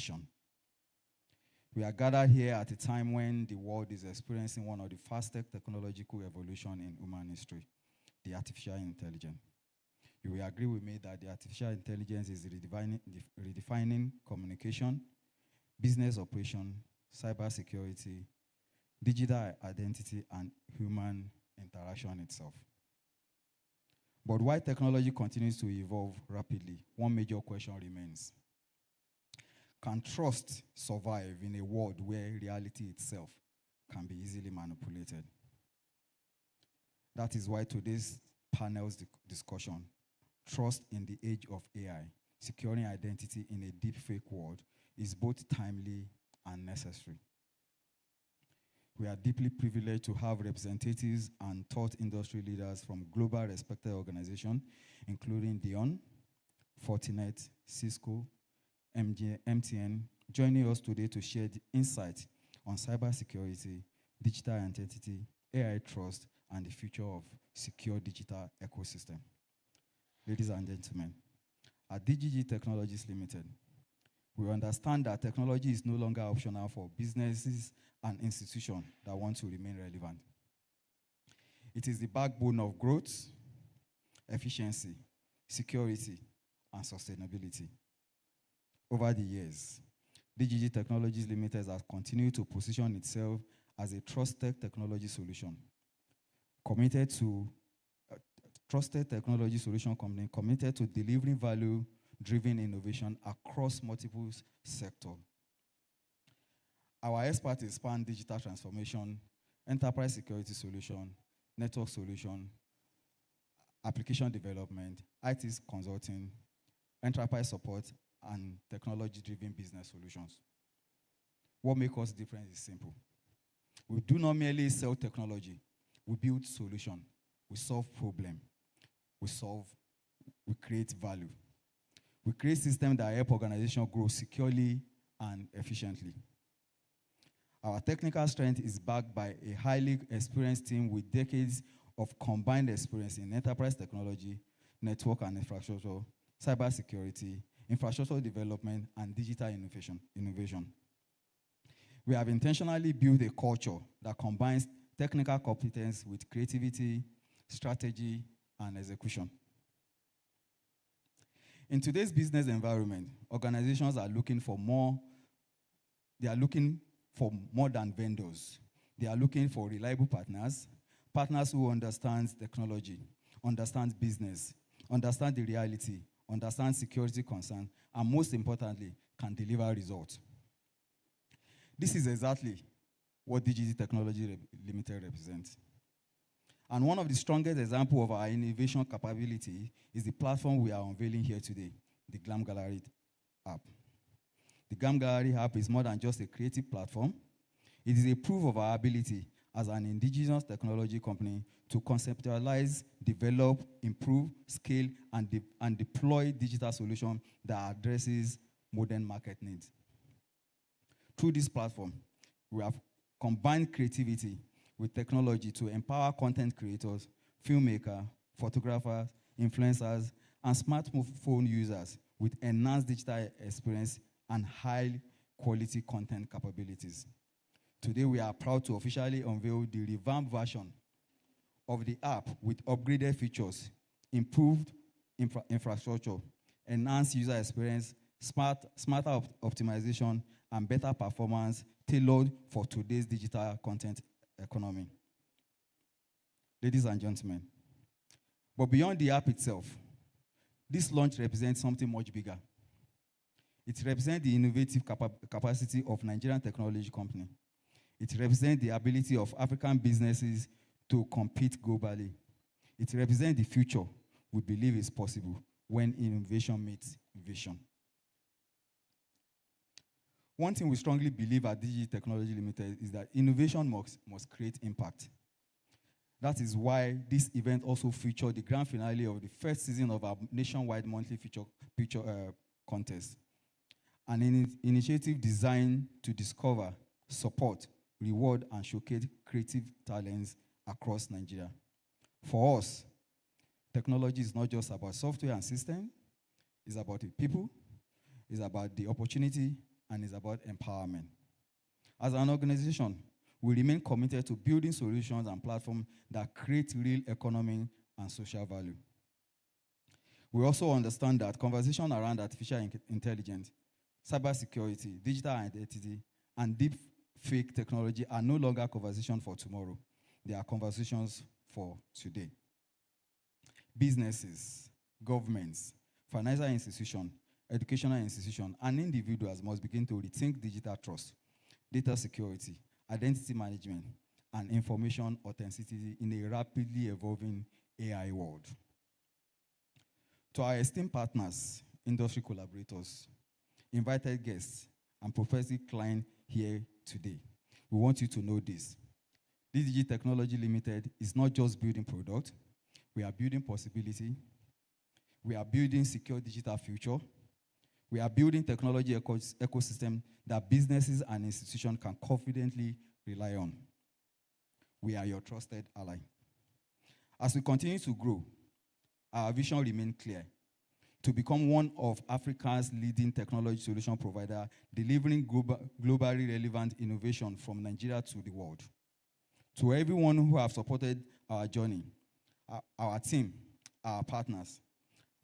mission. We are gathered here at a time when the world is experiencing one of the fastest technological evolution in human history, the artificial intelligence. You will agree with me that the artificial intelligence is redefining communication, business operation, cybersecurity, digital identity, and human interaction itself. But while technology continues to evolve rapidly, one major question remains. Can trust survive in a world where reality itself can be easily manipulated? That is why today's panel's discussion, Trust in the Age of AI, Securing Identity in a DeepFake World, is both timely and necessary. We are deeply privileged to have representatives and thought industry leaders from global respected organizations, including Dion, Fortinet, Cisco, MTN, joining us today to share the insight on cybersecurity, digital identity, AI trust, and the future of secure digital ecosystem. Ladies and gentlemen, at DGG Technologies Limited, we understand that technology is no longer optional for businesses and institutions that want to remain relevant. It is the backbone of growth, efficiency, security, and sustainability. Over the years, DGG Technologies Limited has continued to position itself as a trusted technology solution, trusted technology solution company committed to delivering value-driven innovation across multiple sectors. Our expertise span digital transformation, enterprise security solution, network solution, application development, IT consulting, enterprise support, and technology-driven business solutions. What makes us different is simple. We do not merely sell technology, we build solutions, we solve problems, we create value. We create systems that help organizations grow securely and efficiently. Our technical strength is backed by a highly experienced team with decades of combined experience in enterprise technology, network and infrastructure, cybersecurity, infrastructure development, and digital innovation. We have intentionally built a culture that combines technical competence with creativity, strategy, and execution. In today's business environment, organizations are looking for more. They are looking for more than vendors. They are looking for reliable partners who understand technology, understand business, understand the reality, understand security concerns, and most importantly, can deliver results. This is exactly what DGT Technology Limited represents. And one of the strongest examples of our innovation capability is the platform we are unveiling here today, the Glam Gallery app. The Glam Gallery app is more than just a creative platform. It is a proof of our ability as an indigenous technology company to conceptualize, develop, improve, scale, and deploy digital solutions that addresses modern market needs. Through this platform, we have combined creativity with technology to empower content creators, filmmakers, photographers, influencers, and smartphone users with enhanced digital experience and high-quality content capabilities. Today, we are proud to officially unveil the revamped version of the app with upgraded features, improved infrastructure, enhanced user experience, smarter optimization, and better performance tailored for today's digital content economy. Ladies and gentlemen, but beyond the app itself, this launch represents something much bigger. It represents the innovative capacity of Nigerian technology company. It represents the ability of African businesses to compete globally. It represents the future we believe is possible when innovation meets vision. One thing we strongly believe at DG Technology Limited is that innovation must create impact. That is why this event also featured the grand finale of the first season of our nationwide monthly feature contest, an initiative designed to discover, support, reward, and showcase creative talents across Nigeria. For us, technology is not just about software and system, it's about the people, it's about the opportunity, and is about empowerment. As an organization, we remain committed to building solutions and platforms that create real economic and social value. We also understand that conversation around artificial intelligence, cybersecurity, digital identity, and deep fake technology are no longer conversations for tomorrow. They are conversations for today. Businesses, governments, financial institutions, educational institutions, and individuals must begin to rethink digital trust, data security, identity management, and information authenticity in a rapidly evolving AI world. To our esteemed partners, industry collaborators, invited guests, and prospective clients here today, we want you to know this. DDG Technology Limited is not just building product, we are building possibility, we are building secure digital future, we are building technology ecosystem that businesses and institutions can confidently rely on. We are your trusted ally. As we continue to grow, our vision remains clear: to become one of Africa's leading technology solution provider, delivering globally relevant innovation from Nigeria to the world. To everyone who have supported our journey, our team, our partners,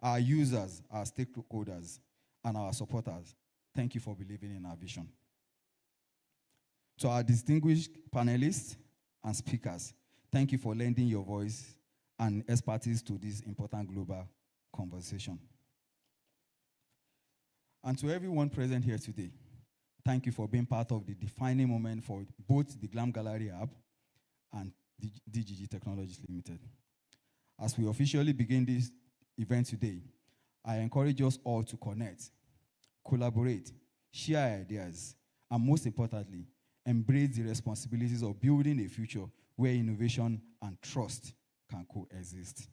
our users, our stakeholders, and our supporters, thank you for believing in our vision. To our distinguished panelists and speakers, thank you for lending your voice and expertise to this important global conversation. And to everyone present here today, thank you for being part of the defining moment for both the Glam Gallery app and DGG Technologies Limited. As we officially begin this event today, I encourage us all to connect, collaborate, share ideas, and most importantly, embrace the responsibilities of building a future where innovation and trust can coexist.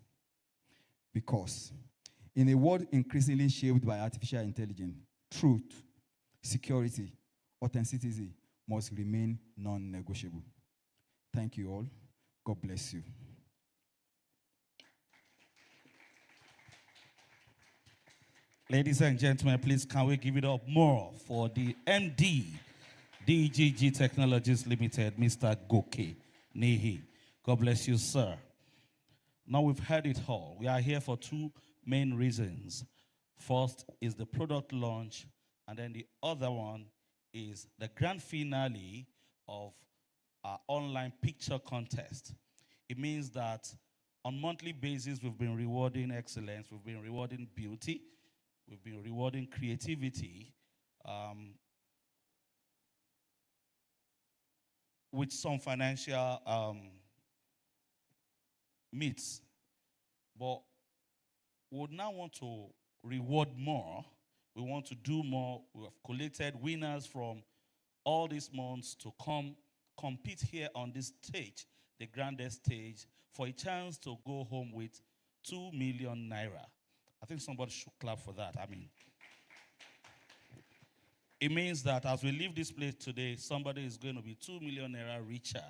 Because in a world increasingly shaped by artificial intelligence, truth, security, authenticity must remain non-negotiable. Thank you all. God bless you. Ladies and gentlemen, please can we give it up more for the MD, DGG Technologies Limited, Mr. Goke Nehi. God bless you, sir. Now we've heard it all. We are here for two main reasons. First is the product launch, and then the other one is the grand finale of our online picture contest. It means that on monthly basis, we've been rewarding excellence, we've been rewarding beauty, we've been rewarding creativity, with some financial meets. But we would now want to reward more. We want to do more. We have collected winners from all these months to come compete here on this stage, the grandest stage, for a chance to go home with 2 million naira. I think somebody should clap for that. I mean, it means that as we leave this place today, somebody is going to be 2 million naira richer.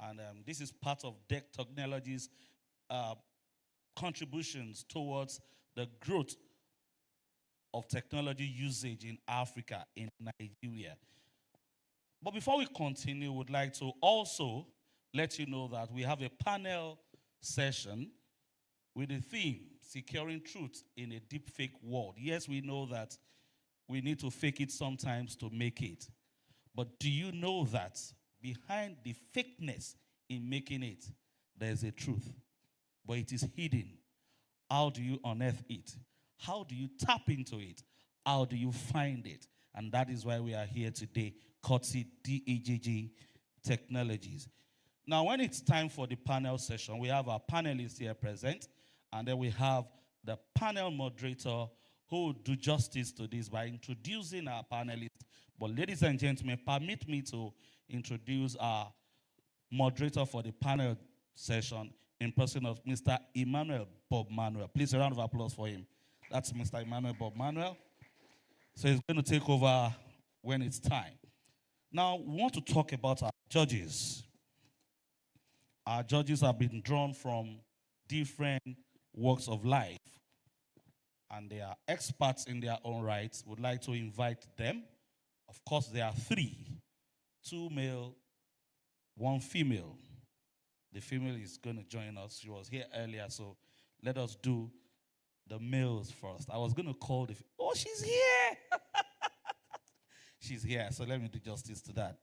And this is part of Deck Technologies' contributions towards the growth of technology usage in Africa, in Nigeria. But before we continue, we'd like to also let you know that we have a panel session with the theme, Securing Truth in a DeepFake World. Yes, we know that we need to fake it sometimes to make it. But do you know that behind the fakeness in making it, there's a truth, but it is hidden? How do you unearth it? How do you tap into it? How do you find it? And that is why we are here today, courtesy DGG Technologies. Now, when it's time for the panel session, we have our panelists here present, and then we have the panel moderator who will do justice to this by introducing our panelists. But ladies and gentlemen, permit me to introduce our moderator for the panel session in person of Mr. Emmanuel Bob Manuel. Please, a round of applause for him. That's Mr. Emmanuel Bob Manuel. So he's going to take over when it's time. Now, we want to talk about our judges. Our judges have been drawn from different walks of life, and they are experts in their own rights. Would like to invite them Of course, there are three, two male, one female. The female is going to join us. She was here earlier, so let us do the males first. I was going to call the, oh, she's here. She's here, so let me do justice to that.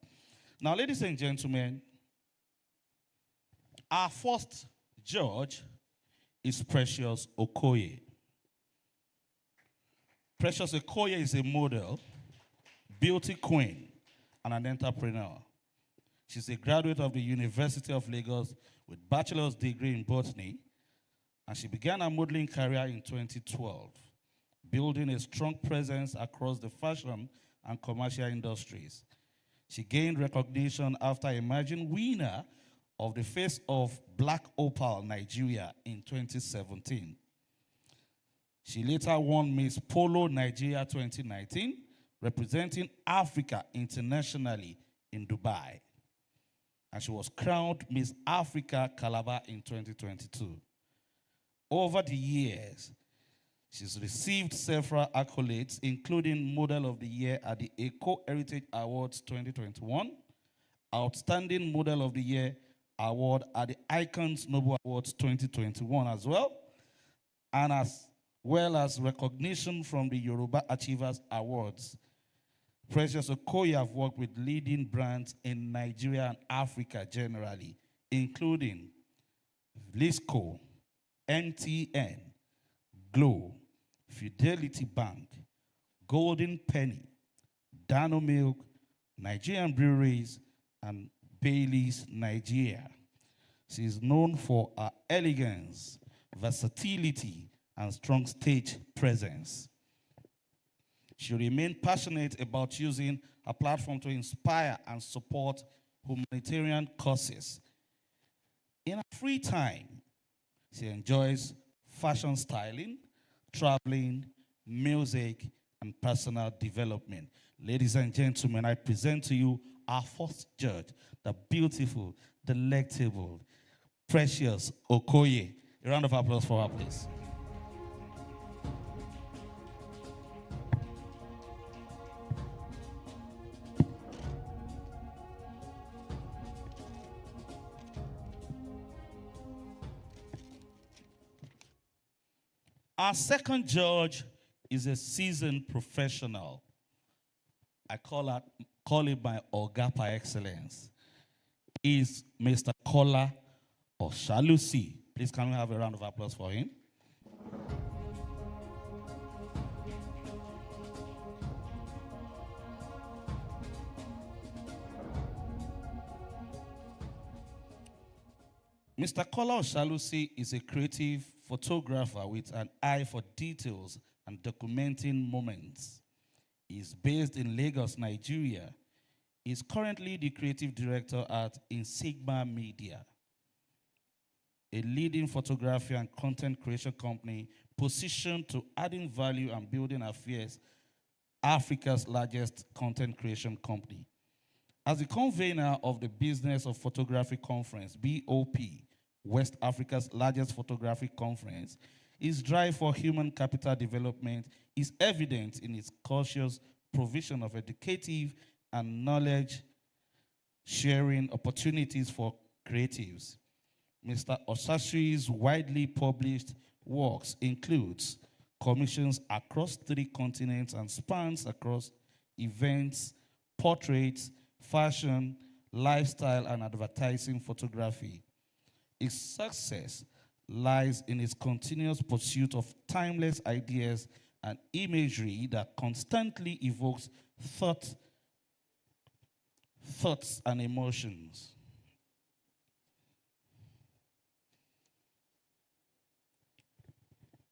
Now, ladies and gentlemen, our first judge is Precious Okoye. Precious Okoye is a model, beauty queen, and an entrepreneur. She's a graduate of the University of Lagos with bachelor's degree in botany, and she began her modeling career in 2012, building a strong presence across the fashion and commercial industries. She gained recognition after emerging winner of the Face of Black Opal Nigeria in 2017. She later won Miss Polo Nigeria 2019, representing Africa internationally in Dubai. And she was crowned Miss Africa Calabar in 2022. Over the years, she's received several accolades, including Model of the Year at the Eco Heritage Awards 2021, Outstanding Model of the Year Award at the Icons Noble Awards 2021 as well, and as well as recognition from the Yoruba Achievers Awards. Precious Okoye have worked with leading brands in Nigeria and Africa generally, including Lisco, MTN, Glow, Fidelity Bank, Golden Penny, Dano Milk, Nigerian Breweries, and Bailey's Nigeria. She is known for her elegance, versatility, and strong stage presence. She remained passionate about using her platform to inspire and support humanitarian causes. In her free time, she enjoys fashion styling, traveling, music, and personal development. Ladies and gentlemen, I present to you our first judge, the beautiful, delectable, Precious Okoye. A round of applause for her, please. Our second judge is a seasoned professional. I call it my Oga par excellence. Is Mr. Kola Oshalusi. Please can we have a round of applause for him? Mr. Kola Oshalusi is a creative photographer with an eye for details and documenting moments. He's based in Lagos, Nigeria. He's currently the creative director at Insigma Media, a leading photography and content creation company positioned to adding value and building affairs, Africa's largest content creation company. As the convener of the Business of Photography Conference, BOP, West Africa's largest photography conference, his drive for human capital development is evident in its cautious provision of educative and knowledge sharing opportunities for creatives. Mr. Osashi's widely published works includes commissions across 3 continents and spans across events, portraits, fashion, lifestyle, and advertising photography. Its success lies in its continuous pursuit of timeless ideas and imagery that constantly evokes thoughts and emotions.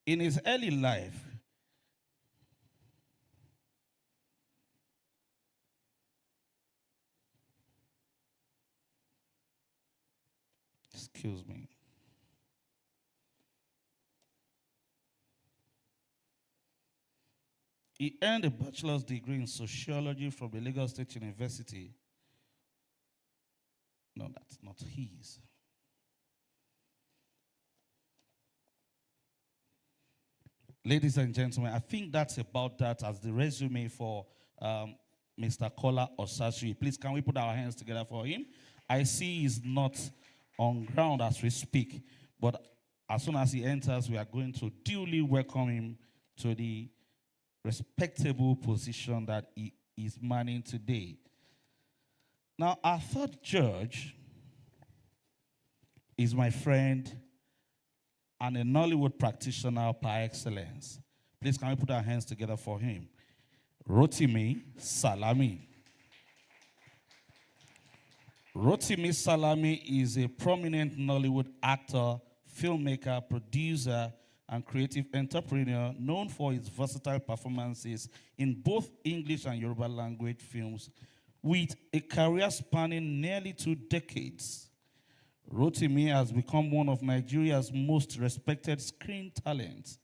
In his early life, excuse me. He earned a bachelor's degree in sociology from the Lagos State University. No, that's not his. Ladies and gentlemen, I think that's about that as the resume for Mr. Kola Osasui. Please, can we put our hands together for him? I see he's not on ground as we speak, but as soon as he enters, we are going to duly welcome him to the respectable position that he is manning today. Now, our third judge is my friend and a Nollywood practitioner par excellence. Please, can we put our hands together for him? Rotimi Salami. Rotimi Salami is a prominent Nollywood actor, filmmaker, producer, and creative entrepreneur known for his versatile performances in both English and Yoruba language films, with a career spanning nearly 2 decades. Rotimi has become one of Nigeria's most respected screen talents,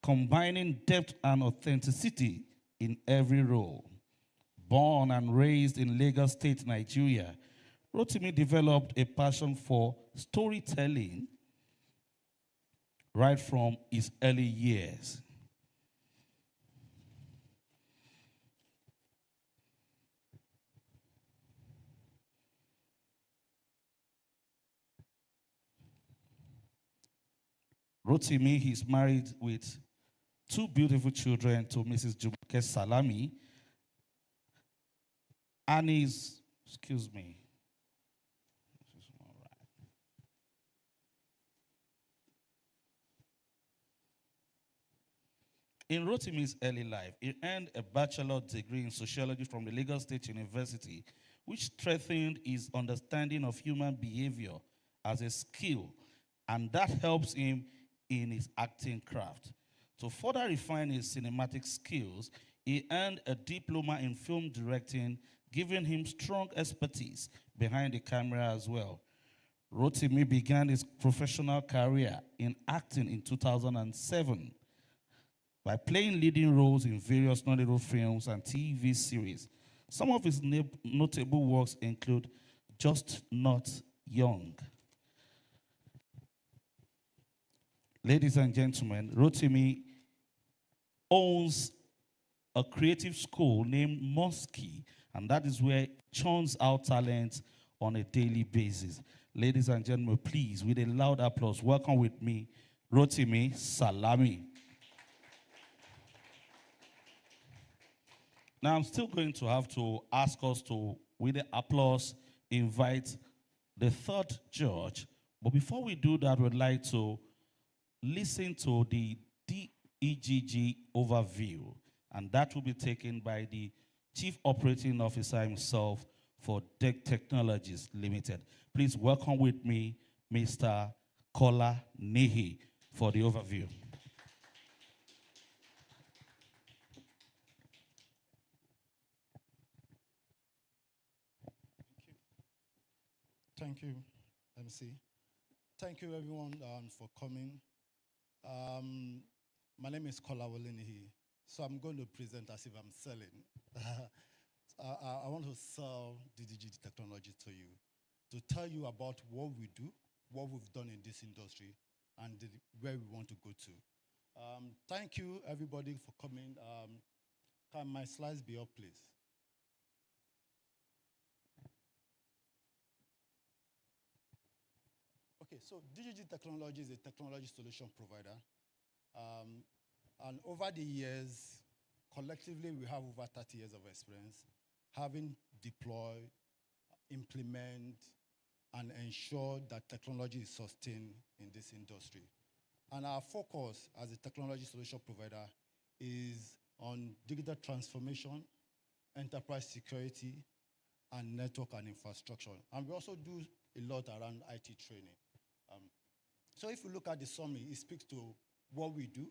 combining depth and authenticity in every role. Born and raised in Lagos State, Nigeria, Rotimi developed a passion for storytelling right from his early years. Rotimi is married with 2 beautiful children to Mrs. Jumoke Salami, and is, excuse me, this is not right. In Rotimi's early life, he earned a bachelor's degree in sociology from the Lagos State University, which strengthened his understanding of human behavior as a skill, and that helps him in his acting craft. To further refine his cinematic skills, he earned a diploma in film directing, giving him strong expertise behind the camera as well. Rotimi began his professional career in acting in 2007 by playing leading roles in various Nollywood films and TV series. Some of his notable works include Just Not Young. Ladies and gentlemen, Rotimi owns a creative school named Mosky, and that is where he churns out talent on a daily basis. Ladies and gentlemen, please, with a loud applause, welcome with me, Rotimi Salami. Now, I'm still going to have to ask us to, with the applause, invite the third judge. But before we do that, we'd like to listen to the DEGG overview, and that will be taken by the Chief Operating Officer himself for DEC Technologies Limited. Please welcome with me Mr. Kola Nehi for the overview. Thank you, MC. Thank you, everyone, for coming. My name is Kola Wolinihi, so I'm going to present as if I'm selling. I want to sell DDG technology to you, to tell you about what we do, what we've done in this industry, and where we want to go to. Thank you, everybody, for coming. Can my slides be up, please? Okay, so DGG Technology is a technology solution provider. And over the years, collectively, we have over 30 years of experience having deployed, implement, and ensure that technology is sustained in this industry. And our focus as a technology solution provider is on digital transformation, enterprise security, and network and infrastructure. And we also do a lot around IT training. So if you look at the summary, it speaks to what we do.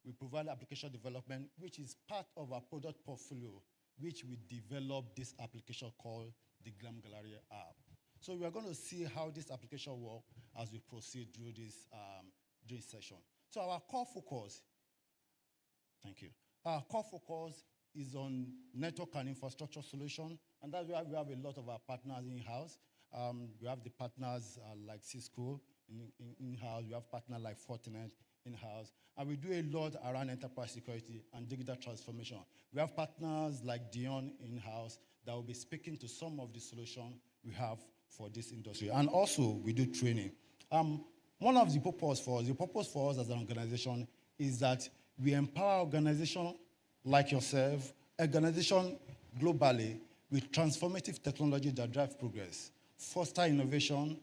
We provide application development, which is part of our product portfolio, which we developed this application called the Glam Gallery app. So we are going to see how this application works as we proceed through this session. So our core focus, thank you. Our core focus is on network and infrastructure solution, and that's where we have a lot of our partners in-house. We have the partners like Cisco in-house. We have partners like Fortinet in-house, and we do a lot around enterprise security and digital transformation. We have partners like Dion in-house that will be speaking to some of the solutions we have for this industry. And also, we do training. One of the purpose for us as an organization is that we empower organizations like yourself, organizations globally, with transformative technology that drive progress, foster innovation,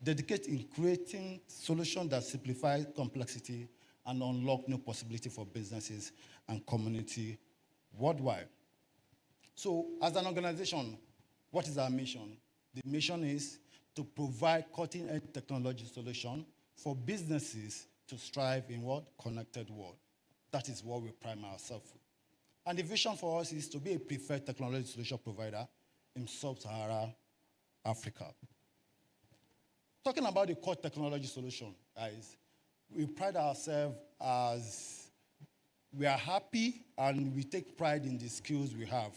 dedicate in creating solutions that simplify complexity and unlock new possibility for businesses and community worldwide. So as an organization, what is our mission? The mission is to provide cutting-edge technology solution for businesses to strive in what? Connected world. That is what we prime ourselves with. And the vision for us is to be a preferred technology solution provider in sub-Saharan Africa. Talking about the core technology solution, guys, we pride ourselves as we are happy and we take pride in the skills we have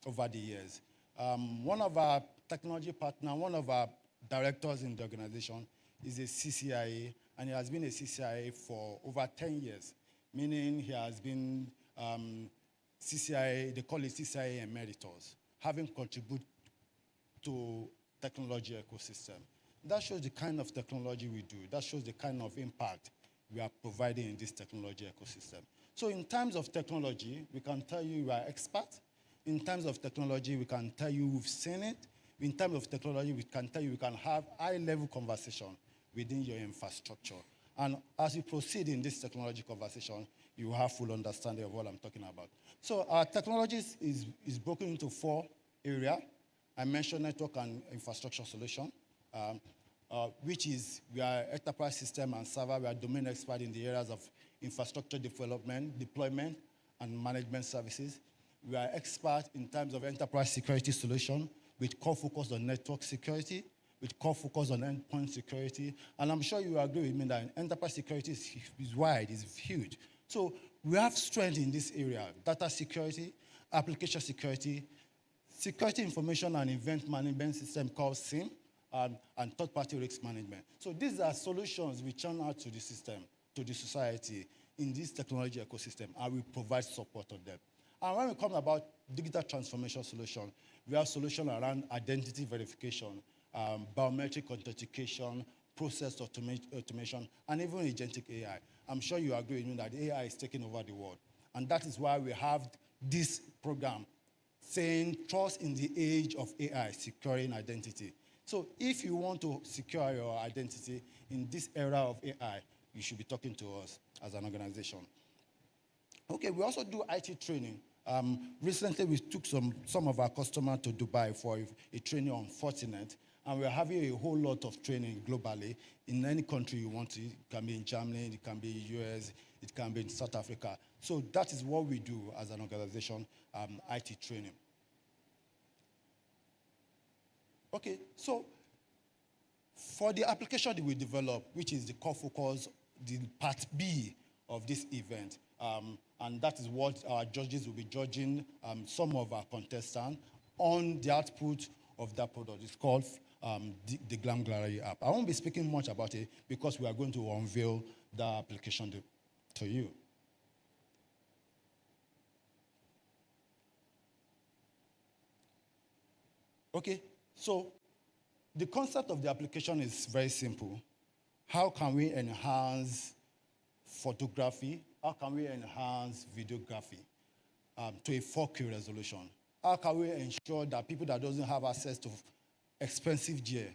over the years. One of our technology partners, one of our directors in the organization is a CCIA, and he has been a CCIA for over 10 years, meaning he has been CCIA, they call it CCIA Emeritus, having contributed to technology ecosystem. That shows the kind of technology we do. That shows the kind of impact we are providing in this technology ecosystem. So in terms of technology, we can tell you we are experts. In terms of technology, we can tell you we've seen it. In terms of technology, we can tell you we can have high-level conversation within your infrastructure. And as you proceed in this technology conversation, you will have full understanding of what I'm talking about. So our technology is broken into 4 areas. I mentioned network and infrastructure solution, which is we are enterprise system and server. We are domain expert in the areas of infrastructure development, deployment, and management services. We are expert in terms of enterprise security solution with core focus on network security, with core focus on endpoint security. And I'm sure you agree with me that enterprise security is wide, is huge. So we have strength in this area: data security, application security, security information and event management system called SIEM, and third-party risk management. So these are solutions we churn out to the system, to the society in this technology ecosystem, and we provide support on them. And when we come about digital transformation solution, we have solutions around identity verification, biometric authentication, process automation, and even agentic AI. I'm sure you agree with me that AI is taking over the world. And that is why we have this program saying trust in the age of AI, securing identity. So if you want to secure your identity in this era of AI, you should be talking to us as an organization. Okay, we also do IT training. Recently, we took some of our customers to Dubai for a training on Fortinet, and we're having a whole lot of training globally in any country you want to. It can be in Germany, it can be in the US, it can be in South Africa. So that is what we do as an organization, IT training. Okay, so for the application that we develop, which is the core focus, the part B of this event, and that is what our judges will be judging some of our contestants on the output of that product. It's called the Glam Gallery app. I won't be speaking much about it because we are going to unveil the application to you. Okay, so the concept of the application is very simple. How can we enhance photography? How can we enhance videography to a 4K resolution? How can we ensure that people that doesn't have access to expensive gear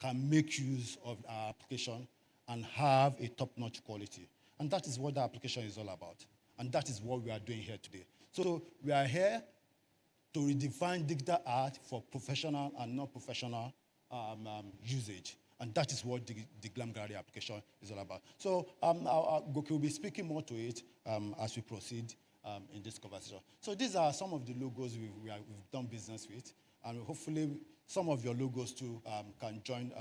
can make use of our application and have a top-notch quality? And that is what the application is all about. And that is what we are doing here today. So we are here to redefine digital art for professional and non-professional usage. And that is what the Glam Gallery application is all about. So Goki will be speaking more to it as we proceed in this conversation. So these are some of the logos we've done business with. And hopefully some of your logos too can join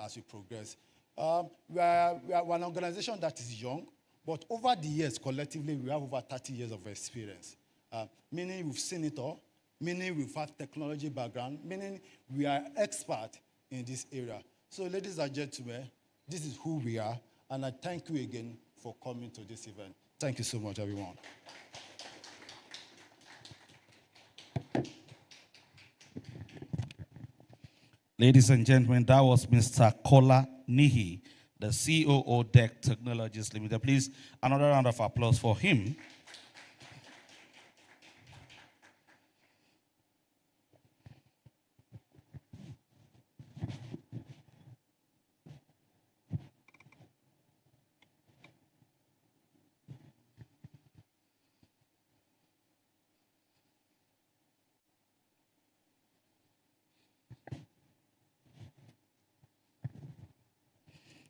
as we progress. We are an organization that is young, but over the years, collectively, we have over 30 years of experience. Meaning we've seen it all, meaning we've had technology background, meaning we are expert in this area. So ladies and gentlemen, this is who we are, and I thank you again for coming to this event. Thank you so much, everyone. Ladies and gentlemen, that was Mr. Kola Nihi, the COO DEC Technologies Limited. Please, another round of applause for him.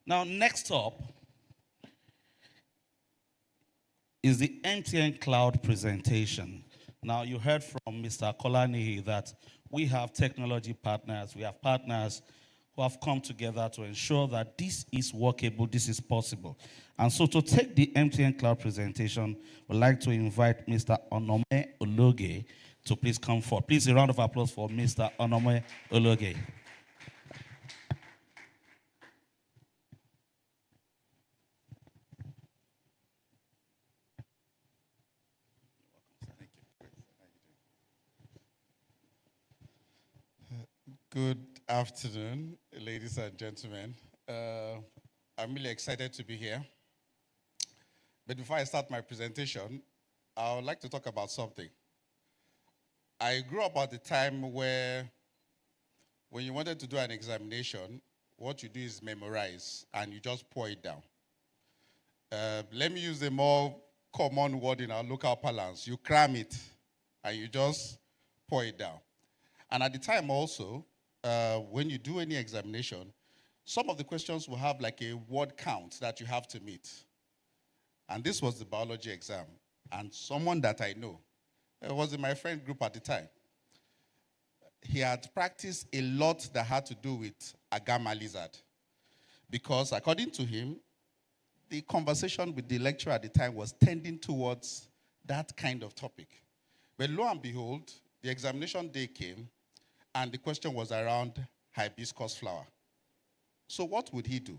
Now, next up is the MTN Cloud presentation. Now, you heard from Mr. Kolanihi that we have technology partners, we have partners who have come together to ensure that this is workable, this is possible. And so to take the MTN Cloud presentation, we'd like to invite Mr. Onome Ologe to please come forward. Please, a round of applause for Mr. Onome Ologe. Good afternoon, ladies and gentlemen. I'm really excited to be here. But before I start my presentation, I would like to talk about something. I grew up at the time where when you wanted to do an examination, what you do is memorize and you just pour it down. Let me use a more common word in our local parlance. You cram it and you just pour it down. And at the time also, when you do any examination, some of the questions will have like a word count that you have to meet. And this was the biology exam. And someone that I know, was in my friend group at the time, he had practiced a lot that had to do with a gamma lizard. Because according to him, the conversation with the lecturer at the time was tending towards that kind of topic. But lo and behold, the examination day came, and the question was around hibiscus flower. So what would he do?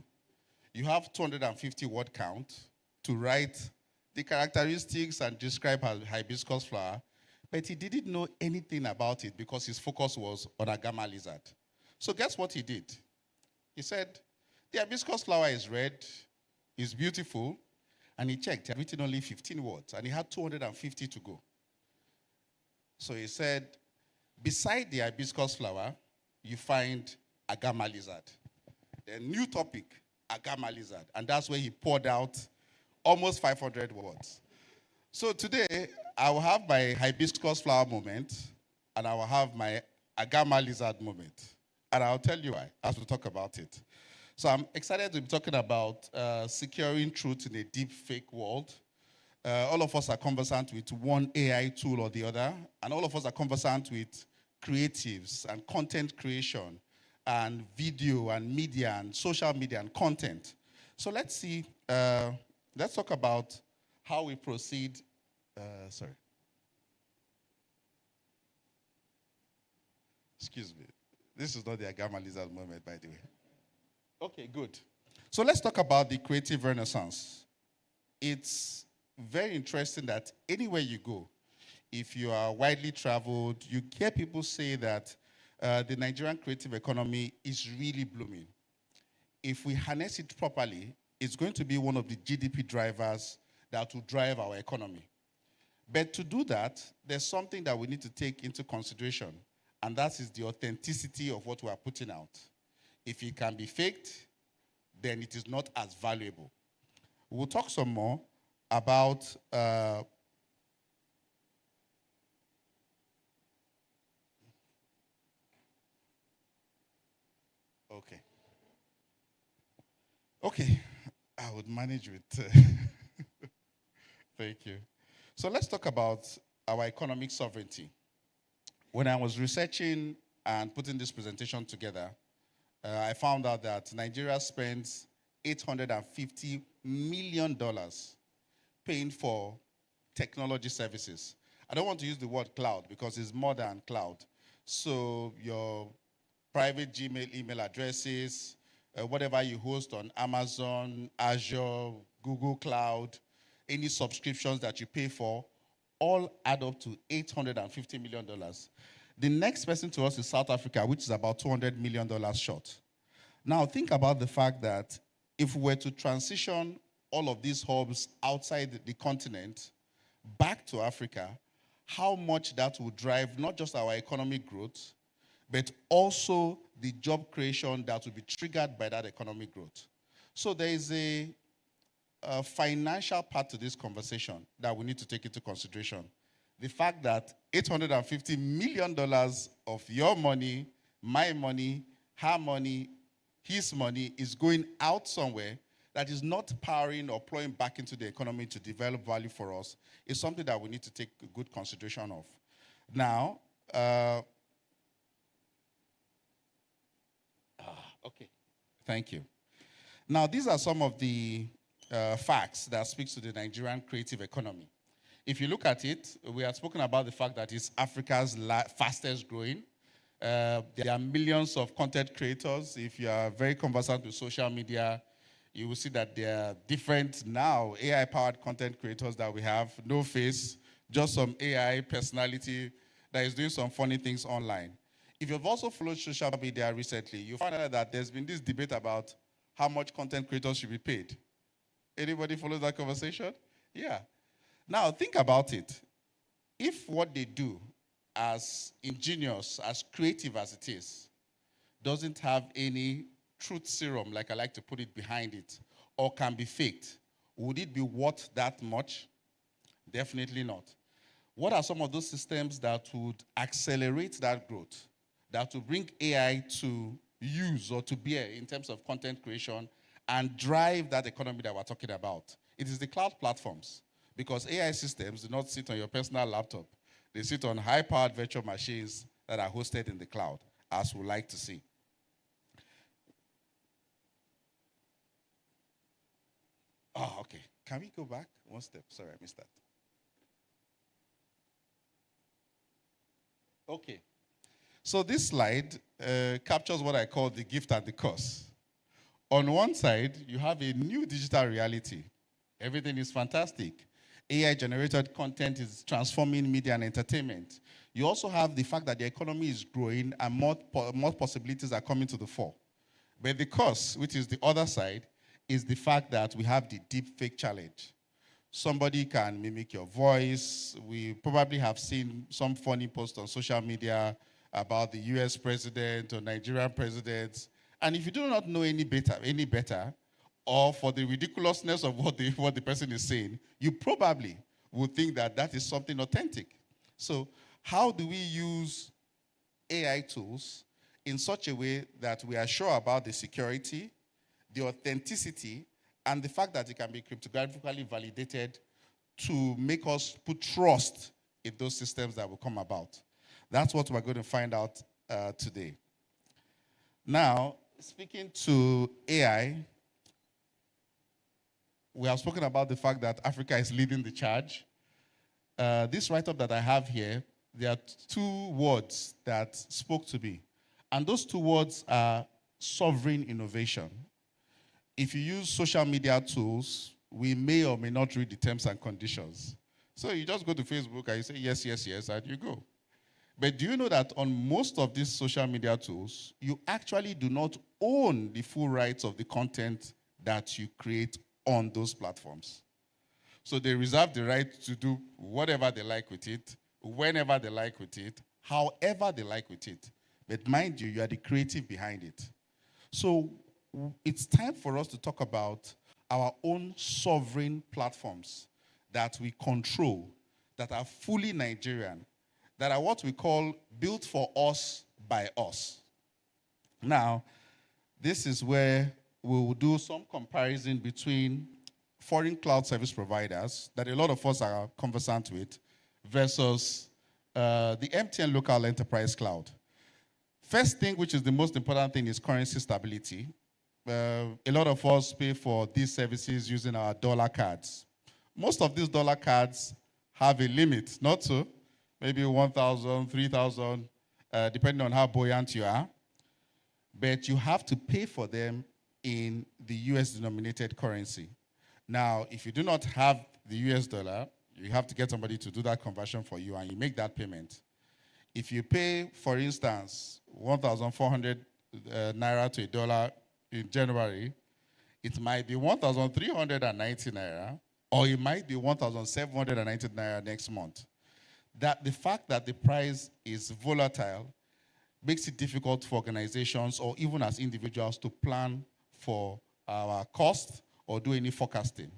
You have 250 word count to write the characteristics and describe hibiscus flower, but he didn't know anything about it because his focus was on a gamma lizard. So guess what he did? He said, the hibiscus flower is red, is beautiful, and he checked, he had written only 15 words, and he had 250 to go. So he said, beside the hibiscus flower, you find a gamma lizard. The new topic, a gamma lizard. And that's where he poured out almost 500 words. So today, I will have my hibiscus flower moment, and I will have my a gamma lizard moment. And I'll tell you why as we talk about it. So I'm excited to be talking about securing truth in a deep fake world. All of us are conversant with one AI tool or the other, and all of us are conversant with creatives and content creation and video and media and social media and content. So let's see, let's talk about how we proceed. Sorry. Excuse me. This is not the Agama Lizard moment, by the way. Okay, good. So let's talk about the creative renaissance. It's very interesting that anywhere you go, if you are widely traveled, you hear people say that the Nigerian creative economy is really blooming. If we harness it properly, it's going to be one of the GDP drivers that will drive our economy. But to do that, there's something that we need to take into consideration, and that is the authenticity of what we are putting out. If it can be faked, then it is not as valuable. We'll talk some more about Okay, I would manage with thank you. So let's talk about our economic sovereignty. When I was researching and putting this presentation together, I found out that Nigeria spends $850 million paying for technology services. I don't want to use the word cloud because it's more than cloud. So your private Gmail email addresses, whatever you host on Amazon, Azure, Google Cloud, any subscriptions that you pay for, all add up to $850 million. The next person to us is South Africa, which is about $200 million short. Now, think about the fact that if we were to transition all of these hubs outside the continent back to Africa, how much that would drive not just our economic growth, but also the job creation that will be triggered by that economic growth. So there is a financial part to this conversation that we need to take into consideration. The fact that $850 million of your money, my money, her money, his money is going out somewhere that is not powering or plowing back into the economy to develop value for us is something that we need to take good consideration of. Now, okay, thank you. Now, these are some of the facts that speaks to the Nigerian creative economy. If you look at it, we have spoken about the fact that it's Africa's fastest growing. There are millions of content creators. If you are very conversant with social media, you will see that there are different now AI-powered content creators that we have. No face, just some AI personality that is doing some funny things online. If you've also followed social media recently, you find out that there's been this debate about how much content creators should be paid. Anybody follow that conversation? Yeah. Now, think about it. If what they do, as ingenious, as creative as it is, doesn't have any truth serum, like I like to put it, behind it, or can be faked, would it be worth that much? Definitely not. What are some of those systems that would accelerate that growth, that will bring AI to use or to bear in terms of content creation and drive that economy that we're talking about? It is the cloud platforms, because AI systems do not sit on your personal laptop. They sit on high-powered virtual machines that are hosted in the cloud, as we like to see. Oh, okay. Can we go back one step? Sorry, I missed that. Okay. So this slide captures what I call the gift and the curse. On one side, you have a new digital reality. Everything is fantastic. AI-generated content is transforming media and entertainment. You also have the fact that the economy is growing and more possibilities are coming to the fore. But the curse, which is the other side, is the fact that we have the DeepFake challenge. Somebody can mimic your voice. We probably have seen some funny posts on social media about the US president or Nigerian presidents. And if you do not know any better, or for the ridiculousness of what the person is saying, you probably would think that that is something authentic. So how do we use AI tools in such a way that we are sure about the security, the authenticity, and the fact that it can be cryptographically validated to make us put trust in those systems that will come about? That's what we're going to find out today. Now, speaking to AI, we have spoken about the fact that Africa is leading the charge. This write-up that I have here, there are two words that spoke to me. And those two words are sovereign innovation. If you use social media tools, we may or may not read the terms and conditions. So you just go to Facebook and you say, yes, yes, yes, and you go. But do you know that on most of these social media tools, you actually do not own the full rights of the content that you create on those platforms? So they reserve the right to do whatever they like with it, whenever they like with it, however they like with it. But mind you, you are the creative behind it. So it's time for us to talk about our own sovereign platforms that we control, that are fully Nigerian, that are what we call built for us by us. Now, this is where we will do some comparison between foreign cloud service providers that a lot of us are conversant with versus the MTN local enterprise cloud. First thing, which is the most important thing, is currency stability. A lot of us pay for these services using our dollar cards. Most of these dollar cards have a limit, not so, maybe 1,000, 3,000, depending on how buoyant you are. But you have to pay for them in the US denominated currency. Now, if you do not have the US dollar, you have to get somebody to do that conversion for you, and you make that payment. If you pay, for instance, 1,400 naira to a dollar in January, it might be 1,390 naira, or it might be 1,790 naira next month. That the fact that the price is volatile makes it difficult for organizations or even as individuals to plan for our cost or do any forecasting.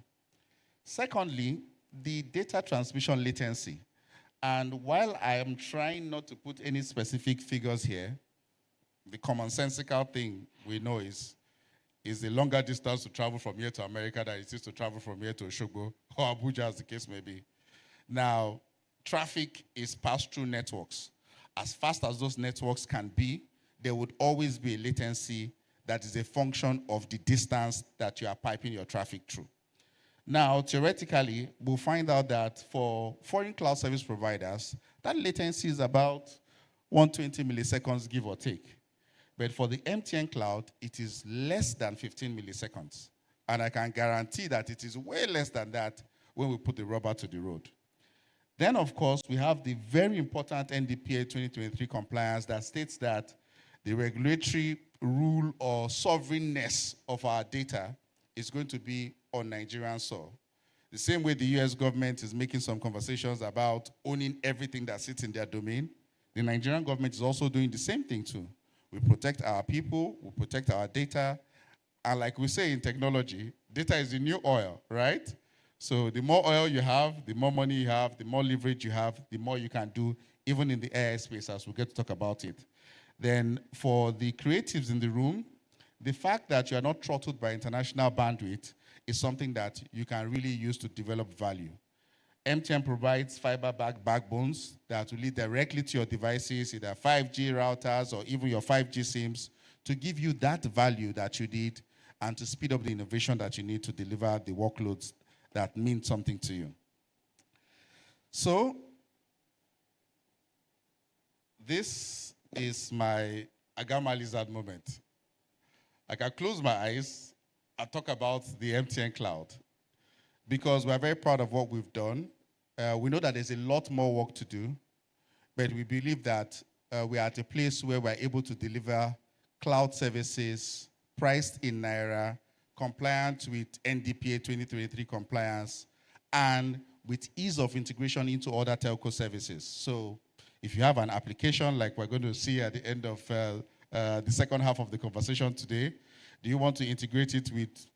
Secondly, the data transmission latency. And while I am trying not to put any specific figures here, the commonsensical thing we know is the longer distance to travel from here to America than it is to travel from here to Osogbo or Abuja, as the case may be. Now, traffic is passed through networks. As fast as those networks can be, there would always be a latency that is a function of the distance that you are piping your traffic through. Now, theoretically, we'll find out that for foreign cloud service providers, that latency is about 120 milliseconds, give or take. But for the MTN cloud, it is less than 15 milliseconds. And I can guarantee that it is way less than that when we put the rubber to the road. Then, of course, we have the very important NDPA 2023 compliance that states that the regulatory rule or sovereignness of our data is going to be on Nigerian soil. The same way the US government is making some conversations about owning everything that sits in their domain, the Nigerian government is also doing the same thing too. We protect our people, we protect our data, and like we say in technology, data is the new oil, right? So the more oil you have, the more money you have, the more leverage you have, the more you can do, even in the AI space, as we'll get to talk about it. Then for the creatives in the room, the fact that you are not throttled by international bandwidth is something that you can really use to develop value. MTN provides fiber-backed backbones that will lead directly to your devices, either 5G routers or even your 5G SIMs, to give you that value that you need and to speed up the innovation that you need to deliver the workloads that mean something to you. So, this is my Agama Lizard moment. I can close my eyes and talk about the MTN cloud because we're very proud of what we've done. We know that there's a lot more work to do, but we believe that we are at a place where we're able to deliver cloud services priced in Naira, compliant with NDPA 2023 compliance, and with ease of integration into other telco services. So if you have an application like we're going to see at the end of the second half of the conversation today, do you want to integrate it with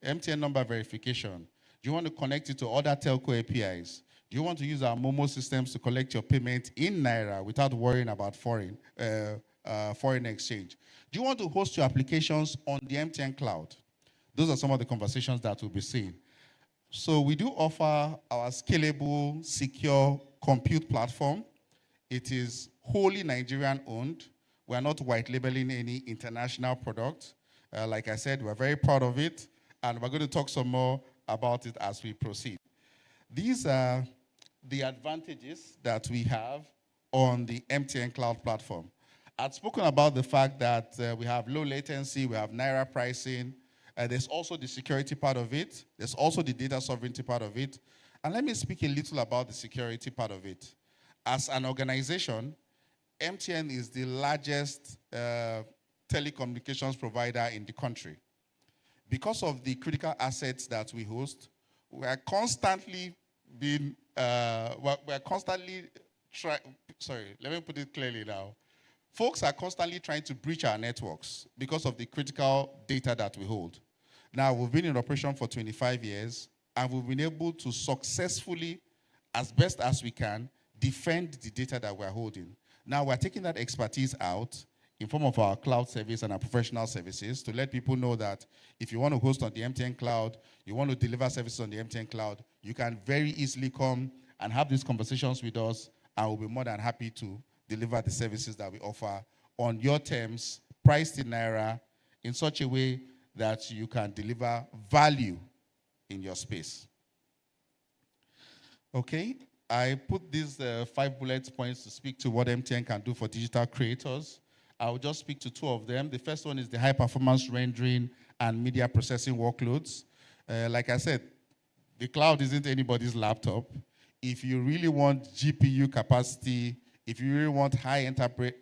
MTN number verification? Do you want to connect it to other telco APIs? Do you want to use our Momo systems to collect your payment in Naira without worrying about foreign exchange? Do you want to host your applications on the MTN cloud? Those are some of the conversations that we'll be seeing. So we do offer our scalable, secure compute platform. It is wholly Nigerian owned. We are not white labeling any international product. Like I said, we're very proud of it, and we're going to talk some more about it as we proceed. These are the advantages that we have on the MTN cloud platform. I've spoken about the fact that we have low latency, we have Naira pricing. There's also the security part of it. There's also the data sovereignty part of it. And let me speak a little about the security part of it. As an organization, MTN is the largest telecommunications provider in the country. Because of the critical assets that we host, we are constantly being, sorry, let me put it clearly now. Folks are constantly trying to breach our networks because of the critical data that we hold. Now, we've been in operation for 25 years, and we've been able to successfully, as best as we can, defend the data that we're holding. Now, we're taking that expertise out in form of our cloud service and our professional services to let people know that if you want to host on the MTN cloud, you want to deliver services on the MTN cloud, you can very easily come and have these conversations with us, and we'll be more than happy to deliver the services that we offer on your terms, priced in Naira, in such a way that you can deliver value in your space. Okay, I put these 5 bullet points to speak to what MTN can do for digital creators. I'll just speak to 2 of them. The first one is the high performance rendering and media processing workloads. Like I said, the cloud isn't anybody's laptop. If you really want GPU capacity, if you really want high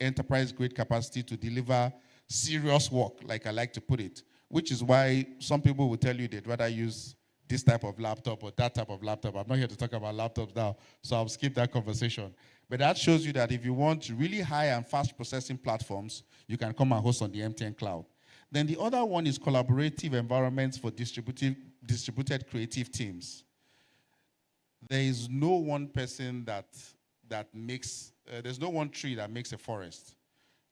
enterprise-grade capacity to deliver serious work, like I like to put it, which is why some people will tell you they'd rather use this type of laptop or that type of laptop. I'm not here to talk about laptops now, so I'll skip that conversation. But that shows you that if you want really high and fast processing platforms, you can come and host on the MTN cloud. Then the other one is collaborative environments for distributed creative teams. There is no one person that makes, there's no one tree that makes a forest.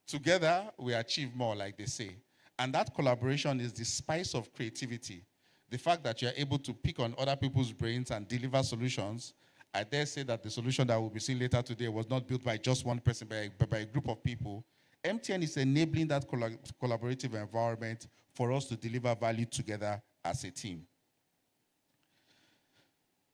Together, we achieve more, like they say. And that collaboration is the spice of creativity. The fact that you're able to pick on other people's brains and deliver solutions. I dare say that the solution that we'll be seeing later today was not built by just one person, but by a group of people. MTN is enabling that collaborative environment for us to deliver value together as a team.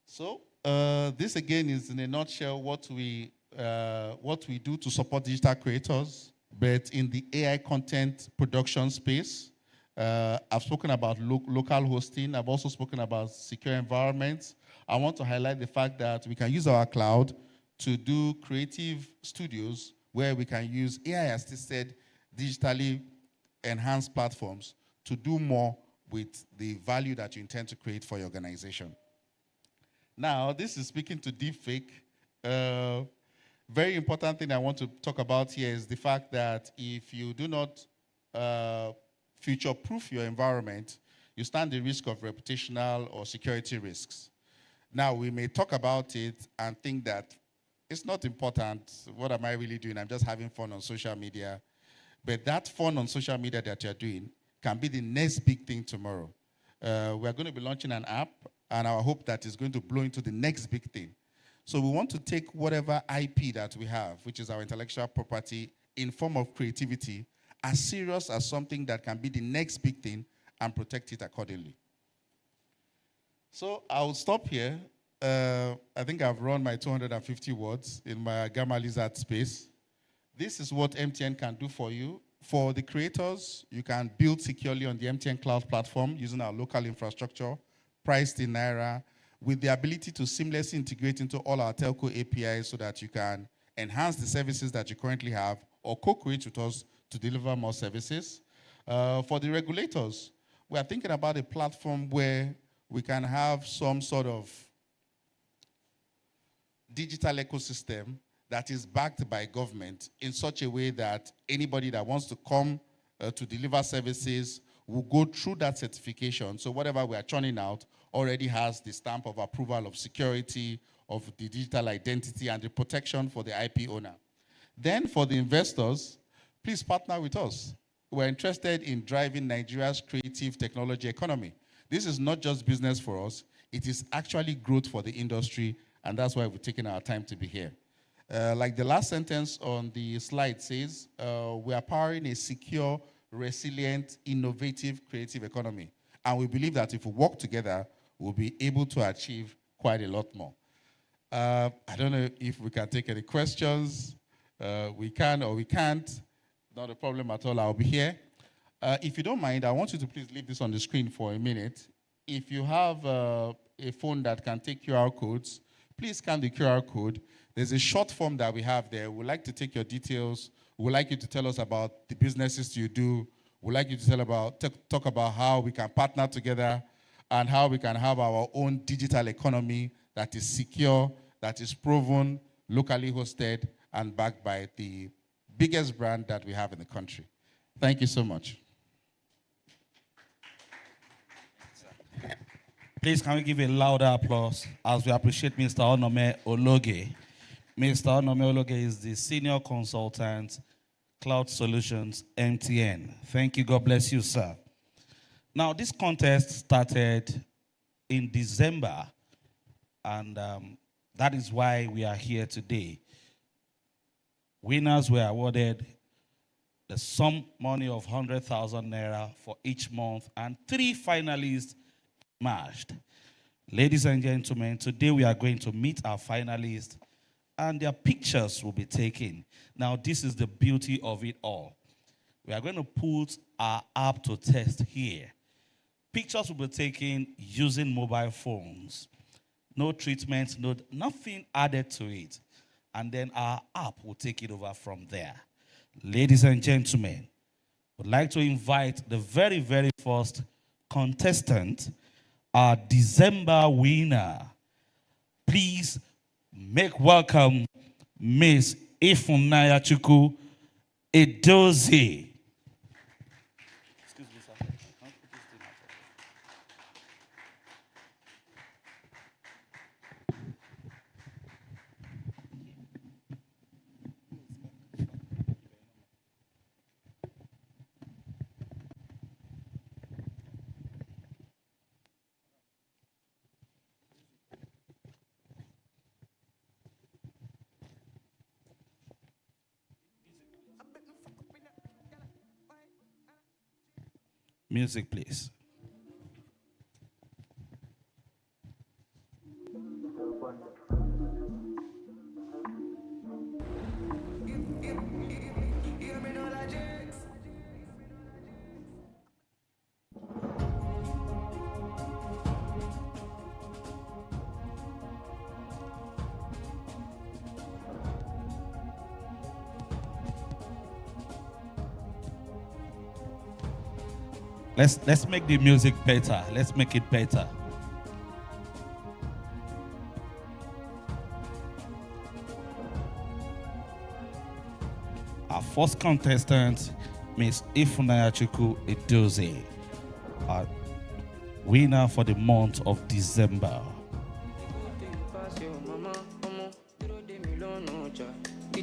So this again is in a nutshell what we do to support digital creators, but in the AI content production space. I've spoken about local hosting. I've also spoken about secure environments. I want to highlight the fact that we can use our cloud to do creative studios where we can use AI-assisted, digitally enhanced platforms to do more with the value that you intend to create for your organization. Now, this is speaking to DeepFake. Very important thing I want to talk about here is the fact that if you do not future-proof your environment, you stand the risk of reputational or security risks. Now, we may talk about it and think that it's not important. What am I really doing? I'm just having fun on social media. But that fun on social media that you're doing can be the next big thing tomorrow. We're going to be launching an app, and I hope that is going to blow into the next big thing. So we want to take whatever IP that we have, which is our intellectual property, in form of creativity, as serious as something that can be the next big thing and protect it accordingly. So I'll stop here. I think I've run my 250 words in my Gamma Lizard space. This is what MTN can do for you. For the creators, you can build securely on the MTN Cloud platform using our local infrastructure, priced in Naira, with the ability to seamlessly integrate into all our telco APIs so that you can enhance the services that you currently have or co-create with us to deliver more services. For the regulators, we are thinking about a platform where we can have some sort of digital ecosystem that is backed by government in such a way that anybody that wants to come to deliver services will go through that certification. So whatever we are churning out already has the stamp of approval of security, of the digital identity, and the protection for the IP owner. Then for the investors, please partner with us. We're interested in driving Nigeria's creative technology economy. This is not just business for us, it is actually growth for the industry, and that's why we've taken our time to be here. Like the last sentence on the slide says, we are powering a secure, resilient, innovative, creative economy. And we believe that if we work together, we'll be able to achieve quite a lot more. I don't know if we can take any questions. We can or we can't. Not a problem at all. I'll be here. If you don't mind, I want you to please leave this on the screen for a minute. If you have a phone that can take QR codes, please scan the QR code. There's a short form that we have there. We'd like to take your details. We'd like you to tell us about the businesses you do. We'd like you to talk about how we can partner together and how we can have our own digital economy that is secure, that is proven, locally hosted, and backed by the biggest brand that we have in the country. Thank you so much. Please, can we give a louder applause as we appreciate Mr. Onome Ologe. Mr. Onome Ologe is the Senior Consultant, Cloud Solutions, MTN. Thank you. God bless you, sir. Now, this contest started in December, and that is why we are here today. Winners were awarded the sum money of 100,000 naira for each month, and 3 finalists emerged. Ladies and gentlemen, today we are going to meet our finalists, and their pictures will be taken. Now, this is the beauty of it all. We are going to put our app to test here. Pictures will be taken using mobile phones. No treatment, nothing added to it. And then our app will take it over from there. Ladies and gentlemen, would like to invite the very, very first contestant, our December winner. Please make welcome Miss Ifunanya Chukwu Edozie. Excuse me, sir. Music, please. Let's make the music better. Let's make it better. Our first contestant, Miss Ifunanya Chukwu Edozie, our winner for the month of December.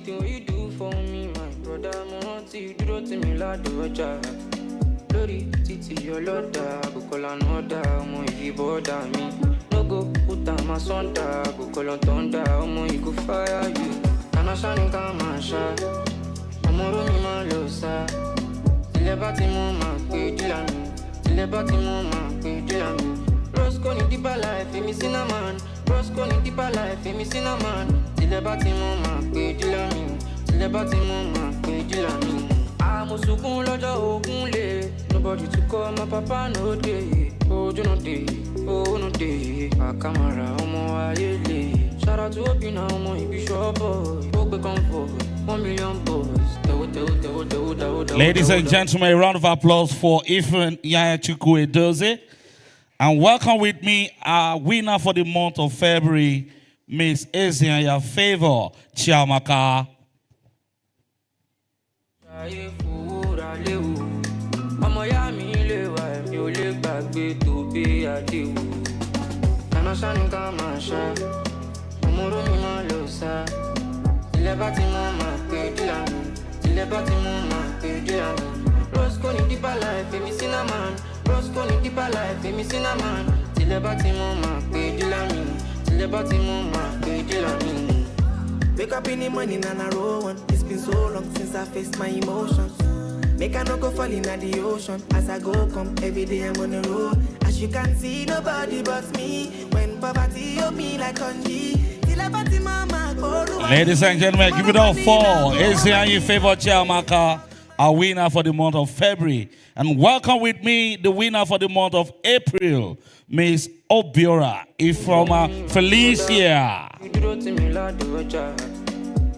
You do for me, my brother, you do to me, Glory, titi, your Lord, go call another, if you bother me. No go put on my son, go call on thunder, you go fire you. And I shine come and shine. I'm a room in my losa. Tilebati mama, Dilami. Tilebati mama, Dilami. Roscoe in deeper life, me cinnamon. Roscoe in deeper life, me cinnamon. Tilebati mama, Dilami. Tilebati mama, Dilami. Nobody to call my papa no day. Oh, you know day. Oh, no day. A camera, shout out to Opina, you be sure boy. Book come for 1 million boys. Ladies and gentlemen, a round of applause for Ifunanya Chukwu Edozie. And welcome with me our winner for the month of February, Miss Ezianya Favor Chiamaka. Wake up in the morning and I roll one. It's been so long since I faced my emotions. Make I no go fall in the ocean. As I go come every day I'm on the road. As you can see nobody but me. When poverty on me like congee. Ladies and gentlemen, give it up for Ezianya Favor Chiamaka, our winner for the month of February. And welcome with me the winner for the month of April, Miss Obiora from Felicia.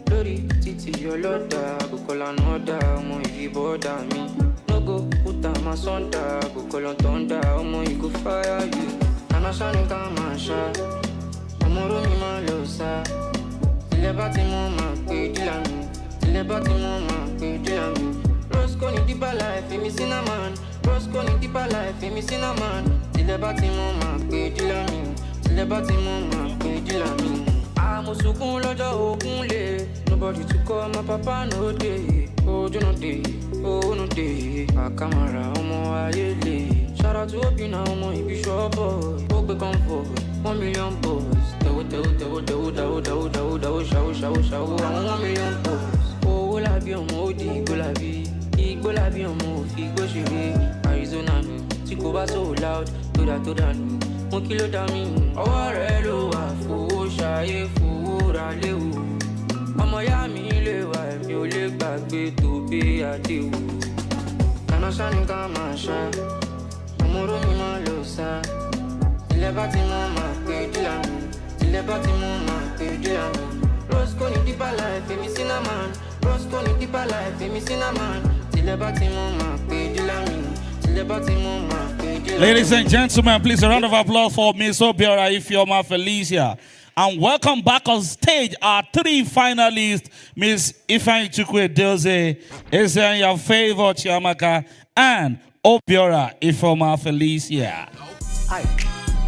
Glory, titi, your Lord, go call another, if you bother me. No go put on my son, go call on thunder, you go fire you. And I shine come and shine. I'm a room in my losa. Tilebati mama, Dilami. Tilebati mama, Dilami. Roscoe in deeper life, me cinnamon. Roscoe in deeper life, me cinnamon. Tilebati mama, Dilami. Tilebati mama, Dilami. Nobody to call my papa no day. Oh, you know day. Oh, no day. A camera, shout out to Opina, you be sure boy. Book come for 1 million boys. Show. 1 million boys. Oh, will I be on Modi? Will I be? Will I be on Mofi? Go Shiri, Arizona, Tico was so loud. To that, 1 kilo dami. Oh, I read for Shaye for Ralew. Miami, you live back to be a deal. And I shine come and shine. Tomorrow me ma losa. Till the body mama, pay the lami. Till the body mama, pay the lami. Rose cone deeper life, me cinnamon. Rose cone deeper life, me cinnamon. Till the body mama, pay the lami. Till the body mama, pay the lami. Ladies and gentlemen, please a round of applause for Miss Obiora Ifeoma Felicia. And welcome back on stage our three finalists, Miss Ifeanyi Chukwu Edozie, Ezeanya Favor Chiamaka, and Obiora Ifeoma Felicia. Aye.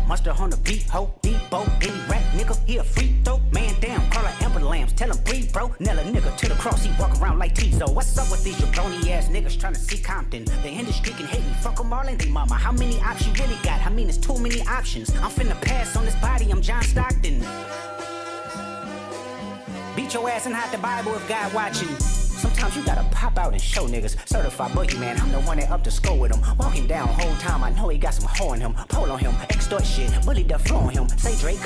Mustard on the beat, ho, depot, any rap nigga, he a free throw. Man down, call her Amber Lambs, tell him breathe, bro. Nella nigga to the cross, he walk around like Tizo. What's up with these jabroni ass niggas trying to see Compton? The industry can hate me, fuck them all and they mama. How many options you really got? I mean, it's too many options. I'm finna pass on this body, I'm John Stockton. Beat your ass and hide the Bible if God watching. Sometimes you gotta pop out and show niggas. Certified boogeyman, I'm the one that up to score with him. Walking down whole time, I know he got some hoe in him. Pole on him, extort shit, bully the flow on him. Say Drake,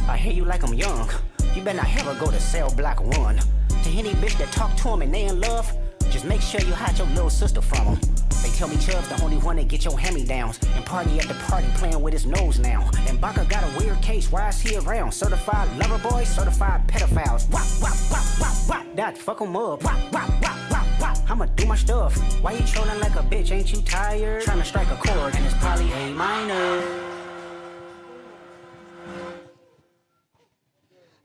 I hear you like I'm young. You better not ever go to cell block 1. To any bitch that talk to him and they in love, just make sure you hide your little sister from him. They tell me Chubb's the only one that get your hand-me-downs. And party at the party playing with his nose now. And Baka got a weird case, why is he around? Certified lover boys, certified pedophiles. Wop, wop, wop, wop, wop. That fuck him up. Wop, wop, wop, wop, wop. I'ma do my stuff. Why you trolling like a bitch, ain't you tired? Trying to strike a chord and it's probably A minor.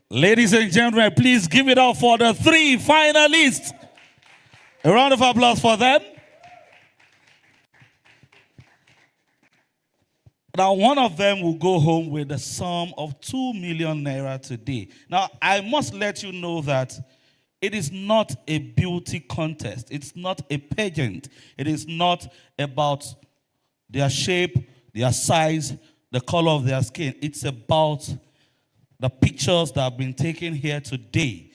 Ladies and gentlemen, please give it up for the three finalists. A round of applause for them. Now, one of them will go home with a sum of 2 million naira today. Now, I must let you know that it is not a beauty contest. It's not a pageant. It is not about their shape, their size, the color of their skin. It's about the pictures that have been taken here today.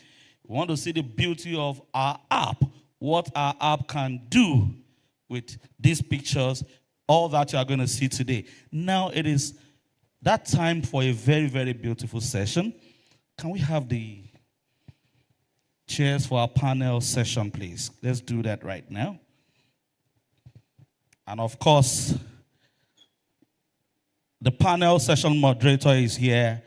We want to see the beauty of our app, what our app can do with these pictures, all that you are going to see today. Now it is that time for a very, very beautiful session. Can we have the chairs for our panel session, please? Let's do that right now. And of course, the panel session moderator is here,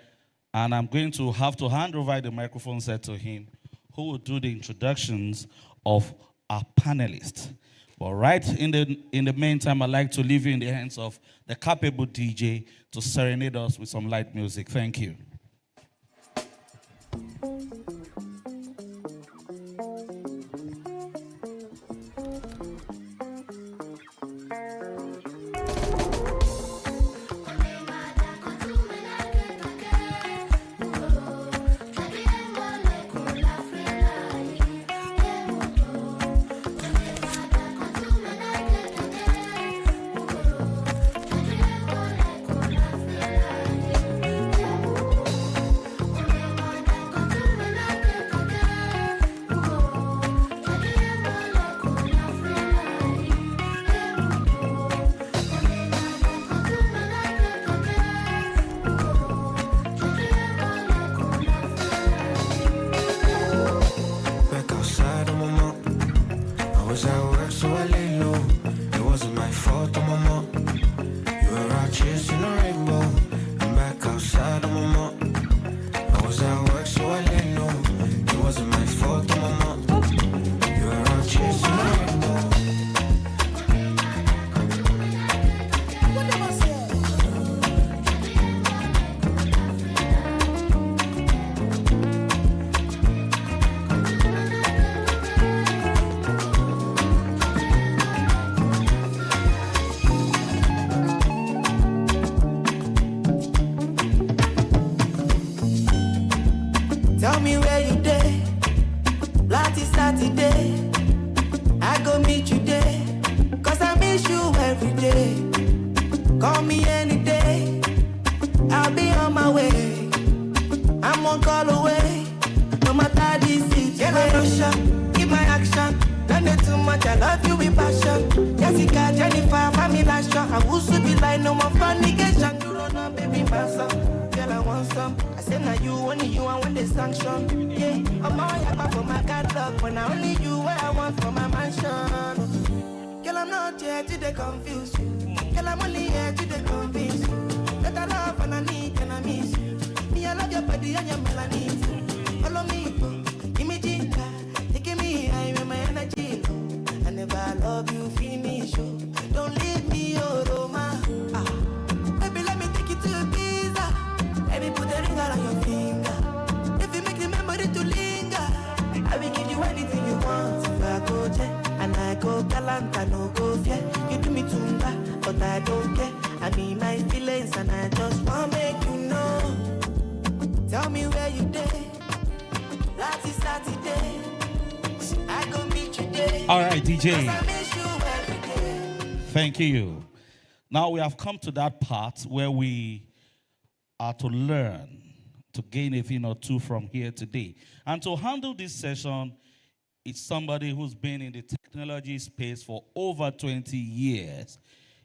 and I'm going to have to hand over the microphone set to him, who will do the introductions of our panelists. But right in the meantime, I'd like to leave you in the hands of the capable DJ to serenade us with some light music. Thank you. Tell me where you day. Lati Saturday. I go meet you there. Cause I miss you every day. Call me any day. I'll be on my way. I'm one call away. No matter the situation. Get a Russia, keep my action. Don't do too much, I love you with passion. Jessica, Jennifer, family last shot. I will be like no more fornication. You don't know, baby, my son. Girl, I want some. I said, now you, only you, I want the sanction. Yeah, I'm all yapa for my catalog. But now only you, where I want for my mansion. Girl, I'm not here to they confuse you. Girl, I'm only here to the convince you that I love and I need and I miss you. Me, I love your body and your melanin. Follow me, go. Give me ginger. Taking me high with my energy low. I never love you, finish, oh. Don't leave me, oh, Roma. Baby, let me take you to Ibiza. Baby, put a ring around your finger. If you make the memory to linger, I will give you anything you want. If I go jet and I go galant, I no go fear. You do me tumba, but I don't care. I mean my feelings and I just want to make you know. Tell me where you did. Last is Saturday. I go meet you there. All right, DJ. I miss you every day. Thank you. Now we have come to that part where we are to learn, to gain a thing or two from here today. And to handle this session, it's somebody who's been in the technology space for over 20 years.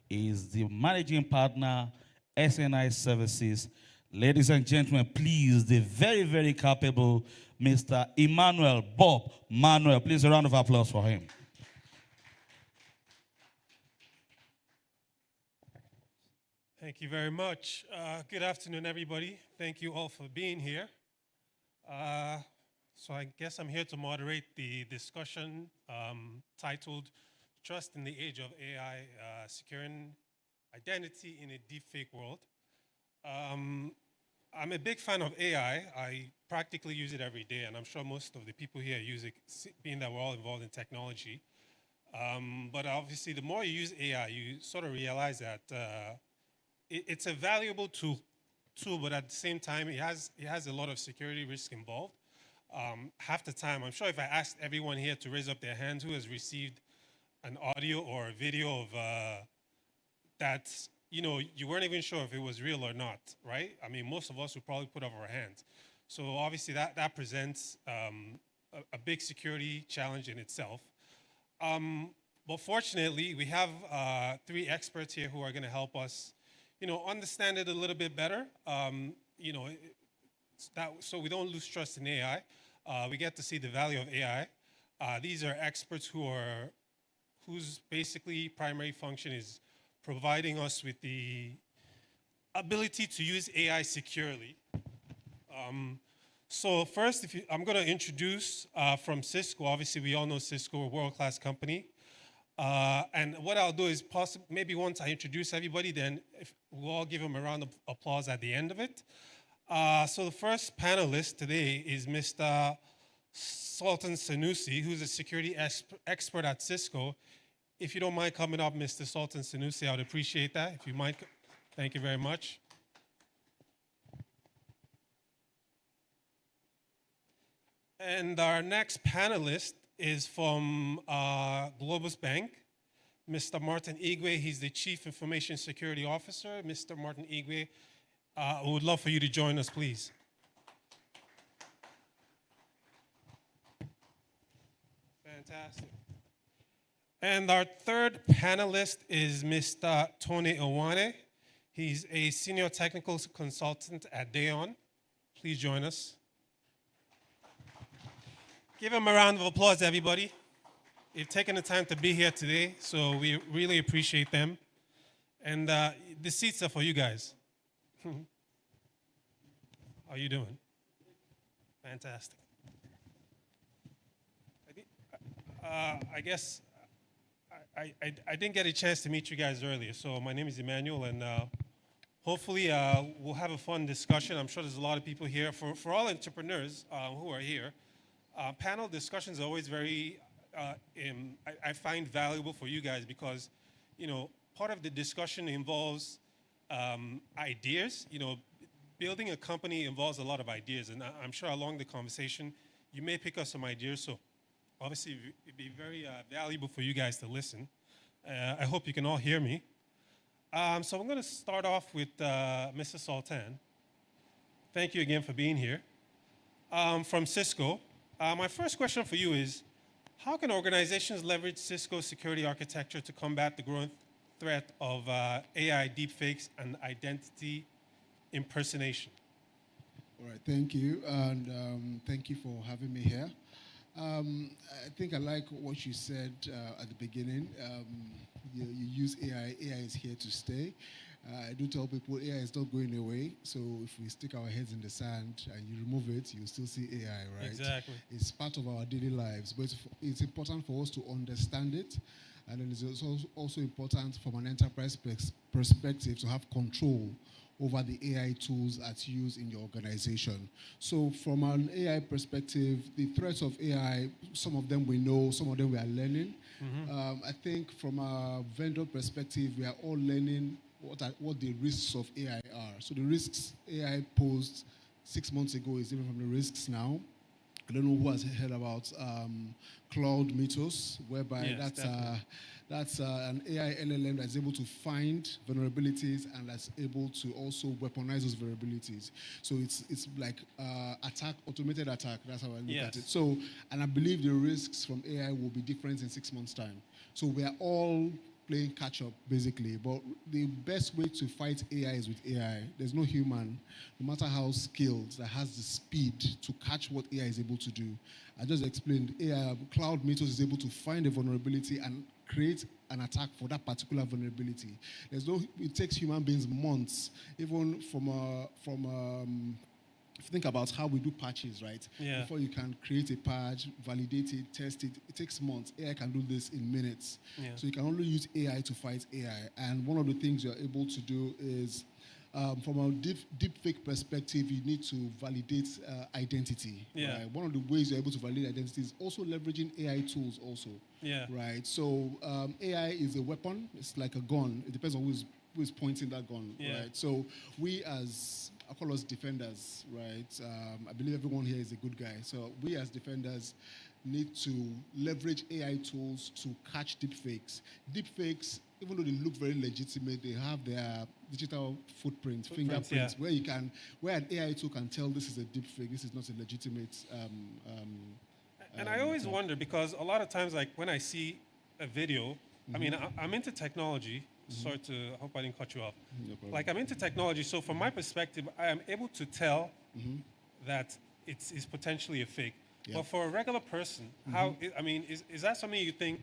He's the managing partner, SNI Services. Ladies and gentlemen, please, the very, very capable Mr. Emmanuel Bob Manuel. Please, a round of applause for him. Thank you very much. Good afternoon, everybody. Thank you all for being here. So I guess I'm here to moderate the discussion titled Trust in the Age of AI, Securing Identity in a DeepFake World. I'm a big fan of AI. I practically use it every day, and I'm sure most of the people here use it, being that we're all involved in technology. But obviously, the more you use AI, you sort of realize that it's a valuable tool, but at the same time, it has a lot of security risk involved. Half the time, I'm sure if I asked everyone here to raise up their hands who has received an audio or a video of that, you know, you weren't even sure if it was real or not, right? I mean, most of us would probably put up our hands. So obviously that presents a big security challenge in itself. But fortunately, we have 3 experts here who are gonna help us, you know, understand it a little bit better, you know, so we don't lose trust in AI. We get to see the value of AI. These are experts whose basically primary function is providing us with the ability to use AI securely. So first, I'm going to introduce from Cisco. Obviously, we all know Cisco, a world-class company. And what I'll do is maybe once I introduce everybody, then we'll all give them a round of applause at the end of it. So the first panelist today is Mr. Sultan Sanusi, who's a security expert at Cisco. If you don't mind coming up, Mr. Sultan Sanusi, I would appreciate that. If you might, thank you very much. And our next panelist is from Globus Bank, Mr. Martin Igwe. He's the Chief Information Security Officer. Mr. Martin Igwe, I would love for you to join us, please. Fantastic. And our third panelist is Mr. Tony Owane. He's a senior technical consultant at Dayon. Please join us. Give him a round of applause, everybody. You've taken the time to be here today, so we really appreciate them. And the seats are for you guys. How are you doing? Fantastic. I guess I didn't get a chance to meet you guys earlier, so my name is Emmanuel, and hopefully we'll have a fun discussion. I'm sure there's a lot of people here. For all entrepreneurs who are here, panel discussions are always very, I find valuable for you guys because, you know, part of the discussion involves ideas. You know, building a company involves a lot of ideas, and I'm sure along the conversation, you may pick up some ideas, so obviously it'd be very valuable for you guys to listen. I hope you can all hear me. So I'm gonna start off with Mr. Sultan. Thank you again for being here. From Cisco, my first question for you is, how can organizations leverage Cisco's security architecture to combat the growing threat of AI deepfakes and identity impersonation? All right, thank you, and thank you for having me here. I think I like what you said at the beginning. You use AI. AI is here to stay. I do tell people AI is not going away. So if we stick our heads in the sand and you remove it, you'll still see AI, right? Exactly. It's part of our daily lives, but it's important for us to understand it. And then it's also important from an enterprise perspective to have control over the AI tools that's used in your organization. So from an AI perspective, the threats of AI, some of them we know, some of them we are learning. I think from a vendor perspective, we are all learning what the risks of AI are. So the risks AI posed 6 months ago is different from the risks now. I don't know who has heard about cloud mythos, whereby that's an AI LLM that's able to find vulnerabilities and that's able to also weaponize those vulnerabilities. So it's like automated attack. That's how I look at it. So, and I believe the risks from AI will be different in 6 months' time. So we are all playing catch up, basically. But the best way to fight AI is with AI. There's no human, no matter how skilled, that has the speed to catch what AI is able to do. I just explained, AI, Cloud Mythos is able to find a vulnerability and create an attack for that particular vulnerability. It takes human beings months, even if you think about how we do patches, right? Yeah. Before you can create a patch, validate it, test it, it takes months. AI can do this in minutes. Yeah. So you can only use AI to fight AI. And one of the things you're able to do is, from a deepfake perspective, you need to validate identity. Yeah. Right? One of the ways you're able to validate identity is also leveraging AI tools also. Yeah. Right? So AI is a weapon. It's like a gun. It depends on who is pointing that gun. Yeah. Right? So we I call us defenders, right? I believe everyone here is a good guy. So we as defenders need to leverage AI tools to catch deepfakes. Deepfakes, even though they look very legitimate, they have their digital footprint, fingerprints, yeah. where an AI tool can tell this is a deepfake, this is not a legitimate. And I always wonder, because a lot of times, like when I see a video, I mean, I'm into technology. Sorry I hope I didn't cut you off. No problem. Like I'm into technology, so from my perspective, I am able to tell that it's potentially a fake. Yeah. But for a regular person, is that something you think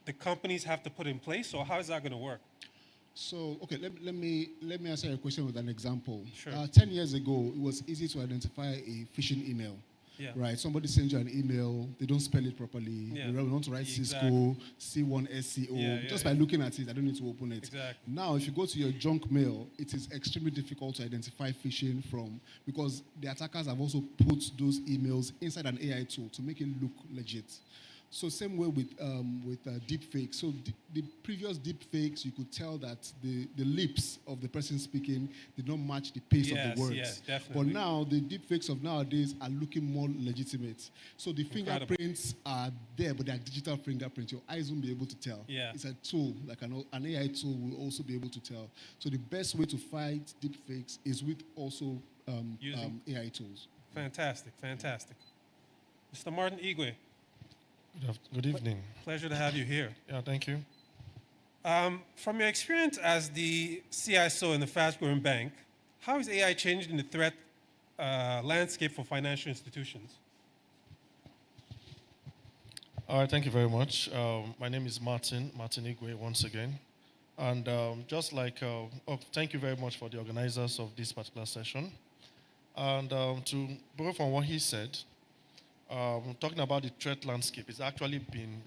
the companies have to put in place, or how is that going to work? So, okay, let me answer your question with an example. Sure. 10 years ago, it was easy to identify a phishing email. Yeah. Right, somebody sends you an email, they don't spell it properly. Yeah. We want to write Exactly. Cisco, C1SCO. Yeah, Just by looking at it, I don't need to open it. Exactly. Now, if you go to your junk mail, it is extremely difficult to identify phishing from, because the attackers have also put those emails inside an AI tool to make it look legit. So same way with deepfakes. So the previous deepfakes, you could tell that the lips of the person speaking did not match the pace of the words. Yes, definitely. But now the deepfakes of nowadays are looking more legitimate. So the Incredible. fingerprints are there, but they are digital fingerprints. Your eyes won't be able to tell. Yeah. It's a tool, like an AI tool will also be able to tell. So the best way to fight deepfakes is with also Using AI tools. Fantastic. Mr. Martin Igwe, Good evening. pleasure to have you here. Yeah, thank you. From your experience as the CISO in the fast-growing bank, how is AI changing the threat landscape for financial institutions? All right, thank you very much. My name is Martin Igwe once again. And thank you very much for the organizers of this particular session. And to borrow from what he said, talking about the threat landscape, it's actually been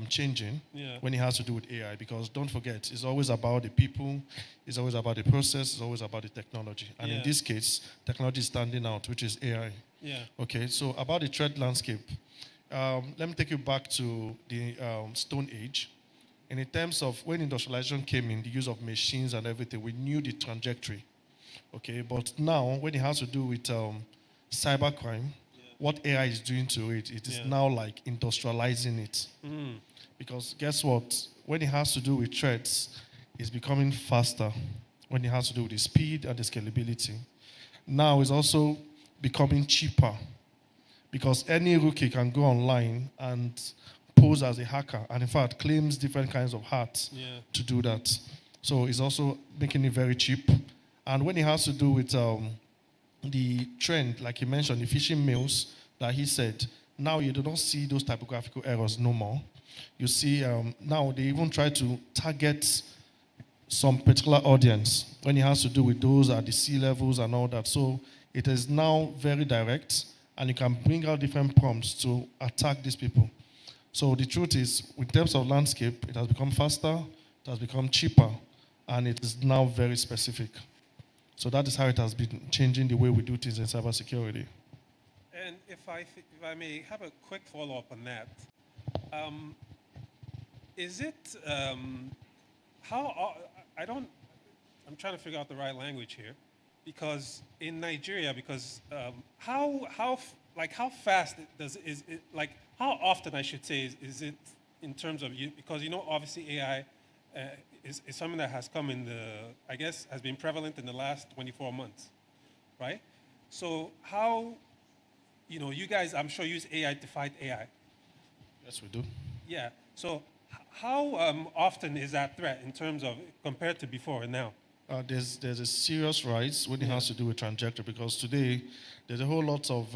changing when it has to do with AI, because don't forget, it's always about the people, it's always about the process, it's always about the technology. And in this case, technology is standing out, which is AI. Yeah. Okay, so about the threat landscape, let me take you back to the Stone Age. And in terms of when industrialization came in, the use of machines and everything, we knew the trajectory. Okay, but now when it has to do with cybercrime, what AI is doing to it, it is now like industrializing it. Because guess what? When it has to do with threats, it's becoming faster. When it has to do with the speed and the scalability. Now it's also becoming cheaper, because any rookie can go online and pose as a hacker, and in fact claims different kinds of hats to do that. So it's also making it very cheap. And when it has to do with the trend, like he mentioned, the phishing mails that he said, now you do not see those typographical errors no more. You see now they even try to target some particular audience when it has to do with those at the C levels and all that. So it is now very direct, and you can bring out different prompts to attack these people. So the truth is, in terms of landscape, it has become faster, it has become cheaper, and it is now very specific. So that is how it has been changing the way we do things in cybersecurity. And if I may have a quick follow-up on that, is it I'm trying to figure out the right language here, because in Nigeria, how fast how often, I should say, is it in terms of you, because obviously AI is something that has come has been prevalent in the last 24 months, right? So how, you guys, I'm sure, use AI to fight AI. Yes, we do. Yeah. So how often is that threat in terms of compared to before and now? There's a serious rise when it has to do with trajectory, because today there's a whole lot of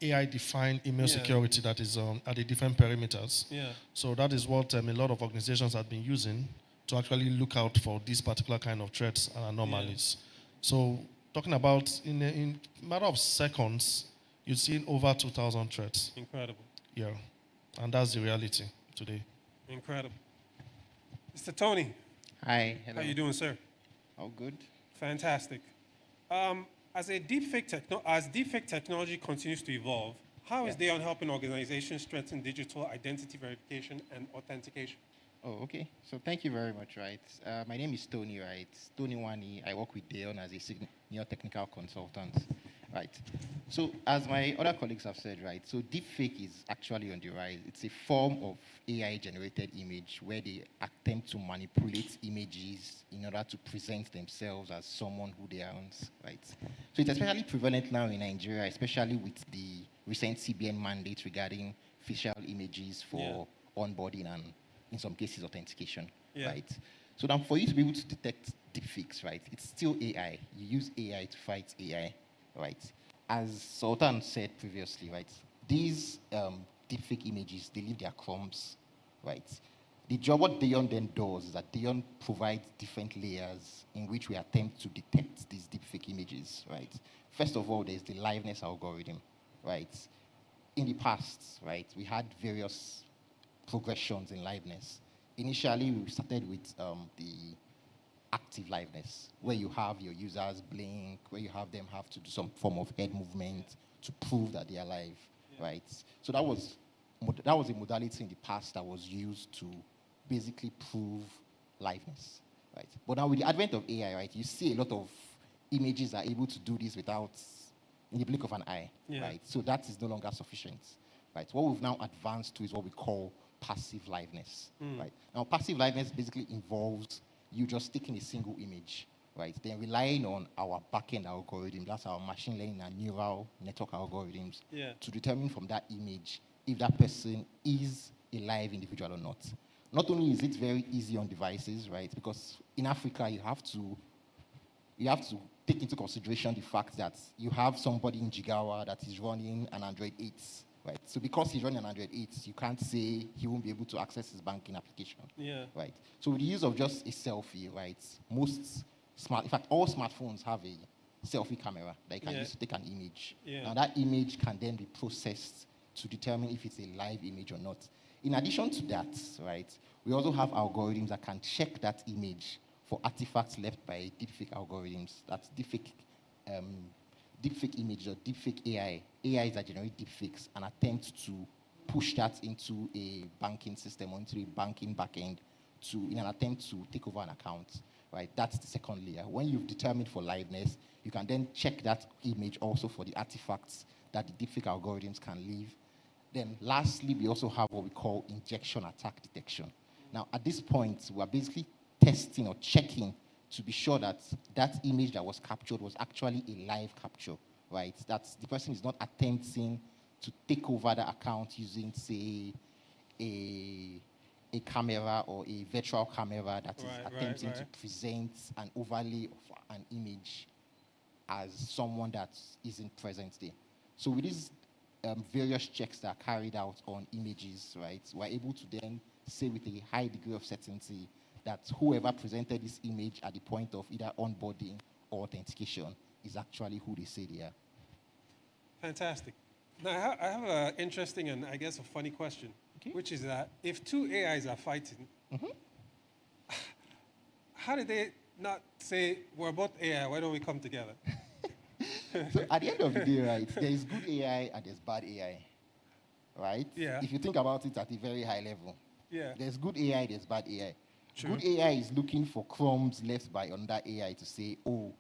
AI-defined email security that is at the different perimeters. Yeah. So that is what a lot of organizations have been using to actually look out for these particular kind of threats and anomalies. Yeah. So talking about in a matter of seconds, you've seen over 2,000 threats. Incredible. Yeah, and that's the reality today. Incredible. Mr. Tony. Hi. Hello. How you doing, sir? All good. Fantastic. As deepfake technology continues to evolve, how is Dayon helping organizations strengthen digital identity verification and authentication? Oh, okay. So thank you very much, right? My name is Tony, right? Tony Wani. I work with Dayon as a senior technical consultant, right? So as my other colleagues have said, right, so deepfake is actually on the rise. It's a form of AI-generated image where they attempt to manipulate images in order to present themselves as someone who they aren't, right? So it's especially prevalent now in Nigeria, especially with the recent CBN mandate regarding facial images for onboarding and, in some cases, authentication, right? So now for you to be able to detect deepfakes, right, it's still AI. You use AI to fight AI, right? As Sultan said previously, right, these deepfake images, they leave their crumbs, right? The job what Dayon then does is that Dayon provides different layers in which we attempt to detect these deepfake images, right? First of all, there's the liveness algorithm, right? In the past, right, we had various progressions in liveness. Initially, we started with the active liveness, where you have your users blink, where you have them have to do some form of head movement to prove that they are live, right? So that was a modality in the past that was used to basically prove liveness, right? But now with the advent of AI, right, you see a lot of images are able to do this without, in the blink of an eye, right? So that is no longer sufficient, right? What we've now advanced to is what we call passive liveness, right? Now, passive liveness basically involves you just taking a single image, right? Then relying on our backend algorithm, that's our machine learning and neural network algorithms, to determine from that image if that person is a live individual or not. Not only is it very easy on devices, right? Because in Africa, you have to take into consideration the fact that you have somebody in Jigawa that is running an Android 8, right? So because he's running an Android 8, you can't say he won't be able to access his banking application, right? So with the use of just a selfie, right, in fact, all smartphones have a selfie camera that you can use to take an image. Now that image can then be processed to determine if it's a live image or not. In addition to that, right, we also have algorithms that can check that image for artifacts left by deepfake algorithms. That's deepfake images or deepfake AI. AIs that generate deepfakes and attempt to push that into a banking system or into a banking backend in an attempt to take over an account, right? That's the second layer. When you've determined for liveness, you can then check that image also for the artifacts that the deepfake algorithms can leave. Then lastly, we also have what we call injection attack detection. Now, at this point, we're basically testing or checking to be sure that that image that was captured was actually a live capture, right? That the person is not attempting to take over the account using, say, a camera or a virtual camera that is attempting to present an overlay of an image as someone that isn't present there. So with this various checks that are carried out on images, right, we're able to then say with a high degree of certainty that whoever presented this image at the point of either onboarding or authentication is actually who they say they are. Fantastic. Now, I have an interesting and I guess a funny question, which is that if two AIs are fighting, how did they not say, we're both AI, why don't we come together? So at the end of the day, right, there is good AI and there's bad AI, right? Yeah. If you think about it at a very high level, Yeah. there's good AI, there's bad AI. True. Good AI is looking for crumbs left by another AI to say, oh,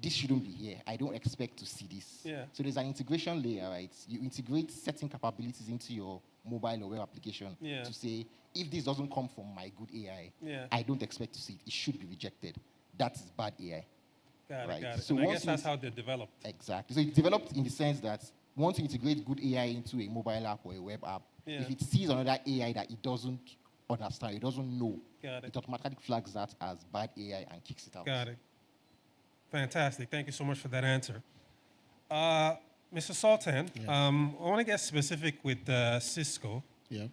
this shouldn't be here. I don't expect to see this. Yeah. So there's an integration layer, right? You integrate certain capabilities into your mobile or web application Yeah. to say, if this doesn't come from my good AI, Yeah. I don't expect to see it. It should be rejected. That is bad AI. Got Right. it, got it. So And I once guess that's you- how they're developed. Exactly. So it's developed in the sense that once you integrate good AI into a mobile app or a web app, Yeah. if it sees another AI that it doesn't understand, it doesn't know, Got it. it automatically flags that as bad AI and kicks it out. Got it. Fantastic. Thank you so much for that answer. Mr. Sultan, I want to get specific with Cisco. Yeah.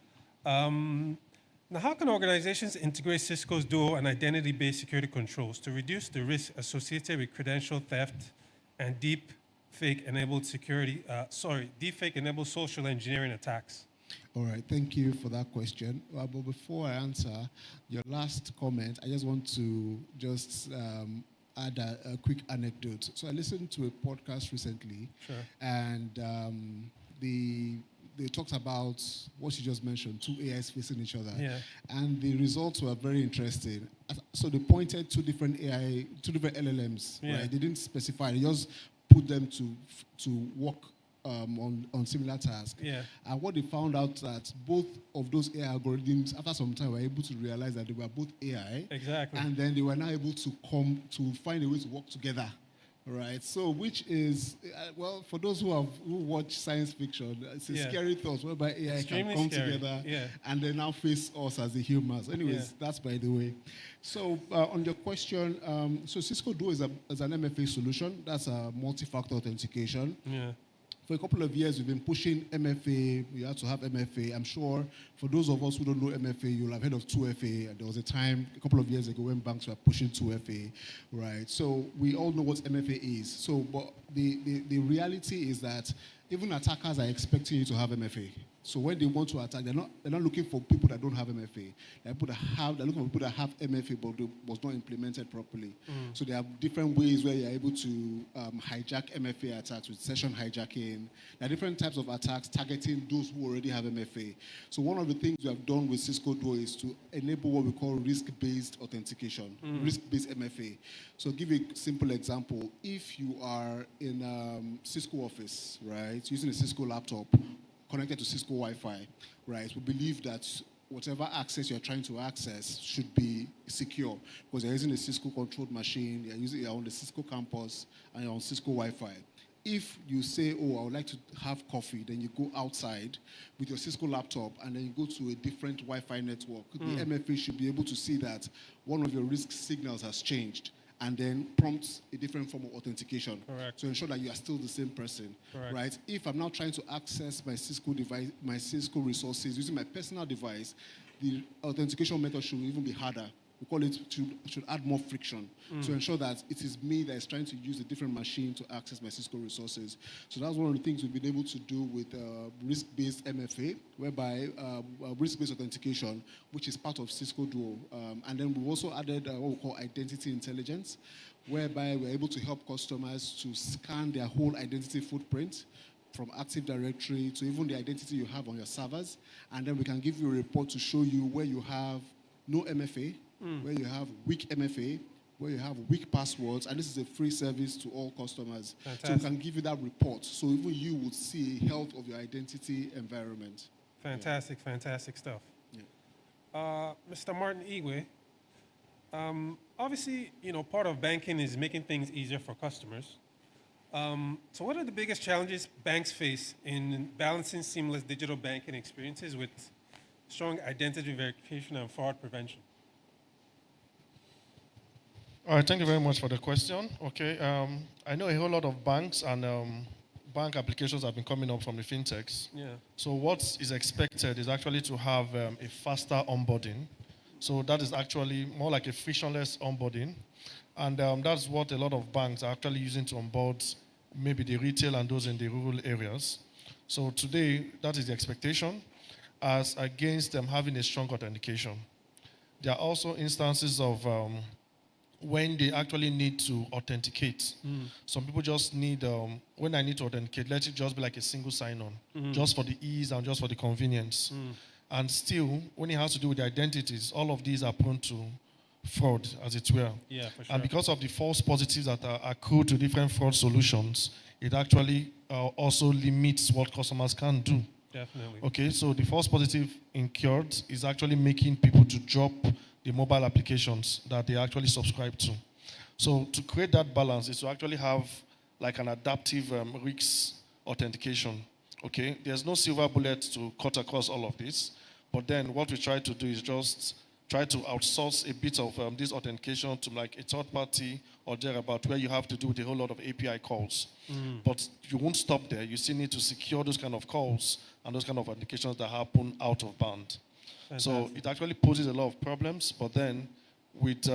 Now, how can organizations integrate Cisco's dual and identity-based security controls to reduce the risk associated with credential theft and deepfake-enabled deepfake-enabled social engineering attacks? All right, thank you for that question. But before I answer your last comment, I just want to add a quick anecdote. So I listened to a podcast recently, and they talked about what you just mentioned, two AIs facing each other. Yeah. And the results were very interesting. So they pointed two different LLMs, Yeah. right? They didn't specify, they just put them to work on similar tasks. Yeah. And what they found out that both of those AI algorithms, after some time, were able to realize that they were both AI. Exactly. And then they were now able to find a way to work together. Right, so which is, well, for those who watch science fiction, it's a Yeah. scary thought whereby AI Extremely can come scary. together Yeah. and they now face us as the humans. Anyways, that's by the way. So on your question, so Cisco Duo is an MFA solution. That's a multi-factor authentication. Yeah. For a couple of years, we've been pushing MFA. We had to have MFA. I'm sure for those of us who don't know MFA, you'll have heard of 2FA. There was a time a couple of years ago when banks were pushing 2FA, right? So we all know what MFA is. So, but the reality is that even attackers are expecting you to have MFA. So when they want to attack, they're not looking for people that don't have MFA. They're looking for people that have MFA but was not implemented properly. So there are different ways where you're able to hijack MFA attacks with session hijacking. There are different types of attacks targeting those who already have MFA. So one of the things we have done with Cisco Duo is to enable what we call risk-based authentication, risk-based MFA. So I'll give you a simple example. If you are in Cisco office, right, using a Cisco laptop, connected to Cisco Wi-Fi, right? We believe that whatever access you're trying to access should be secure because you're using a Cisco-controlled machine, you're on the Cisco campus, and you're on Cisco Wi-Fi. If you say, oh, I would like to have coffee, then you go outside with your Cisco laptop and then you go to a different Wi-Fi network, the MFA should be able to see that one of your risk signals has changed and then prompts a different form of authentication to ensure that you are still the same person, right? If I'm now trying to access my Cisco device, my Cisco resources using my personal device, the authentication method should even be harder. We call it should add more friction to ensure that it is me that is trying to use a different machine to access my Cisco resources. So that's one of the things we've been able to do with risk-based MFA, whereby risk-based authentication, which is part of Cisco Duo. And then we've also added what we call identity intelligence, whereby we're able to help customers to scan their whole identity footprint from Active Directory to even the identity you have on your servers. And then we can give you a report to show you where you have no MFA, where you have weak MFA, where you have weak passwords, and this is a free service to all customers. Fantastic. So we can give you that report, so even you would see health of your identity environment. Fantastic, fantastic stuff. Yeah. Mr. Martin Igwe, obviously, part of banking is making things easier for customers. So what are the biggest challenges banks face in balancing seamless digital banking experiences with strong identity verification and fraud prevention? All right, thank you very much for the question. Okay, I know a whole lot of banks and bank applications have been coming up from the fintechs. Yeah. So what is expected is actually to have a faster onboarding. So that is actually more like a frictionless onboarding. And that's what a lot of banks are actually using to onboard maybe the retail and those in the rural areas. So today, that is the expectation, as against them having a strong authentication. There are also instances of when they actually need to authenticate. Some people just need, when I need to authenticate, let it just be like a single sign-on, just for the ease and just for the convenience. And still, when it has to do with the identities, all of these are prone to fraud, as it were. Yeah, for sure. And because of the false positives that are accrued to different fraud solutions, it actually also limits what customers can do. Definitely. Okay, so the false positive incurred is actually making people to drop the mobile applications that they actually subscribe to. So to create that balance is to actually have like an adaptive risk authentication. Okay, there's no silver bullet to cut across all of this, but then what we try to do is just try to outsource a bit of this authentication to like a third party or thereabout, where you have to do with a whole lot of API calls. But you won't stop there. You still need to secure those kind of calls and those kind of authentications that happen out of band. So it actually poses a lot of problems, but then with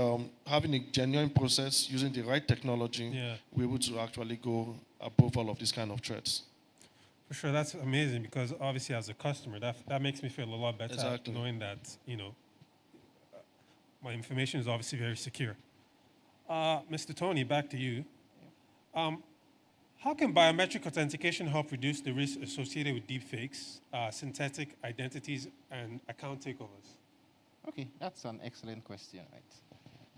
having a genuine process, using the right technology, we're able to actually go above all of these kind of threats. For sure, that's amazing, because obviously as a customer, that makes me feel a lot better. Exactly. Knowing that, my information is obviously very secure. Mr. Tony, back to you. How can biometric authentication help reduce the risk associated with deepfakes, synthetic identities, and account takeovers? Okay, that's an excellent question, right?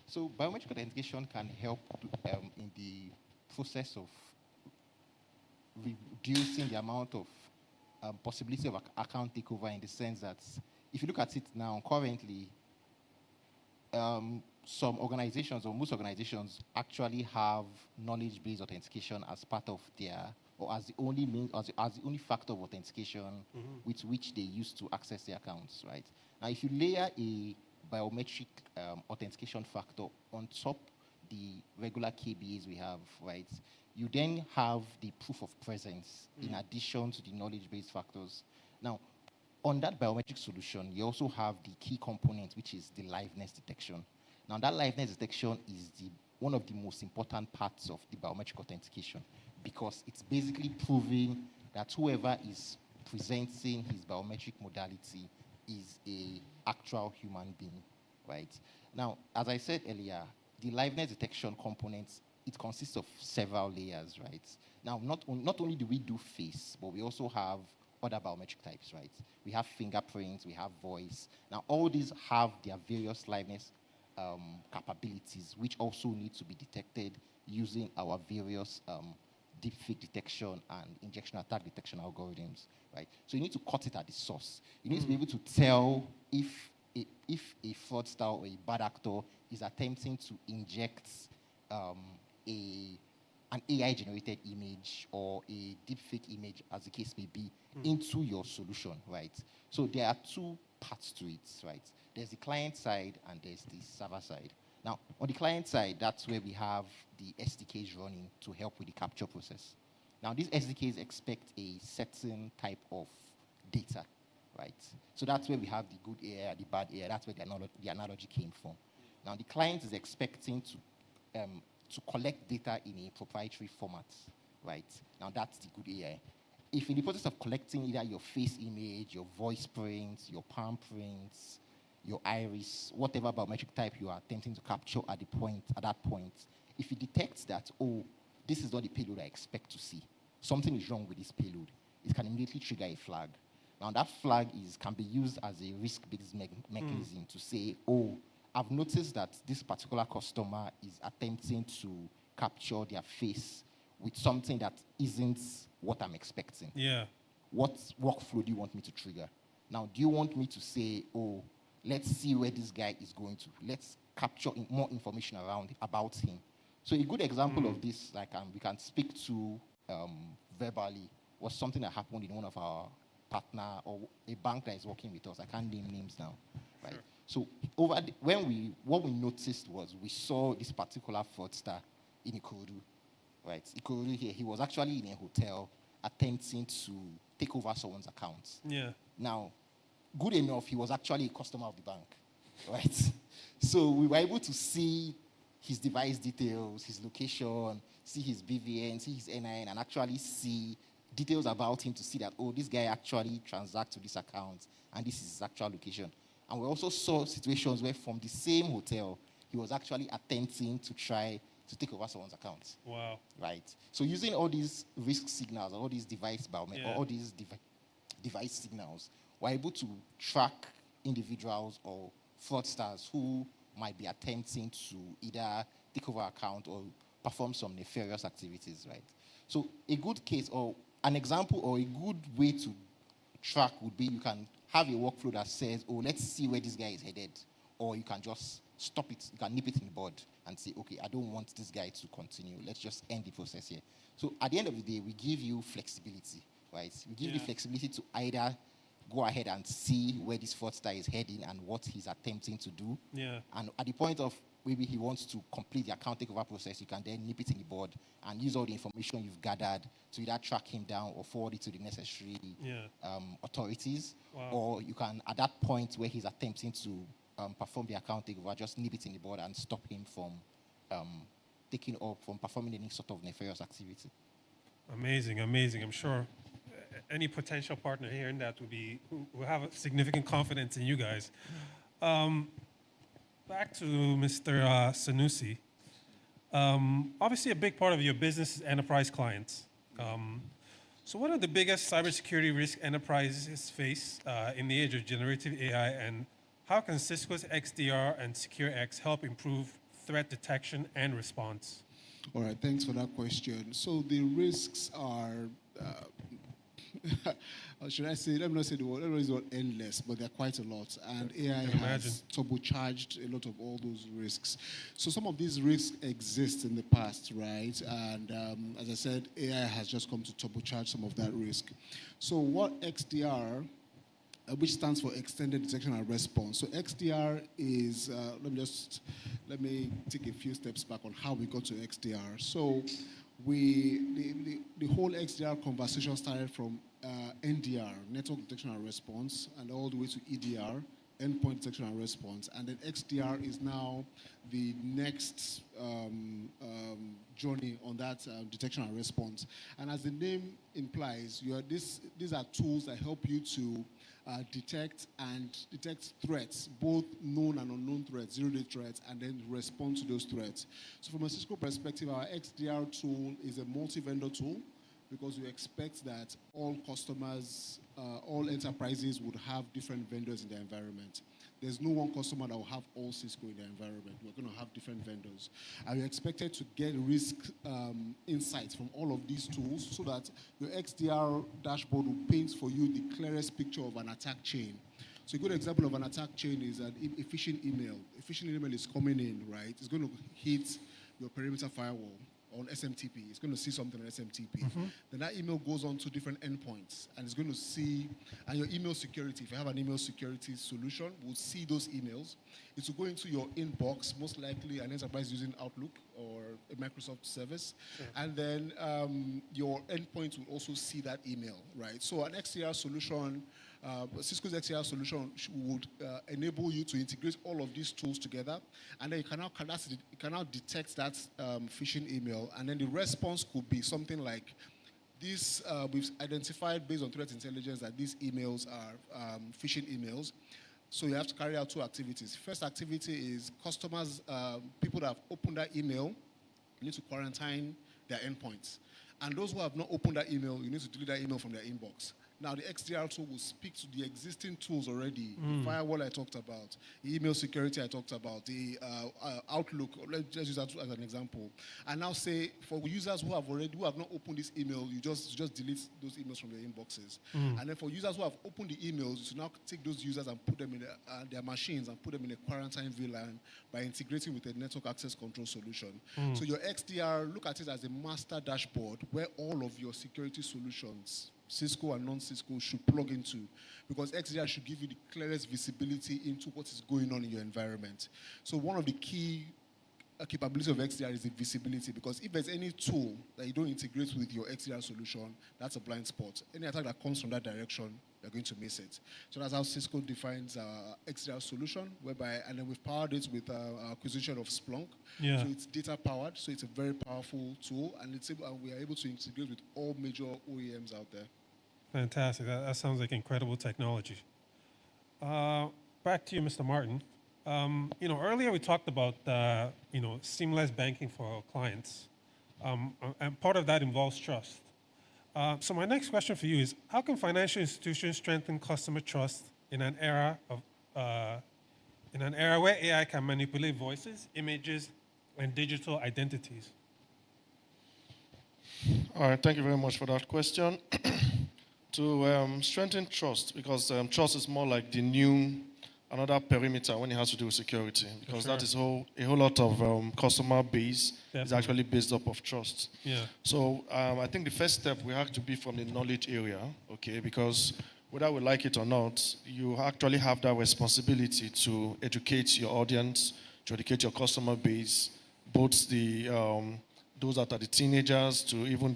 So biometric authentication can help in the process of reducing the amount of possibility of account takeover, in the sense that if you look at it now, currently, some organizations, or most organizations, actually have knowledge-based authentication as part of their, or as the only means, as the only factor of authentication with which they use to access their accounts, right? Now, if you layer a biometric authentication factor on top the regular KBAs we have, right, you then have the proof of presence in addition to the knowledge-based factors. Now, on that biometric solution, you also have the key component, which is the liveness detection. Now, that liveness detection is one of the most important parts of the biometric authentication, because it's basically proving that whoever is presenting his biometric modality is an actual human being, right? Now, as I said earlier, the liveness detection components, it consists of several layers, right? Now, not only do we do face, but we also have other biometric types, right? We have fingerprints, we have voice. Now, all these have their various liveness capabilities, which also need to be detected using our various deepfake detection and injection attack detection algorithms, right? So you need to cut it at the source. You need to be able to tell if a fraudster or a bad actor is attempting to inject an AI-generated image or a deepfake image, as the case may be, into your solution, right? So there are two parts to it, right? There's the client side and there's the server side. Now, on the client side, that's where we have the SDKs running to help with the capture process. Now, these SDKs expect a certain type of data, right? So that's where we have the good AI, the bad AI. That's where the analogy came from. Now, the client is expecting to collect data in a proprietary format, right? Now, that's the good AI. If in the process of collecting either your face image, your voice prints, your palm prints, your iris, whatever biometric type you are attempting to capture at that point, if it detects that, oh, this is not the payload I expect to see, something is wrong with this payload, it can immediately trigger a flag. Now, that flag can be used as a risk-based mechanism to say, oh, I've noticed that this particular customer is attempting to capture their face with something that isn't what I'm expecting. Yeah. What workflow do you want me to trigger? Now, do you want me to say, oh, let's see where this guy is going to. Let's capture more information about him. So a good example of this, like we can speak to verbally, was something that happened in one of our partner or a bank that is working with us. I can't name names now, right? Sure. So what we noticed was we saw this particular fraudster in Ikorodu, right? Ikorodu here, he was actually in a hotel, attempting to take over someone's account. Yeah. Now, good enough, he was actually a customer of the bank, right? So we were able to see his device details, his location, see his BVN, see his NIN, and actually see details about him to see that, oh, this guy actually transacts to this account, and this is his actual location. And we also saw situations where from the same hotel, he was actually attempting to try to take over someone's account. Wow. Right. So using all these risk signals, all these device biometrics, all these device signals, we're able to track individuals or fraudsters who might be attempting to either take over account or perform some nefarious activities, right? So a good case or an example or a good way to track would be you can have a workflow that says, oh, let's see where this guy is headed. Or you can just stop it, you can nip it in the bud and say, okay, I don't want this guy to continue. Let's just end the process here. So at the end of the day, we give you flexibility, right? We give you the flexibility to either go ahead and see where this fraudster is heading and what he's attempting to do. Yeah. And at the point of maybe he wants to complete the account takeover process, you can then nip it in the bud and use all the information you've gathered to either track him down or forward it to the necessary authorities. Wow. Or you can, at that point where he's attempting to perform the account takeover, just nip it in the bud and stop him from taking up, from performing any sort of nefarious activity. Amazing, amazing. I'm sure any potential partner hearing that will have a significant confidence in you guys. Back to Mr. Sanusi. Obviously, a big part of your business is enterprise clients. So what are the biggest cybersecurity risks enterprises face in the age of generative AI, and how can Cisco's XDR and SecureX help improve threat detection and response? All right, thanks for that question. So the risks are, should I say, let me not say the word, let me use the word endless, but they're quite a lot. And AI has turbocharged a lot of all those risks. So some of these risks exist in the past, right? And as I said, AI has just come to turbocharge some of that risk. So what XDR, which stands for Extended Detection and Response. So XDR is, let me take a few steps back on how we got to XDR. So the whole XDR conversation started from NDR, Network Detection and Response, and all the way to EDR, Endpoint Detection and Response. And then XDR is now the next journey on that detection and response. And as the name implies, these are tools that help you to detect threats, both known and unknown threats, zero-day threats, and then respond to those threats. So from a Cisco perspective, our XDR tool is a multi-vendor tool because we expect that all customers, all enterprises would have different vendors in their environment. There's no one customer that will have all Cisco in their environment. We're going to have different vendors. And we're expected to get risk insights from all of these tools so that your XDR dashboard will paint for you the clearest picture of an attack chain. So a good example of an attack chain is a phishing email. A phishing email is coming in, right? It's going to hit your perimeter firewall on SMTP. It's going to see something on SMTP. Then that email goes on to different endpoints, and it's going to see, and your email security, if you have an email security solution, will see those emails. It will go into your inbox, most likely an enterprise using Outlook or a Microsoft service, and then your endpoint will also see that email, right? So an XDR solution, Cisco's XDR solution would enable you to integrate all of these tools together, and then you can now detect that phishing email, and then the response could be something like this. We've identified based on threat intelligence that these emails are phishing emails. So you have to carry out two activities. First activity is customers, people that have opened that email, you need to quarantine their endpoints. And those who have not opened that email, you need to delete that email from their inbox. Now, the XDR tool will speak to the existing tools already. The firewall I talked about, the email security I talked about, the Outlook, let's use that as an example. And now say, for users who have not opened this email, you just delete those emails from their inboxes. And then for users who have opened the emails, you now take those users and put them in their machines and put them in a quarantine VLAN by integrating with a network access control solution. So your XDR, look at it as a master dashboard where all of your security solutions, Cisco and non-Cisco, should plug into, because XDR should give you the clearest visibility into what is going on in your environment. So one of the key capability of XDR is the visibility, because if there's any tool that you don't integrate with your XDR solution, that's a blind spot. Any attack that comes from that direction, you're going to miss it. So that's how Cisco defines XDR solution, whereby, and then we've powered it with our acquisition of Splunk. Yeah. So it's data powered, so it's a very powerful tool, and we are able to integrate with all major OEMs out there. Fantastic. That sounds like incredible technology. Back to you, Mr. Martin. Earlier we talked about seamless banking for our clients, and part of that involves trust. So my next question for you is: how can financial institutions strengthen customer trust in an era where AI can manipulate voices, images, and digital identities? All right, thank you very much for that question. To strengthen trust, because trust is more like another perimeter when it has to do with security, because that is a whole lot of customer base is actually based up of trust. Yeah. So I think the first step we have to be from the knowledge area, okay, because whether we like it or not, you actually have that responsibility to educate your audience, to educate your customer base, both the those that are the teenagers to even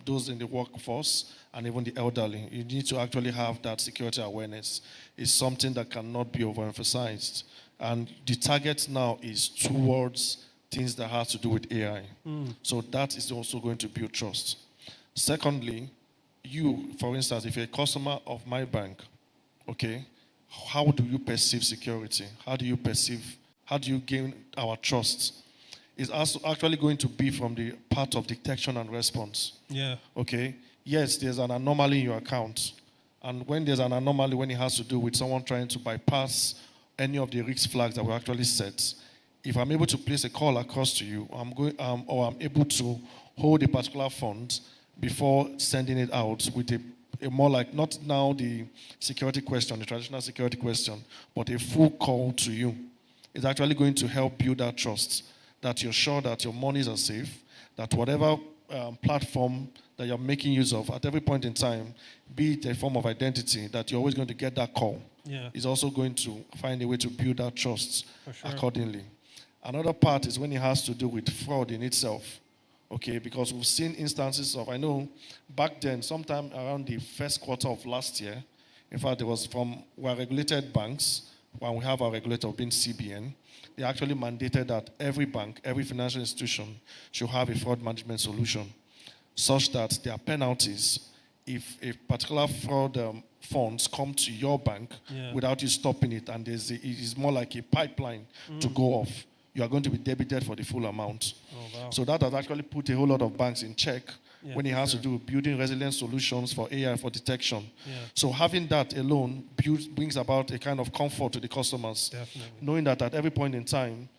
those in the workforce and even the elderly. You need to actually have that security awareness. It's something that cannot be overemphasized. And the target now is towards things that have to do with AI. So that is also going to build trust. Secondly, you, for instance, if you're a customer of my bank, okay, how do you perceive security? How do you gain our trust? Is also actually going to be from the part of detection and response. Yeah. Okay. Yes, there's an anomaly in your account. And when there's an anomaly, when it has to do with someone trying to bypass any of the risk flags that were actually set, if I'm able to place a call across to you, I'm able to hold a particular fund before sending it out with a more like, not now the security question, the traditional security question, but a full call to you. It's actually going to help build that trust, that you're sure that your monies are safe, that whatever platform that you're making use of at every point in time, be it a form of identity, that you're always going to get that call. Yeah. Is also going to find a way to build that trust accordingly. Another part is when it has to do with fraud in itself. Okay, because we've seen instances of, I know back then, sometime around the first quarter of last year, in fact, it was from our regulated banks, when we have our regulator being CBN, they actually mandated that every bank, every financial institution should have a fraud management solution, such that there are penalties if a particular fraud funds come to your bank without you stopping it, and it is more like a pipeline to go off. You are going to be debited for the full amount. Oh, wow. So that has actually put a whole lot of banks in check when it has to do with building resilient solutions for AI for detection. Yeah. So having that alone brings about a kind of comfort to the customers. Definitely. Knowing that at every point in time,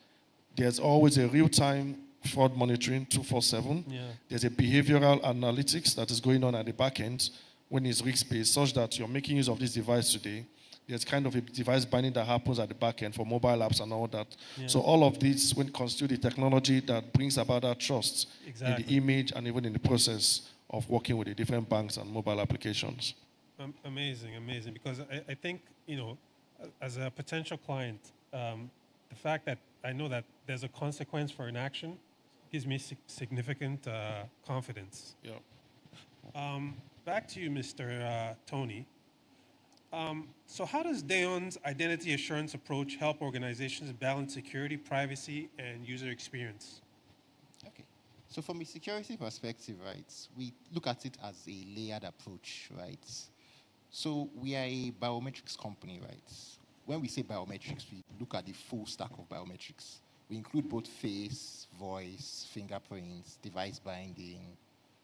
there's always a real-time fraud monitoring 24/7. Yeah. There's a behavioral analytics that is going on at the back end when it's risk-based, such that you're making use of this device today. There's kind of a device binding that happens at the back end for mobile apps and all that. Yeah. So all of this, when it constitute the technology that brings about that trust in the image and even in the process of working with the different banks and mobile applications. Amazing. Because I think, as a potential client, the fact that I know that there's a consequence for inaction gives me significant confidence. Yeah. Back to you, Mr. Tony. So how does Daon's identity assurance approach help organizations balance security, privacy, and user experience? Okay. So from a security perspective, right, we look at it as a layered approach, right? So we are a biometrics company, right? When we say biometrics, we look at the full stack of biometrics. We include both face, voice, fingerprints, device binding,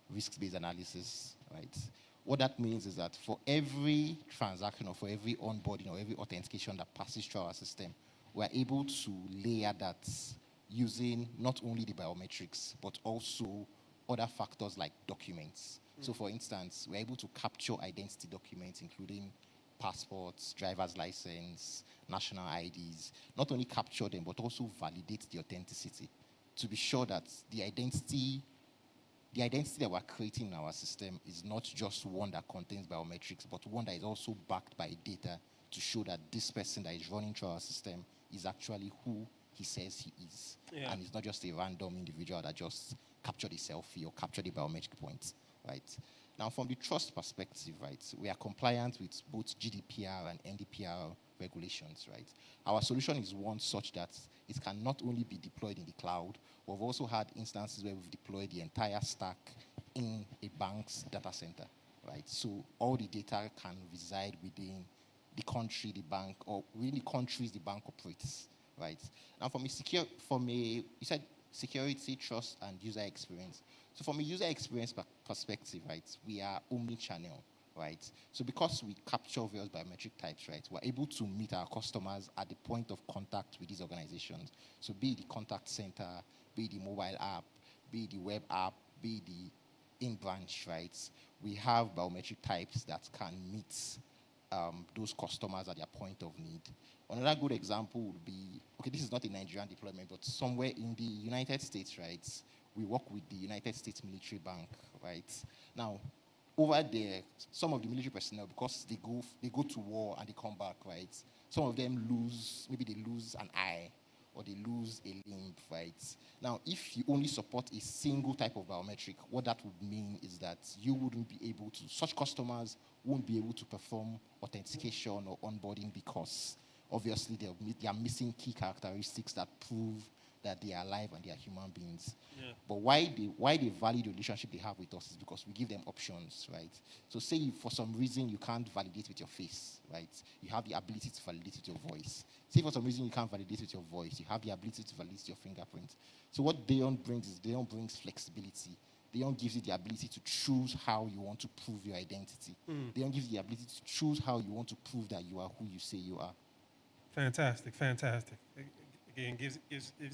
risk-based analysis, right? What that means is that for every transaction or for every onboarding or every authentication that passes through our system, we're able to layer that using not only the biometrics, but also other factors like documents. So for instance, we're able to capture identity documents, including passports, driver's license, national IDs, not only capture them, but also validate the authenticity to be sure that the identity that we're creating in our system is not just one that contains biometrics, but one that is also backed by data to show that this person that is running through our system is actually who he says he is. Yeah. And it's not just a random individual that just captured a selfie or captured a biometric point, right? Now, from the trust perspective, right, we are compliant with both GDPR and NDPR regulations, right? Our solution is one such that it can not only be deployed in the cloud, we've also had instances where we've deployed the entire stack in a bank's data center, right? So all the data can reside within the country the bank, or within the countries the bank operates, right? Now, you said security, trust, and user experience. So from a user experience perspective, right, we are omni-channel, right? So because we capture various biometric types, right, we're able to meet our customers at the point of contact with these organizations. So be it the contact center, be it the mobile app, be it the web app, be it the in-branch, right? We have biometric types that can meet those customers at their point of need. Another good example would be, okay, this is not a Nigerian deployment, but somewhere in the United States, right, we work with the United States Military Bank, right? Now, over there, some of the military personnel, because they go to war and they come back, right? Some of them maybe they lose an eye or they lose a limb, right? Now, if you only support a single type of biometric, what that would mean is that you wouldn't be able to, such customers won't be able to perform authentication or onboarding because obviously they are missing key characteristics that prove that they are alive and they are human beings. Yeah. But why they value the relationship they have with us is because we give them options, right? So say for some reason you can't validate with your face, right? You have the ability to validate with your voice. Say for some reason you can't validate with your voice, you have the ability to validate your fingerprint. So what Dayon brings is Dayon brings flexibility. Dayon gives you the ability to choose how you want to prove your identity. Dayon gives you the ability to choose how you want to prove that you are who you say you are. Fantastic. Again, gives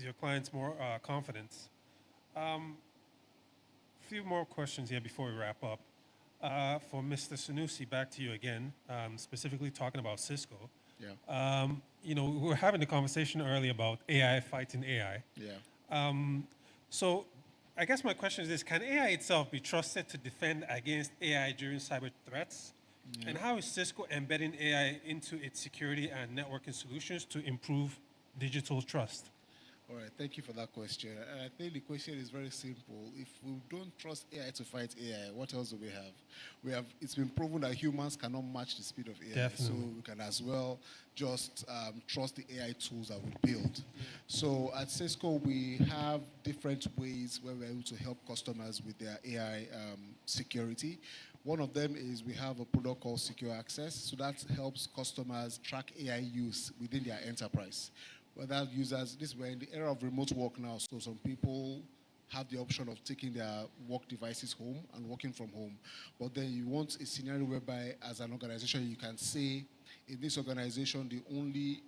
your clients more confidence. A few more questions here before we wrap up. For Mr. Sanusi, back to you again, specifically talking about Cisco. Yeah. We were having a conversation earlier about AI fighting AI. Yeah. So I guess my question is this: can AI itself be trusted to defend against AI during cyber threats? Yeah. And how is Cisco embedding AI into its security and networking solutions to improve digital trust? All right, thank you for that question. And I think the question is very simple. If we don't trust AI to fight AI, what else do we have? It's been proven that humans cannot match the speed of AI. Definitely. So we can as well just trust the AI tools that we build. So at Cisco, we have different ways where we're able to help customers with their AI security. One of them is we have a product called Secure Access. So that helps customers track AI use within their enterprise. Whether users, we're in the era of remote work now, so some people have the option of taking their work devices home and working from home. But then you want a scenario whereby, as an organization, you can say, in this organization, the only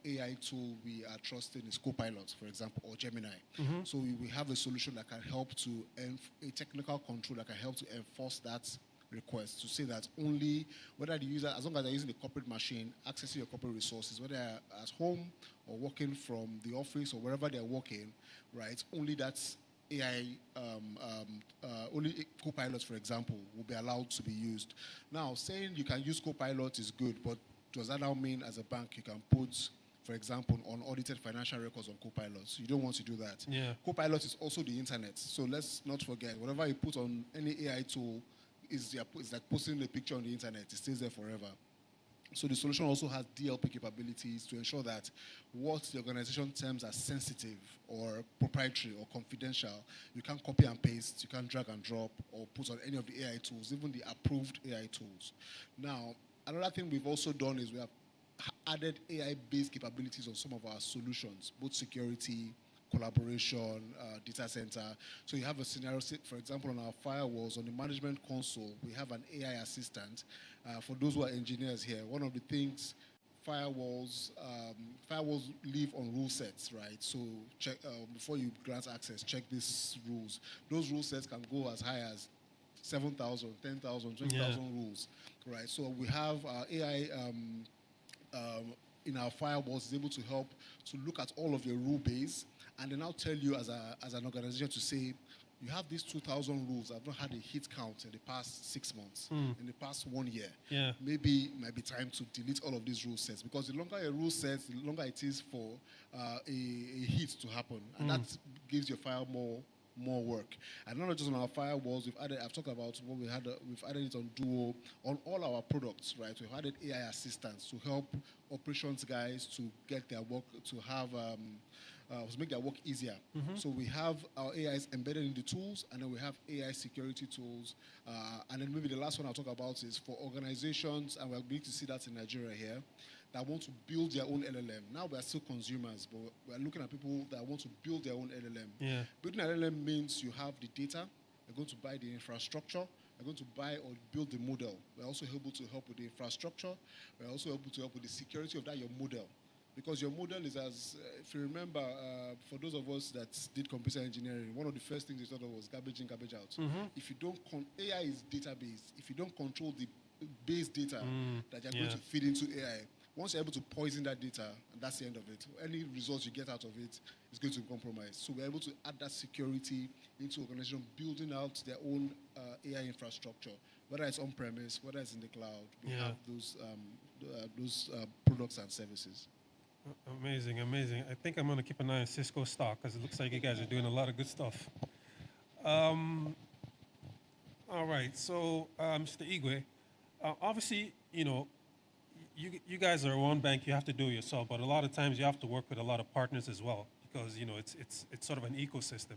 AI tool we are trusting is Copilot, for example, or Gemini. Mm-hmm. So we have a solution that can help to, a technical control that can help to enforce that request, to say that only whether the user, as long as they're using the corporate machine, accessing your corporate resources, whether they're at home or working from the office or wherever they're working, right, only that's AI, only Copilot, for example, will be allowed to be used. Now, saying you can use Copilot is good, but does that now mean as a bank you can put, for example, unaudited financial records on Copilot? So you don't want to do that. Yeah. Copilot is also the internet. So let's not forget, whatever you put on any AI tool, it's like posting a picture on the internet. It stays there forever. So the solution also has DLP capabilities to ensure that what the organization terms as sensitive or proprietary or confidential, you can't copy and paste, you can't drag and drop or put on any of the AI tools, even the approved AI tools. Now, another thing we've also done is we have added AI-based capabilities on some of our solutions, both security, collaboration, data center. So you have a scenario, for example, on our firewalls, on the management console, we have an AI assistant. For those who are engineers here, one of the things, firewalls live on rule sets, right? So check before you grant access, check these rules. Those rule sets can go as high as 7,000, 10,000, 20,000 rules, right? So we have AI in our firewalls is able to help to look at all of your rule base and then I'll tell you as an organization to say, you have these 2,000 rules. I've not had a hit count in the past 6 months, in the past 1 year. Yeah. Maybe it might be time to delete all of these rule sets, because the longer a rule set, the longer it is for a hit to happen, and that gives your file more work. And not just on our firewalls, I've talked about what we've added it on Duo, on all our products, right? We've added AI assistants to help operations guys to get their work, to make their work easier. So we have our AIs embedded in the tools, and then we have AI security tools. And then maybe the last one I'll talk about is for organizations, and we're beginning to see that in Nigeria here, that want to build their own LLM. Now we're still consumers, but we're looking at people that want to build their own LLM. Yeah. Building an LLM means you have the data, you're going to buy the infrastructure, you're going to buy or build the model. We're also able to help with the infrastructure. We're also able to help with the security of your model. Because your model is if you remember, for those of us that did computer engineering, one of the first things we thought of was garbage in, garbage out. If you don't, AI is database. If you don't control the base data that you're going to feed into AI, once you're able to poison that data, and that's the end of it, any results you get out of it is going to be compromised. So we're able to add that security into organizations building out their own AI infrastructure, whether it's on-premise, whether it's in the cloud. We have those products and services. Amazing, amazing. I think I'm going to keep an eye on Cisco stock, because it looks like you guys are doing a lot of good stuff. All right, so Mr. Igwe, obviously, you guys are one bank, you have to do it yourself, but a lot of times you have to work with a lot of partners as well, because it's sort of an ecosystem.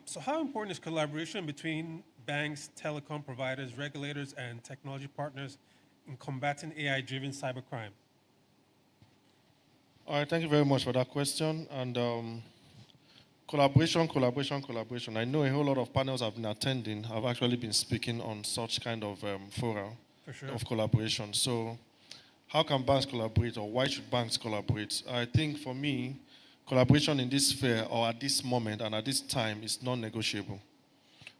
So how important is collaboration between banks, telecom providers, regulators, and technology partners in combating AI-driven cybercrime? All right, thank you very much for that question. And collaboration. I know a whole lot of panels I've been attending have actually been speaking on such kind of fora of collaboration. So how can banks collaborate, or why should banks collaborate? I think for me, collaboration in this sphere, or at this moment and at this time, is non-negotiable.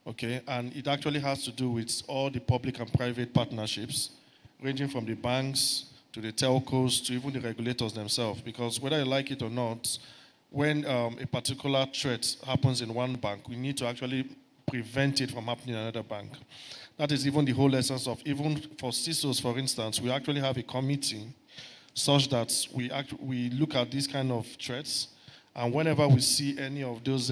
Okay, and it actually has to do with all the public and private partnerships, ranging from the banks to the telcos, to even the regulators themselves. Because whether you like it or not, when a particular threat happens in one bank, we need to actually prevent it from happening in another bank. That is even the whole essence of, even for CISOs, for instance, we actually have a committee such that we look at these kind of threats, and whenever we see any of those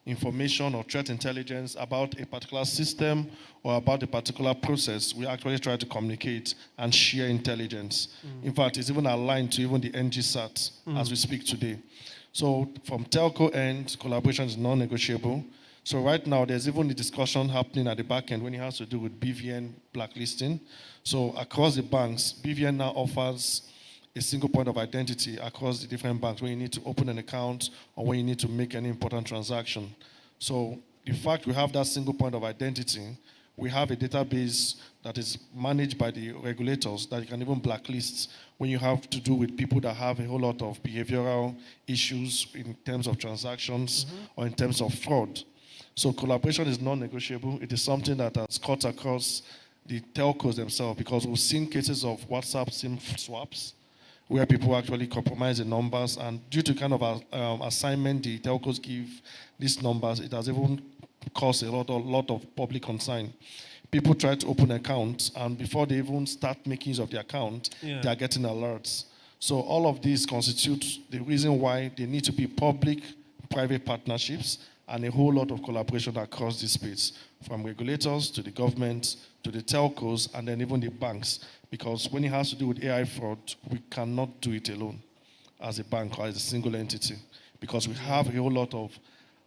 information or threat intelligence about a particular system or about a particular process, we actually try to communicate and share intelligence. In fact, it's even aligned to even the NGSAT as we speak today. So from telco end, collaboration is non-negotiable. So right now, there's even a discussion happening at the back end when it has to do with BVN blacklisting. So across the banks, BVN now offers a single point of identity across the different banks when you need to open an account or when you need to make any important transaction. So the fact we have that single point of identity, we have a database that is managed by the regulators that you can even blacklist when you have to do with people that have a whole lot of behavioral issues in terms of transactions or in terms of fraud. So collaboration is non-negotiable. It is something that has cut across the telcos themselves, because we've seen cases of WhatsApp SIM swaps where people actually compromise the numbers, and due to kind of assignment the telcos give these numbers, it has even caused a lot of public concern. People try to open accounts, and before they even start making use of the account, they are getting alerts. So all of these constitute the reason why there need to be public-private partnerships and a whole lot of collaboration across this space, from regulators to the government to the telcos and then even the banks. Because when it has to do with AI fraud, we cannot do it alone as a bank or as a single entity, because we have a whole lot of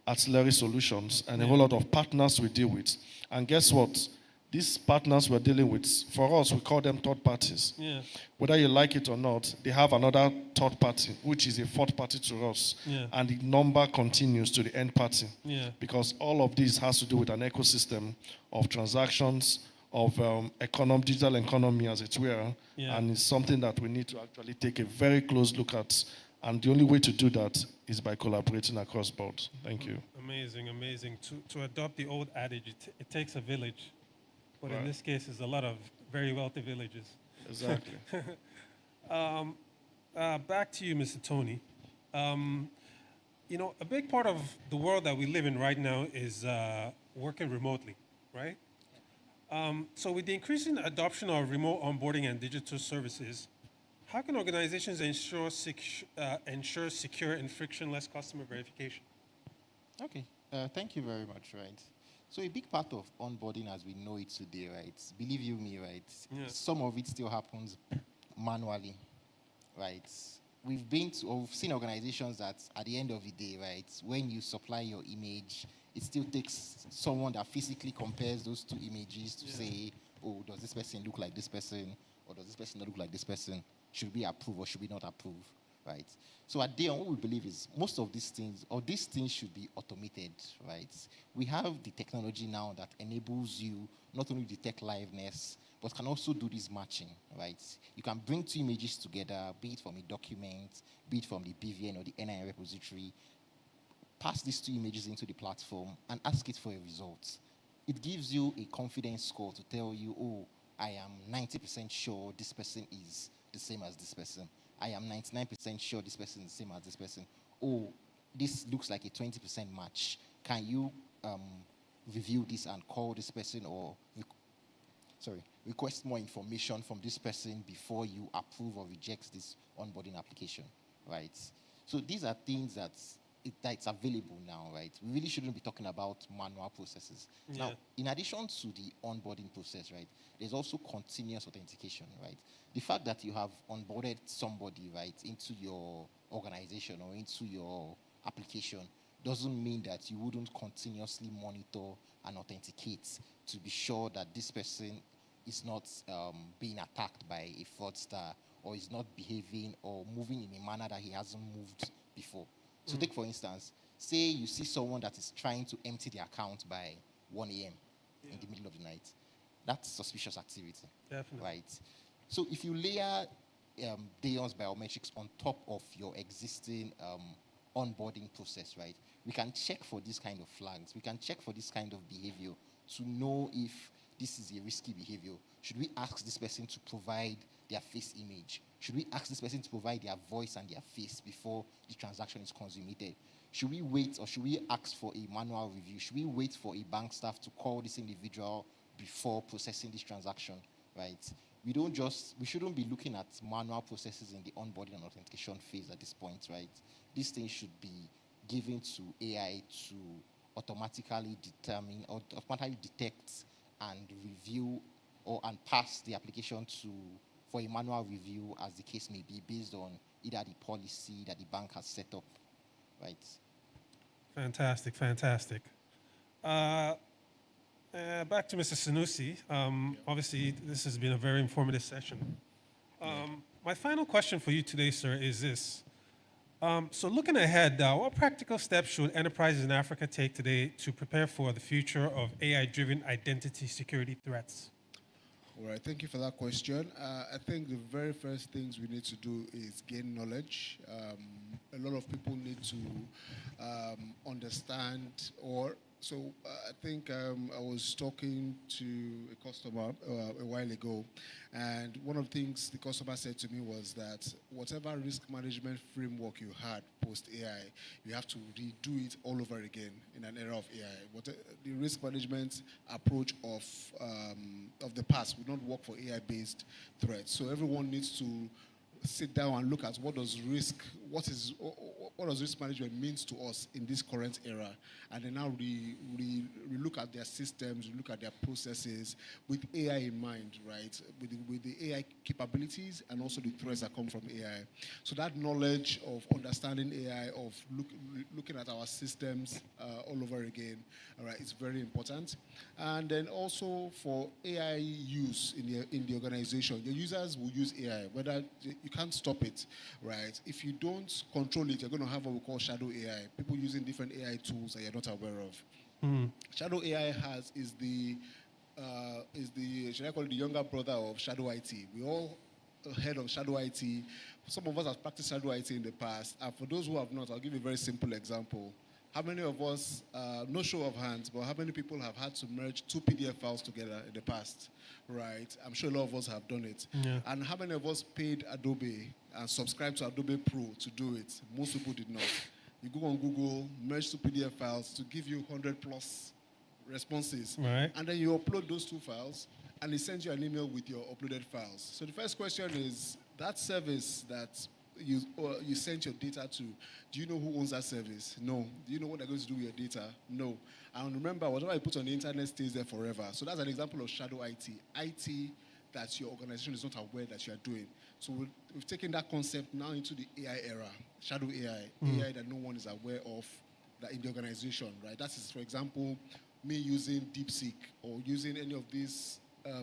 ancillary solutions and a whole lot of partners we deal with. And guess what? These partners we're dealing with, for us, we call them third parties. Whether you like it or not, they have another third party, which is a fourth party to us. And the number continues to the end party. Because all of this has to do with an ecosystem of transactions, of digital economy, as it were. And it's something that we need to actually take a very close look at. And the only way to do that is by collaborating across board. Thank you. Amazing, amazing. To adopt the old adage, it takes a village. But in this case, it's a lot of very wealthy villages. Exactly. Back to you, Mr. Tony. you know, a big part of the world that we live in right now is working remotely, right? So with the increasing adoption of remote onboarding and digital services, how can organizations ensure secure and frictionless customer verification? Okay, thank you very much, right? So a big part of onboarding as we know it today, right? Believe you me, right? Yeah. Some of it still happens manually, right? We've seen organizations that at the end of the day, right, when you supply your image, it still takes someone that physically compares those two images to say, oh, does this person look like this person, or does this person not look like this person? Should we approve or should we not approve, right? So at Dayon, what we believe is most of these things, or these things should be automated, right? We have the technology now that enables you not only detect liveness, but can also do this matching, right? You can bring two images together, be it from a document, be it from the BVN or the NIN repository, pass these two images into the platform and ask it for a result. It gives you a confidence score to tell you, oh, I am 90% sure this person is the same as this person. I am 99% sure this person is the same as this person. Oh, this looks like a 20% match. Can you review this and call this person or request more information from this person before you approve or reject this onboarding application, right? So these are things that's available now, right? We really shouldn't be talking about manual processes. Yeah. Now, in addition to the onboarding process, right, there's also continuous authentication, right? The fact that you have onboarded somebody, right, into your organization or into your application doesn't mean that you wouldn't continuously monitor and authenticate to be sure that this person is not being attacked by a fraudster or is not behaving or moving in a manner that he hasn't moved before. So take, for instance, say you see someone that is trying to empty the account by 1 a.m. in the middle of the night. That's suspicious activity. Definitely. Right? So if you layer Dayon's biometrics on top of your existing onboarding process, right, we can check for this kind of flags. We can check for this kind of behavior to know if this is a risky behavior. Should we ask this person to provide their face image? Should we ask this person to provide their voice and their face before the transaction is consummated? Should we wait or should we ask for a manual review? Should we wait for a bank staff to call this individual before processing this transaction, right? We shouldn't be looking at manual processes in the onboarding and authentication phase at this point, right? These things should be given to AI to automatically determine or automatically detect and review and pass the application for a manual review as the case may be based on either the policy that the bank has set up, right? Fantastic, fantastic. Back to Mr. Sanusi. Obviously, this has been a very informative session. My final question for you today, sir, is this. So looking ahead, what practical steps should enterprises in Africa take today to prepare for the future of AI-driven identity security threats? All right, thank you for that question. I think the very first things we need to do is gain knowledge. A lot of people need to understand I think I was talking to a customer a while ago, and one of the things the customer said to me was that whatever risk management framework you had post-AI, you have to redo it all over again in an era of AI. The risk management approach of the past would not work for AI-based threats. So everyone needs to sit down and look at what does risk management means to us in this current era, and then now we look at their systems, we look at their processes with AI in mind, right? With the AI capabilities and also the threats that come from AI. So that knowledge of understanding AI, of looking at our systems all over again, all right, it's very important. And then also for AI use in the organization, your users will use AI, whether you can't stop it, right? If you don't control it, you're going to have what we call shadow AI, people using different AI tools that you're not aware of. Shadow AI is the should I call it the younger brother of shadow IT? We all heard of shadow IT. Some of us have practiced shadow IT in the past, and for those who have not, I'll give you a very simple example. How many of us, no show of hands, but how many people have had to merge 2 PDF files together in the past, right? I'm sure a lot of us have done it. Yeah. And how many of us paid Adobe and subscribed to Adobe Pro to do it? Most people did not. You go on Google, merge two PDF files to give you 100 plus responses. Right. And then you upload those two files, and it sends you an email with your uploaded files. So the first question is, that service that you sent your data to, do you know who owns that service? No. Do you know what they're going to do with your data? No. And remember, whatever you put on the internet stays there forever. So that's an example of shadow IT. IT that your organization is not aware that you are doing. So we've taken that concept now into the AI era, shadow AI, AI that no one is aware of that in the organization, right? That is, for example, me using DeepSeek or using any of these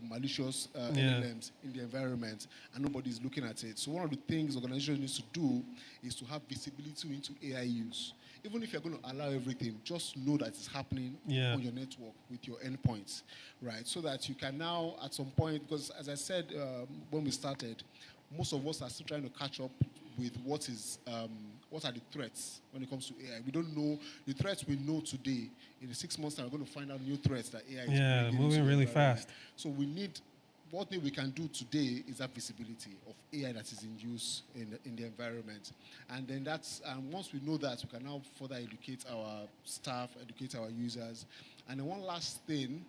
malicious LLMs in the environment, and nobody's looking at it. So one of the things organizations need to do is to have visibility into AI use. Even if you're going to allow everything, just know that it's happening on your network with your endpoints, right? So that you can now, at some point, because as I said when we started, most of us are still trying to catch up with what are the threats when it comes to AI. We don't know the threats we know today. In 6 months' time, we're going to find out new threats that AI is moving really fast. So what we can do today is that visibility of AI that is in use in the environment. And then once we know that, we can now further educate our staff, educate our users. And then one last thing,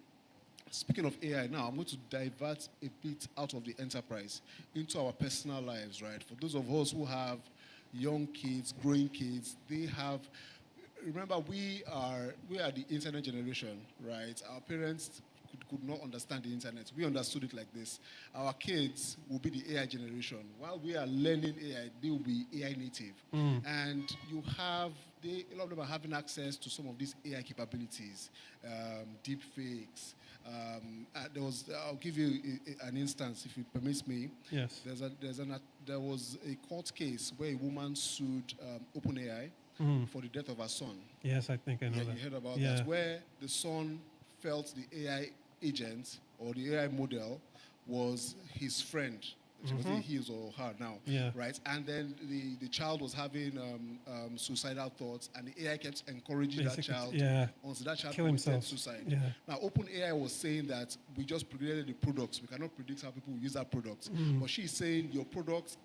speaking of AI now, I'm going to divert a bit out of the enterprise into our personal lives, right? For those of us who have young kids, growing kids, remember, we are the internet generation, right? Our parents could not understand the internet. We understood it like this. Our kids will be the AI generation. While we are learning AI, they will be AI native. And a lot of them are having access to some of these AI capabilities, DeepFakes. I'll give you an instance, if it permits me. Yes. There was a court case where a woman sued OpenAI for the death of her son. Yes, I think I know that. You heard about that, where the son felt the AI agent or the AI model was his friend. She wasn't his or her now, right? And then the child was having suicidal thoughts, and the AI kept encouraging that child until that child committed suicide. Now, OpenAI was saying that we just created the products. We cannot predict how people will use that product. But she's saying your product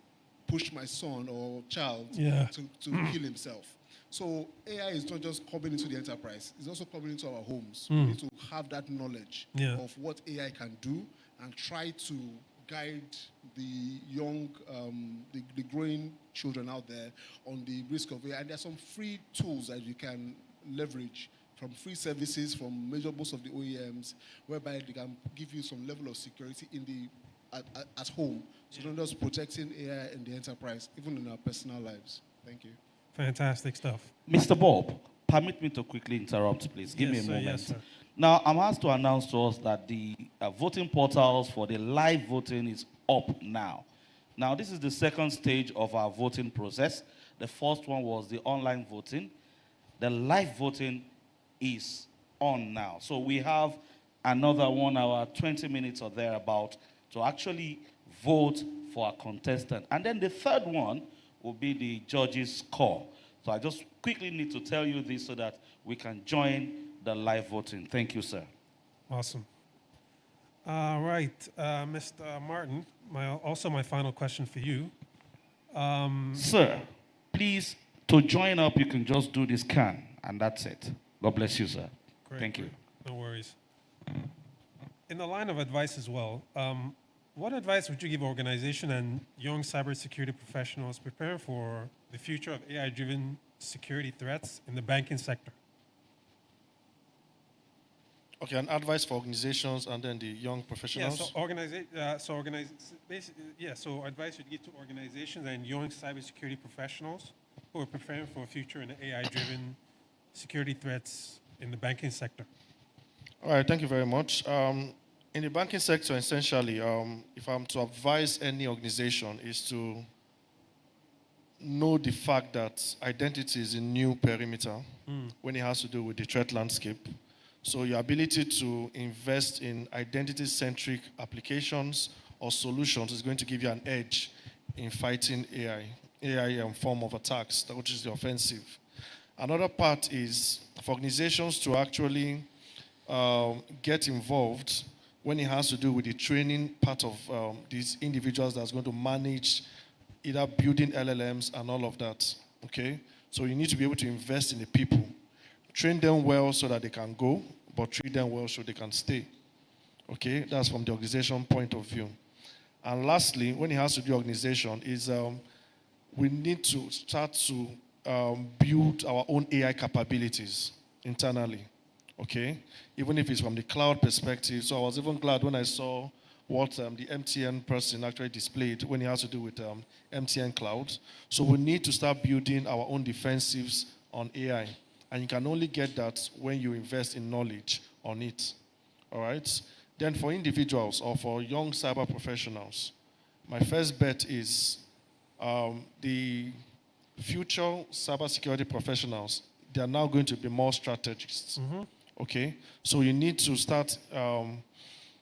pushed my son or child to kill himself. So AI is not just coming into the enterprise, it's also coming into our homes. We need to have that knowledge of what AI can do and try to guide the young, the growing children out there on the risk of AI. And there are some free tools that you can leverage from free services from most of the OEMs, whereby they can give you some level of security at home. So not just protecting AI in the enterprise, even in our personal lives. Thank you. Fantastic stuff. Mr. Bob, permit me to quickly interrupt, please. Give me a moment. Yes, sir. Now, I'm asked to announce to us that the voting portals for the live voting is up now. Now, this is the second stage of our voting process. The first one was the online voting. The live voting is on now. So we have another 1 hour, 20 minutes or thereabout to actually vote for our contestant. And then the third one will be the judges' score. So I just quickly need to tell you this so that we can join the live voting. Thank you, sir. Awesome. All right, Mr. Martin, my final question for you. Sir, please, to join up, you can just do this scan, and that's it. God bless you, sir. Great, Thank you. No worries. In the line of advice as well, what advice would you give organization and young cybersecurity professionals preparing for the future of AI-driven security threats in the banking sector? Okay, an advice for organizations and then the young professionals. So advice you'd give to organizations and young cybersecurity professionals who are preparing for a future in the AI-driven security threats in the banking sector. All right, thank you very much. In the banking sector, essentially, if I'm to advise any organization, is to know the fact that identity is a new perimeter when it has to do with the threat landscape. So your ability to invest in identity-centric applications or solutions is going to give you an edge in fighting AI form of attacks, which is the offensive. Another part is for organizations to actually get involved when it has to do with the training part of these individuals that's going to manage either building LLMs and all of that, okay? So you need to be able to invest in the people, train them well so that they can go, but treat them well so they can stay. Okay, that's from the organization point of view. And lastly, when it has to do organization, is we need to start to build our own AI capabilities internally. Okay, even if it's from the cloud perspective. So I was even glad when I saw what the MTN person actually displayed when it has to do with MTN Cloud. So we need to start building our own defensives on AI. And you can only get that when you invest in knowledge on it. All right? Then for individuals or for young cyber professionals, my first bet is the future cybersecurity professionals, they are now going to be more strategists. Okay? So you need to start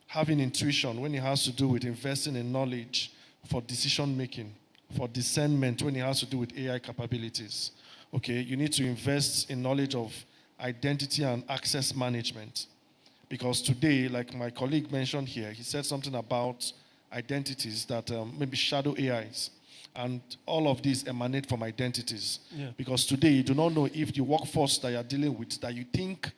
having intuition when it has to do with investing in knowledge for decision making, for discernment when it has to do with AI capabilities. Okay, you need to invest in knowledge of identity and access management. Because today, like my colleague mentioned here, he said something about identities that maybe shadow AIs. And all of these emanate from identities. Yeah. Because today you do not know if the workforce that you're dealing with, that you think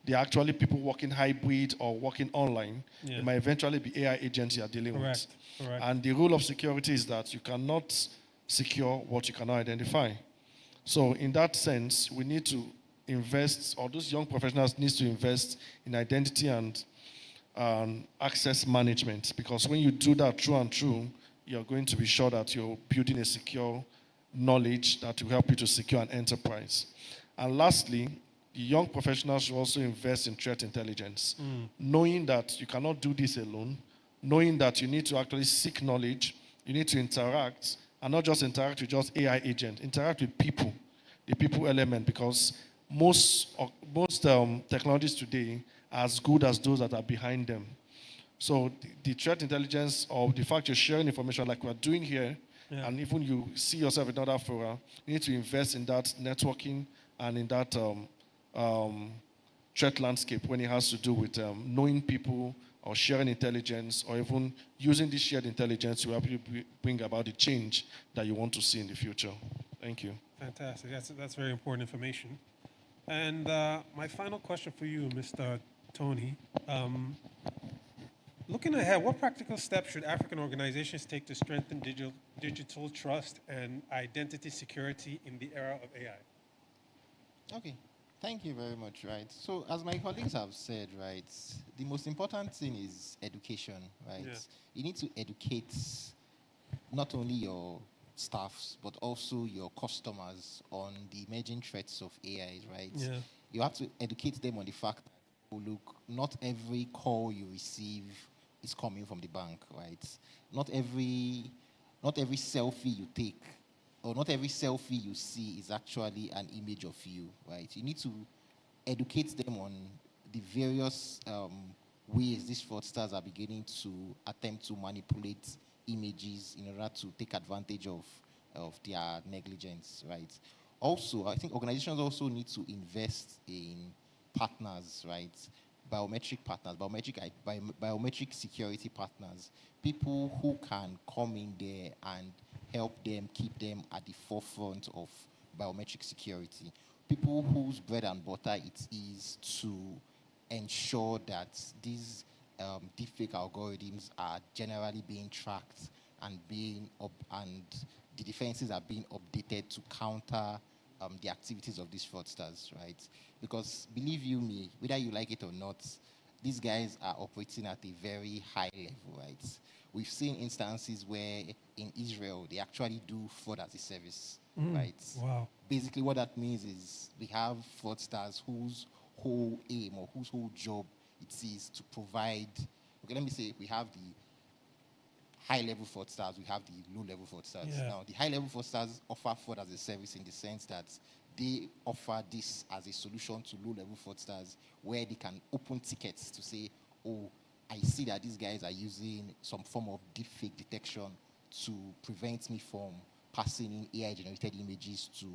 they're actually people working hybrid or working online, Yeah. it might eventually be AI agents you're dealing Correct. with. Correct. And the rule of security is that you cannot secure what you cannot identify. So in that sense, we need to invest, or those young professionals need to invest in identity and access management, because when you do that true and true, you're going to be sure that you're building a secure knowledge that will help you to secure an enterprise. And lastly, the young professionals should also invest in threat intelligence, knowing that you cannot do this alone, knowing that you need to actually seek knowledge, you need to interact, and not just interact with just AI agents, interact with people, the people element, because most technologies today are as good as those that are behind them. So the threat intelligence, or the fact you're sharing information like we're doing here, Yeah. and even you see yourself in other fora, you need to invest in that networking and in that threat landscape when it has to do with knowing people or sharing intelligence, or even using this shared intelligence to help you bring about the change that you want to see in the future. Thank you. Fantastic. That's very important information. And my final question for you, Mr. Tony. Looking ahead, what practical steps should African organizations take to strengthen digital trust and identity security in the era of AI? Okay, thank you very much, right? So as my colleagues have said, right, the most important thing is education, right? Yeah. You need to educate not only your staffs, but also your customers on the emerging threats of AI, right? Yeah. You have to educate them on the fact that, oh, look, not every call you receive is coming from the bank, right? Not every selfie you take, or not every selfie you see is actually an image of you, right? You need to educate them on the various ways these fraudsters are beginning to attempt to manipulate images in order to take advantage of their negligence, right? Also, I think organizations also need to invest in partners, right? Biometric partners, biometric security partners, people who can come in there and help them, keep them at the forefront of biometric security. People whose bread and butter it is to ensure that these deepfake algorithms are generally being tracked and the defenses are being updated to counter the activities of these fraudsters, right? Because believe you me, whether you like it or not, these guys are operating at a very high level, right? We've seen instances where in Israel, they actually do fraud as a service, right? Wow. Basically what that means is we have fraudsters whose whole aim or whose whole job it is to provide, okay, let me say we have the high-level fraudsters, we have the low-level fraudsters. Yeah. Now, the high-level fraudsters offer fraud as a service in the sense that they offer this as a solution to low-level fraudsters where they can open tickets to say, oh, I see that these guys are using some form of deepfake detection to prevent me from passing in AI-generated images to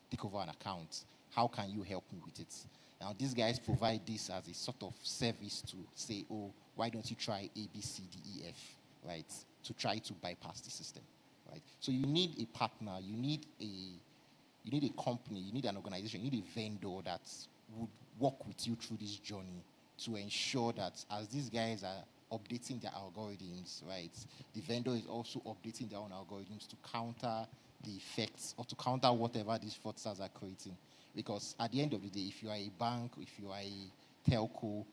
take over an account. How can you help me with it? Now, these guys provide this as a sort of service to say, oh, why don't you try A, B, C, D, E, F, right, to try to bypass the system, right? So you need a partner, you need you need a company, you need an organization, you need a vendor that would work with you through this journey to ensure that as these guys are updating their algorithms, right, the vendor is also updating their own algorithms to counter the effects or to counter whatever these fraudsters are creating. Because at the end of the day, if you are a bank, if you are a telco,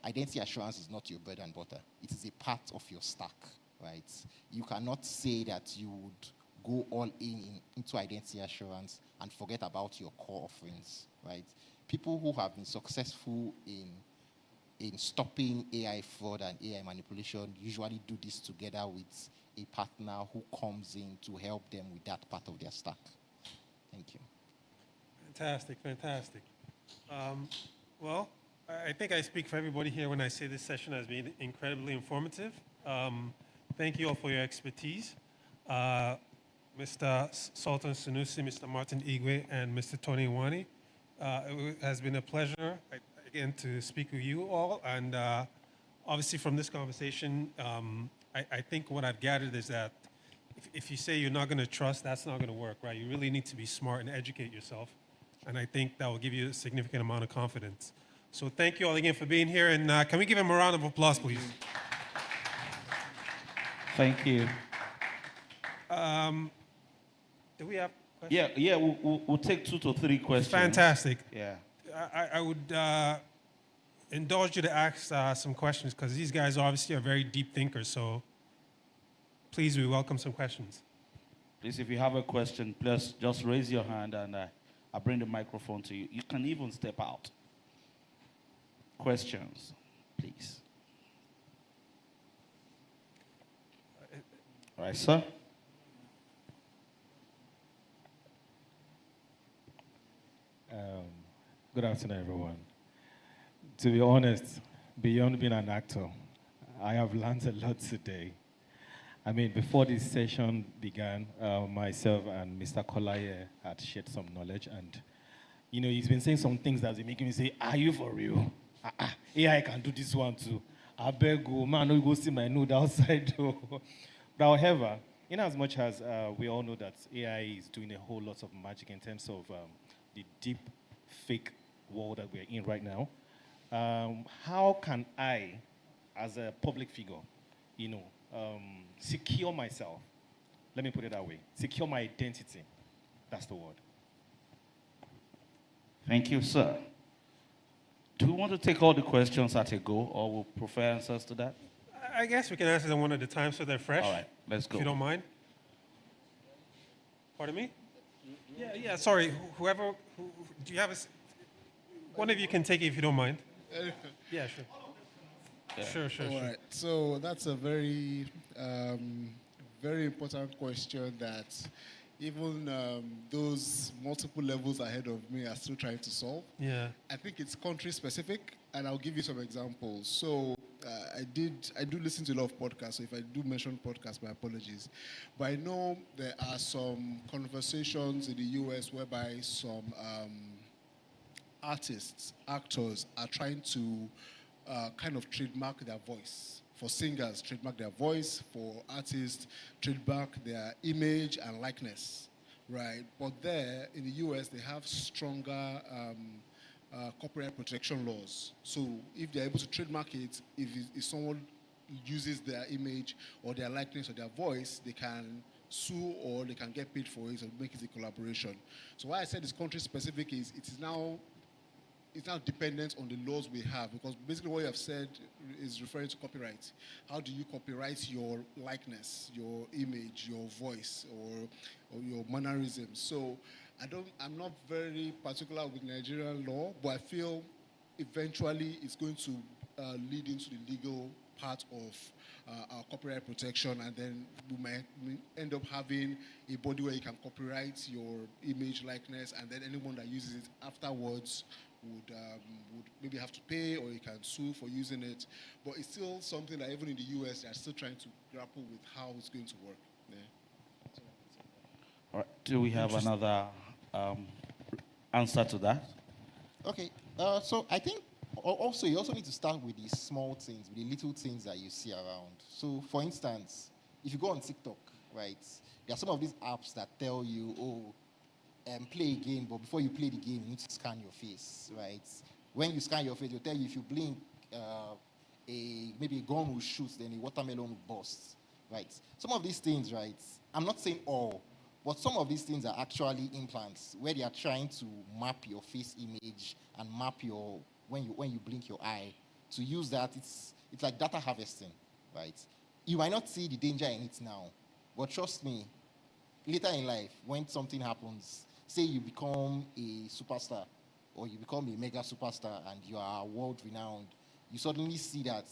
identity assurance is not your bread and butter. It is a part of your stack, right? You cannot say that you would go all into identity assurance and forget about your core offerings, right? People who have been successful in stopping AI fraud and AI manipulation usually do this together with a partner who comes in to help them with that part of their stack. Thank you. Fantastic, fantastic. Well, I think I speak for everybody here when I say this session has been incredibly informative. Thank you all for your expertise. Mr. Sultan Sunusi, Mr. Martin Igwe, and Mr. Tony Nwani. It has been a pleasure, again, to speak with you all. And obviously from this conversation, I think what I've gathered is that if you say you're not going to trust, that's not going to work, right? You really need to be smart and educate yourself. And I think that will give you a significant amount of confidence. So thank you all again for being here. And can we give him a round of applause, please? Thank you. Do we have questions? Yeah, we'll take 2 to 3 questions. Fantastic. Yeah. I would indulge you to ask some questions because these guys obviously are very deep thinkers. So please, we welcome some questions. Please, if you have a question, please just raise your hand and I'll bring the microphone to you. You can even step out. Questions, please. All right, sir. Good afternoon, everyone. To be honest, beyond being an actor, I have learned a lot today. I mean, before this session began, myself and Mr. Kolaye had shared some knowledge, and you know, he's been saying some things that's been making me say, "Are you for real? AI can do this one too. I beg you, man, no go see my nude outside." But however, in as much as we all know that AI is doing a whole lot of magic in terms of the deep fake world that we're in right now, how can I, as a public figure, you know, secure myself? Let me put it that way. Secure my identity. That's the word. Thank you, sir. Do you want to take all the questions at a go, or will prefer answers to that? I guess we can answer them one at a time so they're fresh. All right, let's go. If you don't mind. Pardon me? Yeah, sorry. Whoever, do you have one of you can take it if you don't mind. Yeah, sure. Yeah. Sure. All right. So that's a very, very important question that even those multiple levels ahead of me are still trying to solve. Yeah. I think it's country specific, and I'll give you some examples. So I do listen to a lot of podcasts. So if I do mention podcasts, my apologies. But I know there are some conversations in the US whereby some artists, actors are trying to kind of trademark their voice. For singers, trademark their voice. For artists, trademark their image and likeness, right? But there, in the US, they have stronger copyright protection laws. So if they're able to trademark it, if someone uses their image or their likeness or their voice, they can sue or they can get paid for it or make it a collaboration. So why I said it's country specific is it's now dependent on the laws we have, because basically what you have said is referring to copyright. How do you copyright your likeness, your image, your voice, or your mannerisms? So I'm not very particular with Nigerian law, but I feel eventually it's going to lead into the legal part of our copyright protection, and then we might end up having a body where you can copyright your image, likeness, and then anyone that uses it afterwards would maybe have to pay, or you can sue for using it. But it's still something that even in the US, they're still trying to grapple with how it's going to work. Yeah. All right. Do we have another answer to that? Okay. So I think also you also need to start with the small things, with the little things that you see around. So for instance, if you go on TikTok, right, there are some of these apps that tell you, oh, play a game, but before you play the game, you need to scan your face, right? When you scan your face, they'll tell you if you blink, maybe a gun will shoot, then a watermelon will burst, right? Some of these things, right? I'm not saying all, but some of these things are actually implants where they are trying to map your face image and map your when you blink your eye. To use that, it's like data harvesting, right? You might not see the danger in it now, but trust me, later in life, when something happens, say you become a superstar or you become a mega superstar and you are world renowned, you suddenly see that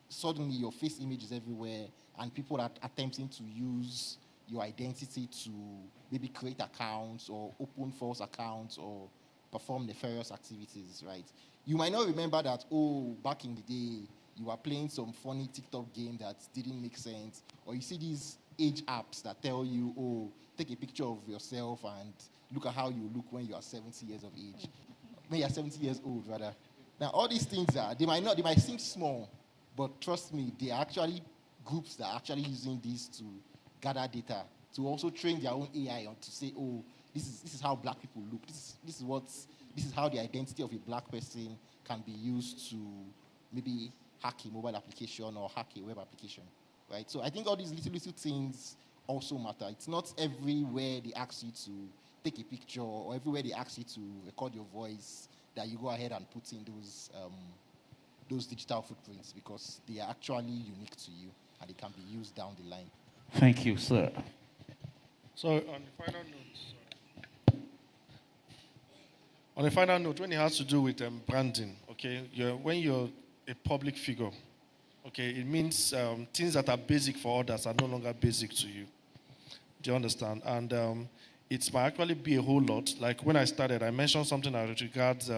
suddenly your face image is everywhere and people are attempting to use your identity to maybe create accounts or open false accounts or perform nefarious activities, right? You might not remember that, oh, back in the day, you were playing some funny TikTok game that didn't make sense, or you see these age apps that tell you, oh, take a picture of yourself and look at how you look when you are 70 years of age. When you're 70 years old, rather. Now, all these things they might seem small, but trust me, they are actually groups that are actually using these to gather data, to also train their own AI on to say, oh, this is how black people look. This is how the identity of a black person can be used to maybe hack a mobile application or hack a web application, right? So I think all these little things also matter. It's not everywhere they ask you to take a picture or everywhere they ask you to record your voice that you go ahead and put in those digital footprints, because they are actually unique to you and they can be used down the line. Thank you, sir. So on the final note, when it has to do with branding, okay, when you're a public figure, okay, it means things that are basic for others are no longer basic to you. Do you understand? And it might actually be a whole lot. Like when I started, I mentioned something that regards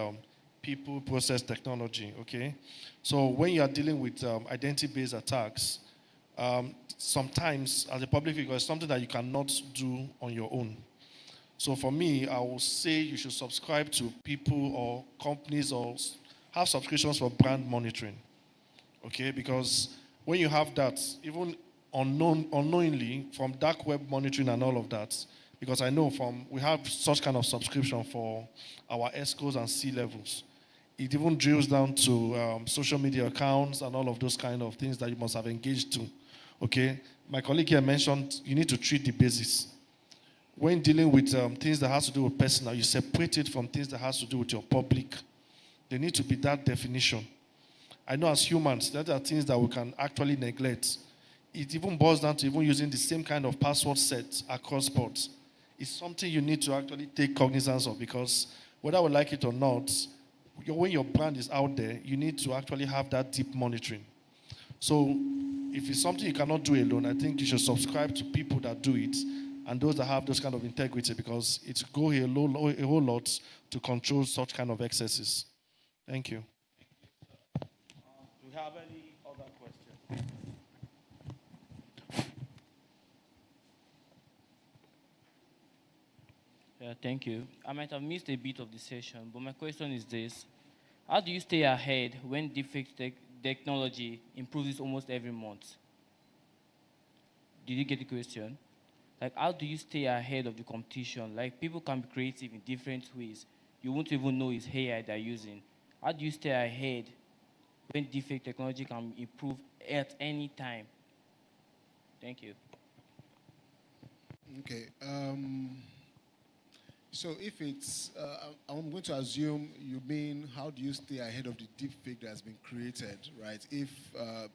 people, process, technology, okay? So when you are dealing with identity-based attacks, sometimes as a public figure, it's something that you cannot do on your own. So for me, I will say you should subscribe to people or companies or have subscriptions for brand monitoring, okay? Because when you have that, even unknowingly from dark web monitoring and all of that, because I know we have such kind of subscription for our ESCOs and C levels. It even drills down to social media accounts and all of those kind of things that you must have engaged to, okay? My colleague here mentioned you need to treat the basis. When dealing with things that has to do with personal, you separate it from things that has to do with your public. There need to be that definition. I know as humans, there are things that we can actually neglect. It even boils down to even using the same kind of password set across boards. It's something you need to actually take cognizance of, because whether we like it or not, when your brand is out there, you need to actually have that deep monitoring. So if it's something you cannot do alone, I think you should subscribe to people that do it and those that have those kind of integrity, because it goes a whole lot to control such kind of excesses. Thank you. Do we have any other questions? Yeah, thank you. I might have missed a bit of the session, but my question is this. How do you stay ahead when DeepFake technology improves almost every month? Did you get the question? Like, how do you stay ahead of the competition? Like, people can be creative in different ways. You won't even know it's AI they're using. How do you stay ahead when DeepFake technology can improve at any time? Thank you. Okay. So if it's, I'm going to assume you mean how do you stay ahead of the deep fake that has been created, right? If,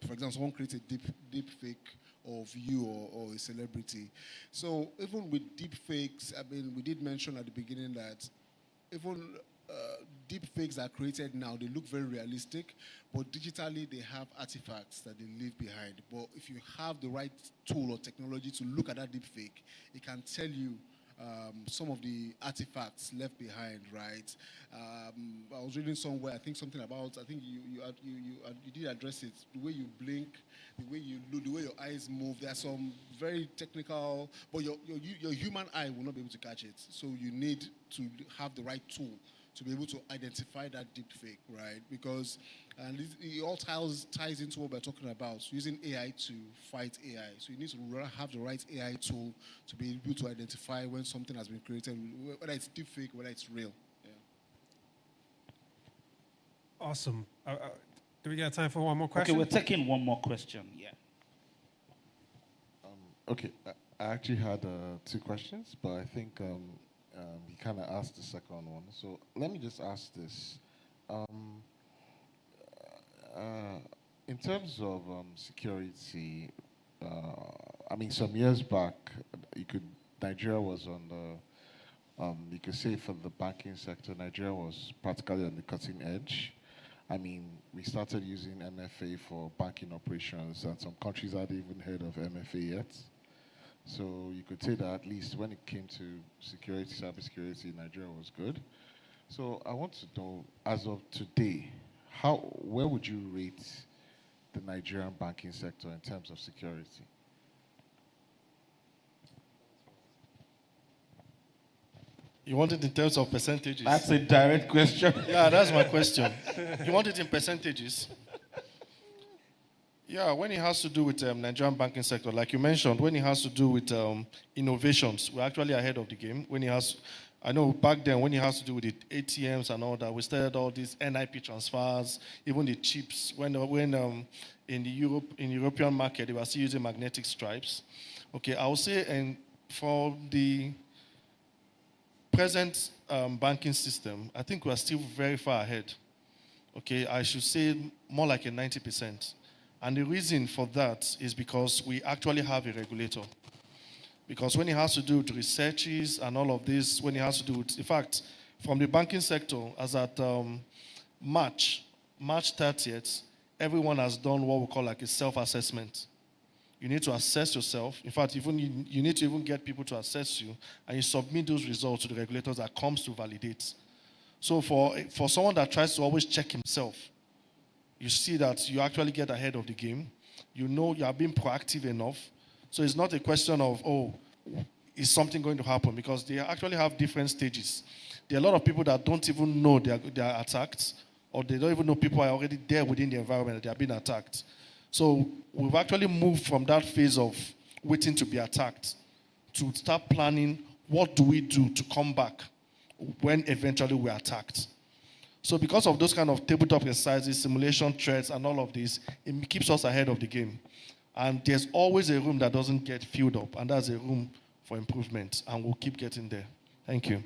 for example, someone creates a deep fake of you or a celebrity. So even with deep fakes, I mean, we did mention at the beginning that even deep fakes are created now, they look very realistic, but digitally they have artifacts that they leave behind. But if you have the right tool or technology to look at that deep fake, it can tell you some of the artifacts left behind, right? I was reading somewhere, I think something about, I think you did address it, the way you blink, the way you look, the way your eyes move. There are some very technical, but your human eye will not be able to catch it. So you need to have the right tool to be able to identify that deep fake, right? Because and it all ties into what we're talking about, using AI to fight AI. So you need to have the right AI tool to be able to identify when something has been created, whether it's deep fake, whether it's real. Yeah. Awesome. Do we got time for one more question? Okay, we're taking one more question. Yeah. Okay, I actually had 2 questions, but I think he kind of asked the second one. So let me just ask this. In terms of security, I mean, some years back, Nigeria was on the, you could say for the banking sector, Nigeria was practically on the cutting edge. I mean, we started using MFA for banking operations, and some countries hadn't even heard of MFA yet. So you could say that at least when it came to security, cybersecurity, Nigeria was good. So I want to know, as of today, where would you rate the Nigerian banking sector in terms of security? You want it in terms of percentages? That's a direct question. Yeah, that's my question. You want it in percentages? Yeah, when it has to do with Nigerian banking sector, like you mentioned, when it has to do with innovations, we're actually ahead of the game. I know back then when it has to do with the ATMs and all that, we started all these NIP transfers, even the chips. When in the European market, they were still using magnetic stripes. Okay, I would say, and for the present banking system, I think we are still very far ahead. Okay, I should say more like a 90%. And the reason for that is because we actually have a regulator. Because when it has to do with researches and all of this, when it has to do with, in fact, from the banking sector, as at March 30th, everyone has done what we call like a self-assessment. You need to assess yourself. In fact, you need to even get people to assess you, and you submit those results to the regulators that comes to validate. So for someone that tries to always check himself, you see that you actually get ahead of the game. You know you are being proactive enough. So it's not a question of, is something going to happen? Because they actually have different stages. There are a lot of people that don't even know they are attacked, or they don't even know people are already there within the environment that they are being attacked. So we've actually moved from that phase of waiting to be attacked to start planning what do we do to come back when eventually we're attacked. So because of those kind of tabletop exercises, simulation threats, and all of this, it keeps us ahead of the game. And there's always a room that doesn't get filled up, and that's a room for improvement, and we'll keep getting there. Thank you.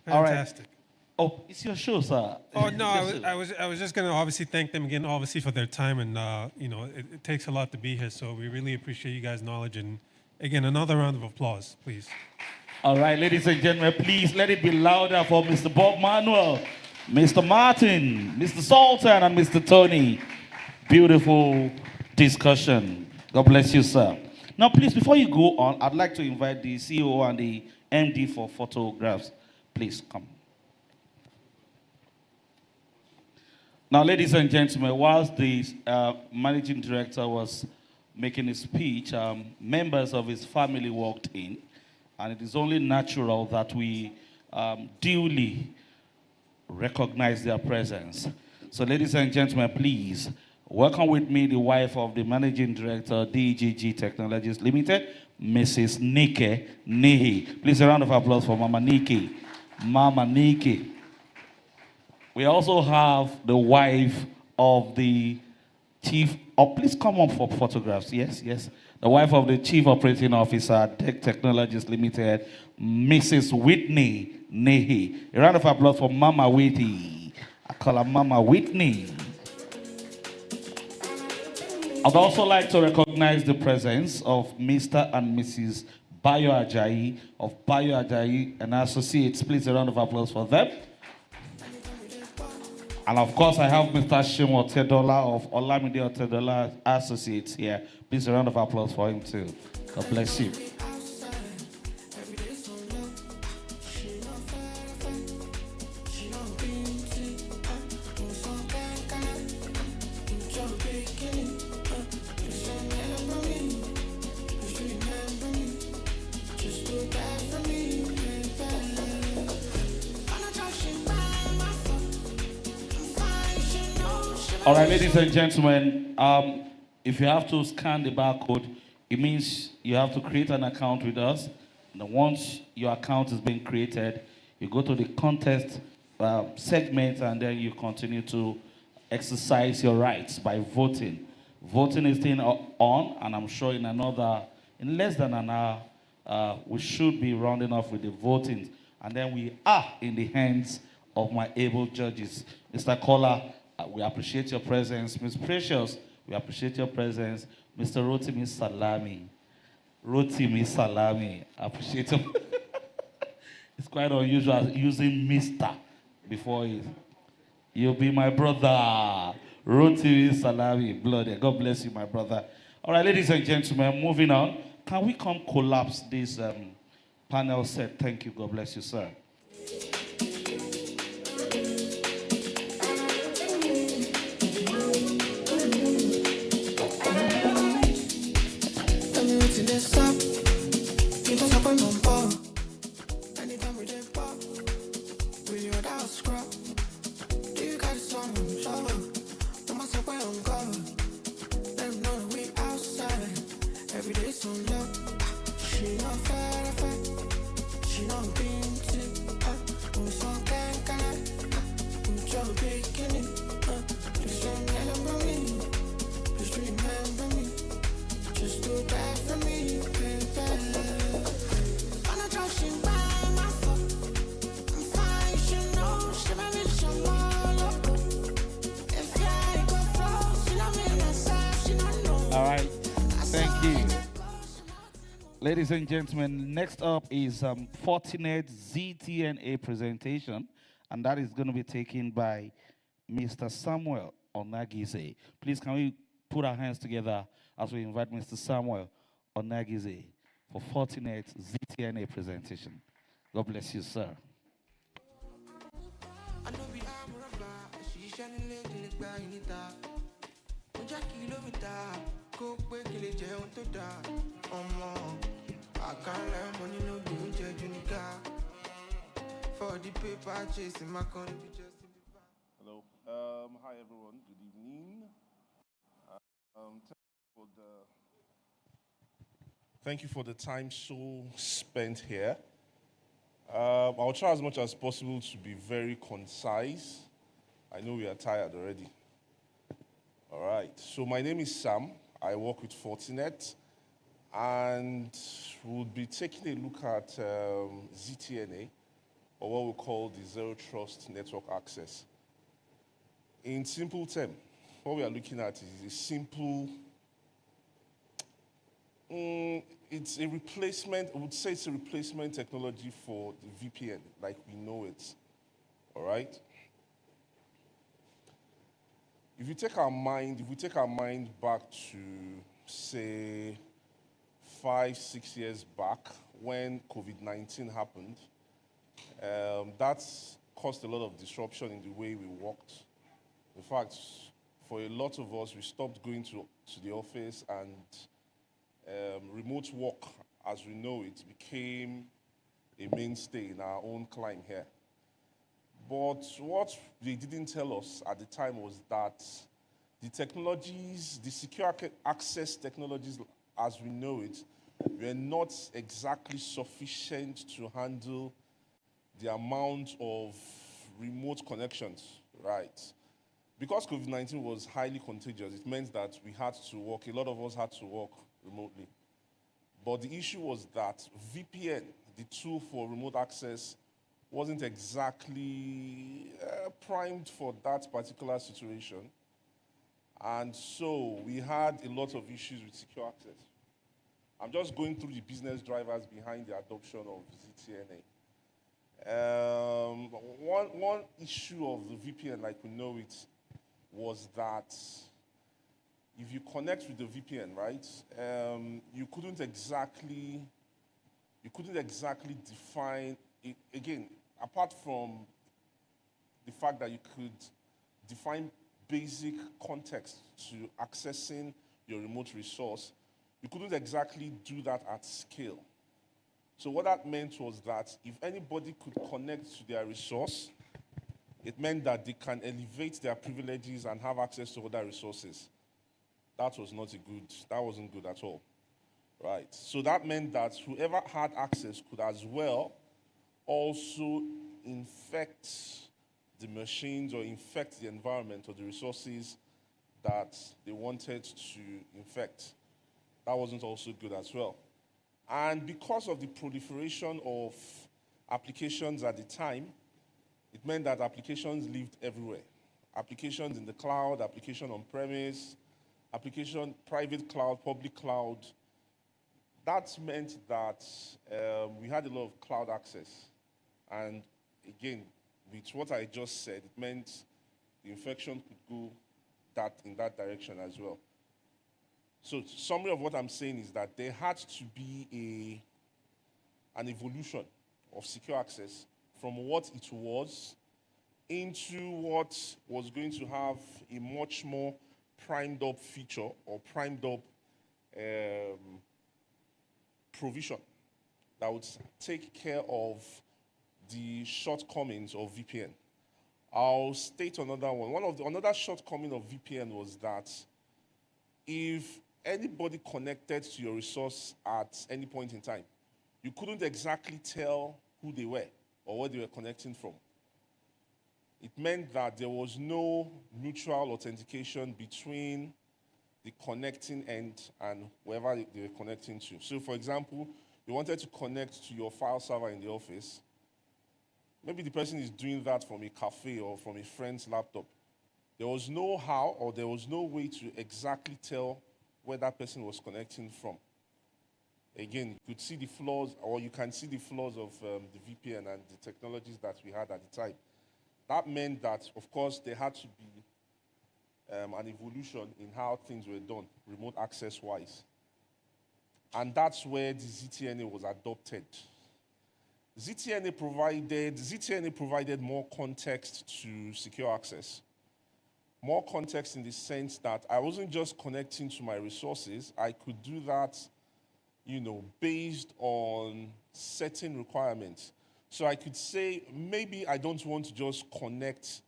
Fantastic. All right. Oh, it's your show, sir. Oh no, I was just going to obviously thank them again, obviously for their time, and it takes a lot to be here, so we really appreciate you guys' knowledge, and again, another round of applause, please. All right, ladies and gentlemen, please let it be louder for Mr. Bob Manuel, Mr. Martin, Mr. Sultan, and Mr. Tony. Beautiful discussion. God bless you, sir. Now, please, before you go on, I'd like to invite the CEO and the MD for photographs. Please come. Now, ladies and gentlemen, whilst the managing director was making his speech, members of his family walked in, and it is only natural that we duly recognize their presence. So, ladies and gentlemen, please welcome with me the wife of the managing director, DGG Technologies Limited, Mrs. Nike Nehi. Please a round of applause for Mama Nike. Mama Nike. We also have the wife of the chief. Oh, please come up for photographs. Yes, yes. The wife of the chief operating officer, Tech Technologies Limited, Mrs. Whitney Nehi. A round of applause for Mama Whitney. I call her Mama Whitney. I'd also like to recognize the presence of Mr. and Mrs. Bayo Ajayi of Bayo Ajayi and Associates. Please a round of applause for them. And of course, I have Mr. Shimo Tedola of Olamide Tedola Associates here. Please a round of applause for him too. God bless you. All right, ladies and gentlemen, if you have to scan the barcode, it means you have to create an account with us. And once your account has been created, you go to the contest segment and then you continue to exercise your rights by voting. Voting is still on, and I'm sure in less than an hour, we should be rounding off with the voting. And then we are in the hands of my able judges. Mr. Kola, we appreciate your presence. Ms. Precious, we appreciate your presence. Mr. Rotimi Salami. Rotimi Salami, appreciate him. It's quite unusual using Mr. before it. You'll be my brother. Rotimi Salami, blood. God bless you, my brother. All right, ladies and gentlemen, moving on. Can we come collapse this panel set? Thank you. God bless you, sir. All right, thank you. Ladies and gentlemen, next up is Fortinet ZTNA presentation, and that is going to be taken by Mr. Samuel Onagize. Please, can we put our hands together as we invite Mr. Samuel Onagize for Fortinet ZTNA presentation. God bless you, sir. Hello. Hi, everyone. Good evening. Thank you for the time so spent here. I'll try as much as possible to be very concise. I know we are tired already. All right. So my name is Sam. I work with Fortinet, and we'll be taking a look at ZTNA, or what we call the Zero Trust Network Access. In simple terms, what we are looking at is a simple, it's a replacement, I would say it's a replacement technology for the VPN, like we know it, all right? If we take our mind back to, say, 5-6 years back, when COVID-19 happened, that's caused a lot of disruption in the way we worked. In fact, for a lot of us, we stopped going to the office, and remote work, as we know it, became a mainstay in our own climb here. But what they didn't tell us at the time was that the technologies, the secure access technologies as we know it, were not exactly sufficient to handle the amount of remote connections, right? Because COVID-19 was highly contagious, it meant that we had to work, a lot of us had to work remotely. But the issue was that VPN, the tool for remote access, wasn't exactly primed for that particular situation. And so we had a lot of issues with secure access. I'm just going through the business drivers behind the adoption of ZTNA. One issue of the VPN, like we know it, was that if you connect with the VPN, right, you couldn't exactly define it, again, apart from the fact that you could define basic context to accessing your remote resource, you couldn't exactly do that at scale. So what that meant was that if anybody could connect to their resource, It meant that they can elevate their privileges and have access to other resources. That wasn't good at all, right? So that meant that whoever had access could as well also infect the machines or infect the environment or the resources that they wanted to infect. That wasn't also good as well. And because of the proliferation of applications at the time, it meant that applications lived everywhere. Applications in the cloud, application on premise, application private cloud, public cloud. That meant that we had a lot of cloud access. And again, with what I just said, it meant the infection could go in that direction as well. So summary of what I'm saying is that there had to be an evolution of secure access from what it was into what was going to have a much more primed up feature or primed up provision that would take care of the shortcomings of VPN. I'll state another one. Another shortcoming of VPN was that if anybody connected to your resource at any point in time, you couldn't exactly tell who they were or where they were connecting from. It meant that there was no mutual authentication between the connecting end and wherever they were connecting to. So for example, you wanted to connect to your file server in the office. Maybe the person is doing that from a cafe or from a friend's laptop. There was no how or there was no way to exactly tell where that person was connecting from. Again, you could see the flaws, or you can see the flaws of the VPN and the technologies that we had at the time. That meant that, of course, there had to be an evolution in how things were done, remote access-wise. And that's where the ZTNA was adopted. ZTNA provided more context to secure access. More context in the sense that I wasn't just connecting to my resources. I could do that, based on certain requirements. So I could say, maybe I don't want to just connect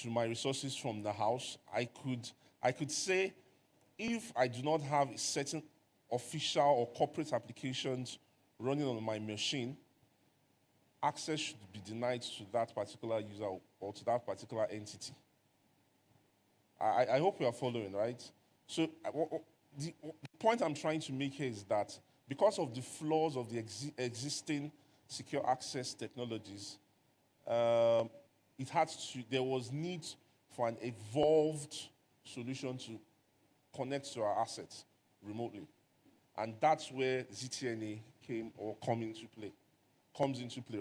to my resources from the house. I could say, if I do not have certain official or corporate applications running on my machine, access should be denied to that particular user or to that particular entity. I hope you are following, right? So the point I'm trying to make here is that because of the flaws of the existing secure access technologies, there was need for an evolved solution to connect to our assets remotely. And that's where ZTNA comes into play.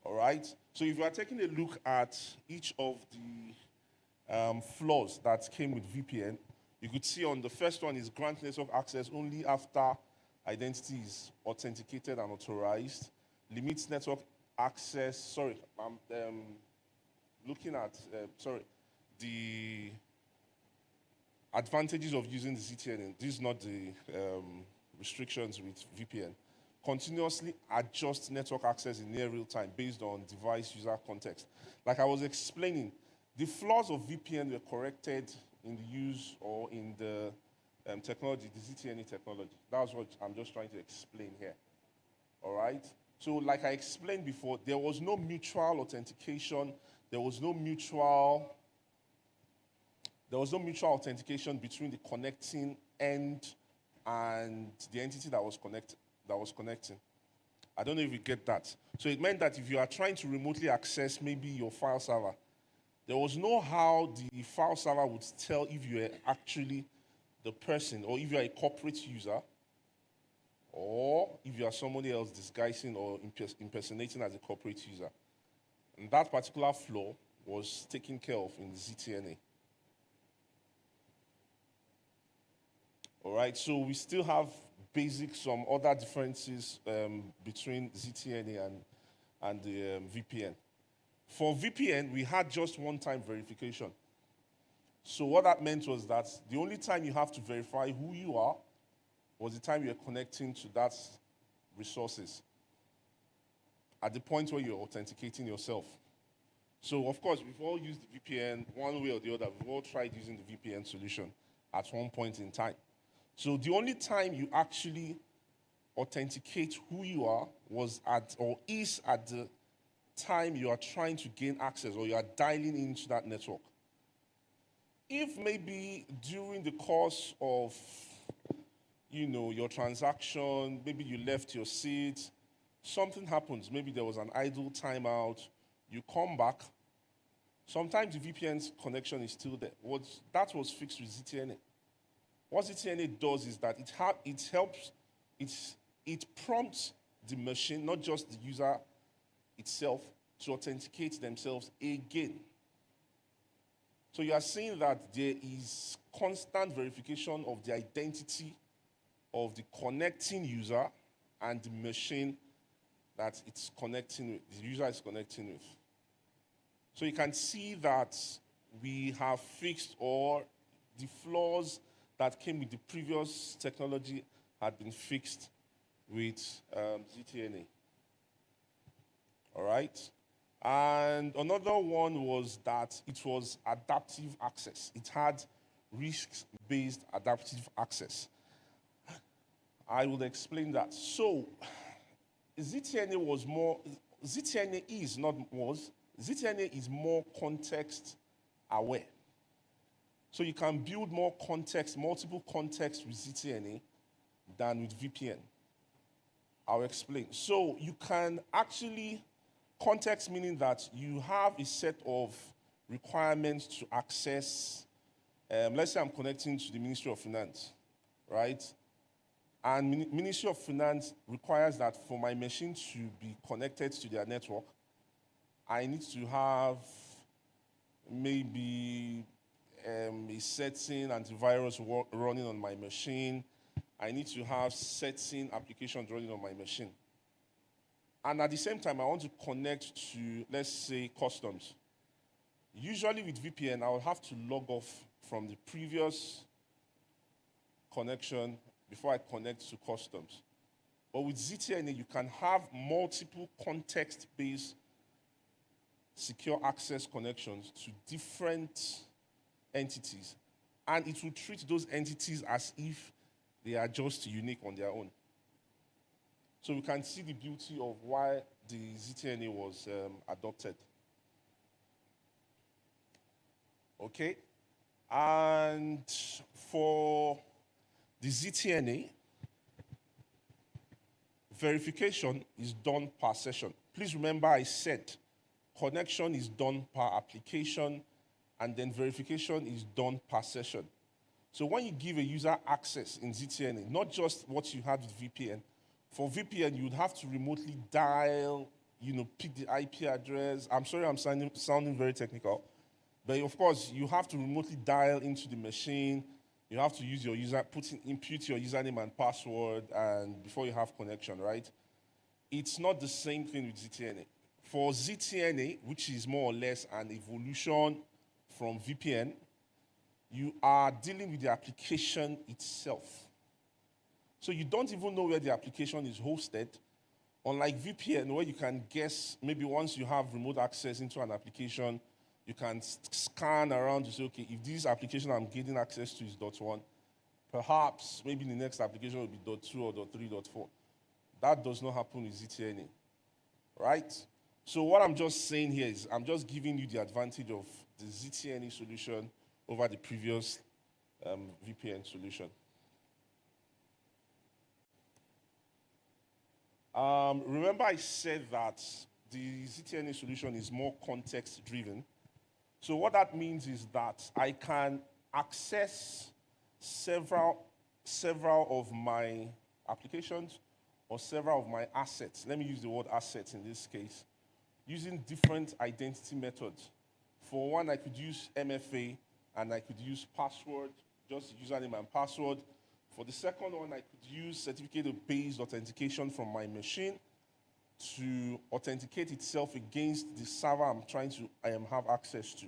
All right? So if you are taking a look at each of the flaws that came with VPN, you could see on the first one is grant network access only after identity is authenticated and authorized. Limits network access, I'm looking at, the advantages of using the ZTNA. These are not the restrictions with VPN. Continuously adjust network access in near real time based on device user context. Like I was explaining, the flaws of VPN were corrected in the use or in the technology, the ZTNA technology. That's what I'm just trying to explain here. All right? So like I explained before, there was no mutual authentication. There was no mutual authentication between the connecting end and the entity that was connecting. I don't know if you get that. So it meant that if you are trying to remotely access maybe your file server, there was no how the file server would tell if you are actually the person, or if you are a corporate user, or if you are somebody else disguising or impersonating as a corporate user. And that particular flaw was taken care of in the ZTNA. All right, so we still have some other differences between ZTNA and the VPN. For VPN, we had just one-time verification. So what that meant was that the only time you have to verify who you are was the time you're connecting to that resources, at the point where you're authenticating yourself. So, of course, we've all used the VPN one way or the other. We've all tried using the VPN solution at one point in time. So the only time you actually authenticate who you are is at the time you are trying to gain access or you are dialing into that network. If maybe during the course of, your transaction, maybe you left your seat, something happens, maybe there was an idle timeout, you come back, sometimes the VPN's connection is still there. That was fixed with ZTNA. What ZTNA does is that it prompts the machine, not just the user itself, to authenticate themselves again. So you are seeing that there is constant verification of the identity of the connecting user and the machine that it's connecting with, the user is connecting with. So you can see that we have fixed, or the flaws that came with the previous technology had been fixed with ZTNA. All right? And another one was that it was adaptive access. It had risk-based adaptive access. I will explain that. So, ZTNA is more context aware. So you can build more context, multiple contexts with ZTNA than with VPN. I'll explain. So you can actually, context meaning that you have a set of requirements to access, let's say I'm connecting to the Ministry of Finance, right? And Ministry of Finance requires that for my machine to be connected to their network, I need to have maybe a certain antivirus running on my machine. I need to have certain applications running on my machine. And at the same time, I want to connect to, let's say, customs. Usually with VPN, I will have to log off from the previous connection before I connect to customs. But with ZTNA, you can have multiple context-based secure access connections to different entities. And it will treat those entities as if they are just unique on their own. So we can see the beauty of why the ZTNA was adopted. Okay? And for the ZTNA, verification is done per session. Please remember I said connection is done per application, and then verification is done per session. So when you give a user access in ZTNA, not just what you had with VPN, for VPN, you would have to remotely dial, pick the IP address. I'm sorry I'm sounding very technical, but of course, you have to remotely dial into the machine. You have to use your input your username and password, and before you have connection, right? It's not the same thing with ZTNA. For ZTNA, which is more or less an evolution from VPN, you are dealing with the application itself. So you don't even know where the application is hosted, unlike VPN, where you can guess, maybe once you have remote access into an application, you can scan around to say, okay, if this application I'm getting access to is .1, perhaps maybe the next application will be .2 or .3, .4. That does not happen with ZTNA, right? So what I'm just saying here is I'm just giving you the advantage of the ZTNA solution over the previous VPN solution. Remember I said that the ZTNA solution is more context-driven. So what that means is that I can access several of my applications or several of my assets. Let me use the word assets in this case, using different identity methods. For one, I could use MFA, and I could use password, just username and password. For the second one, I could use certificate-based authentication from my machine to authenticate itself against the server I'm trying to have access to.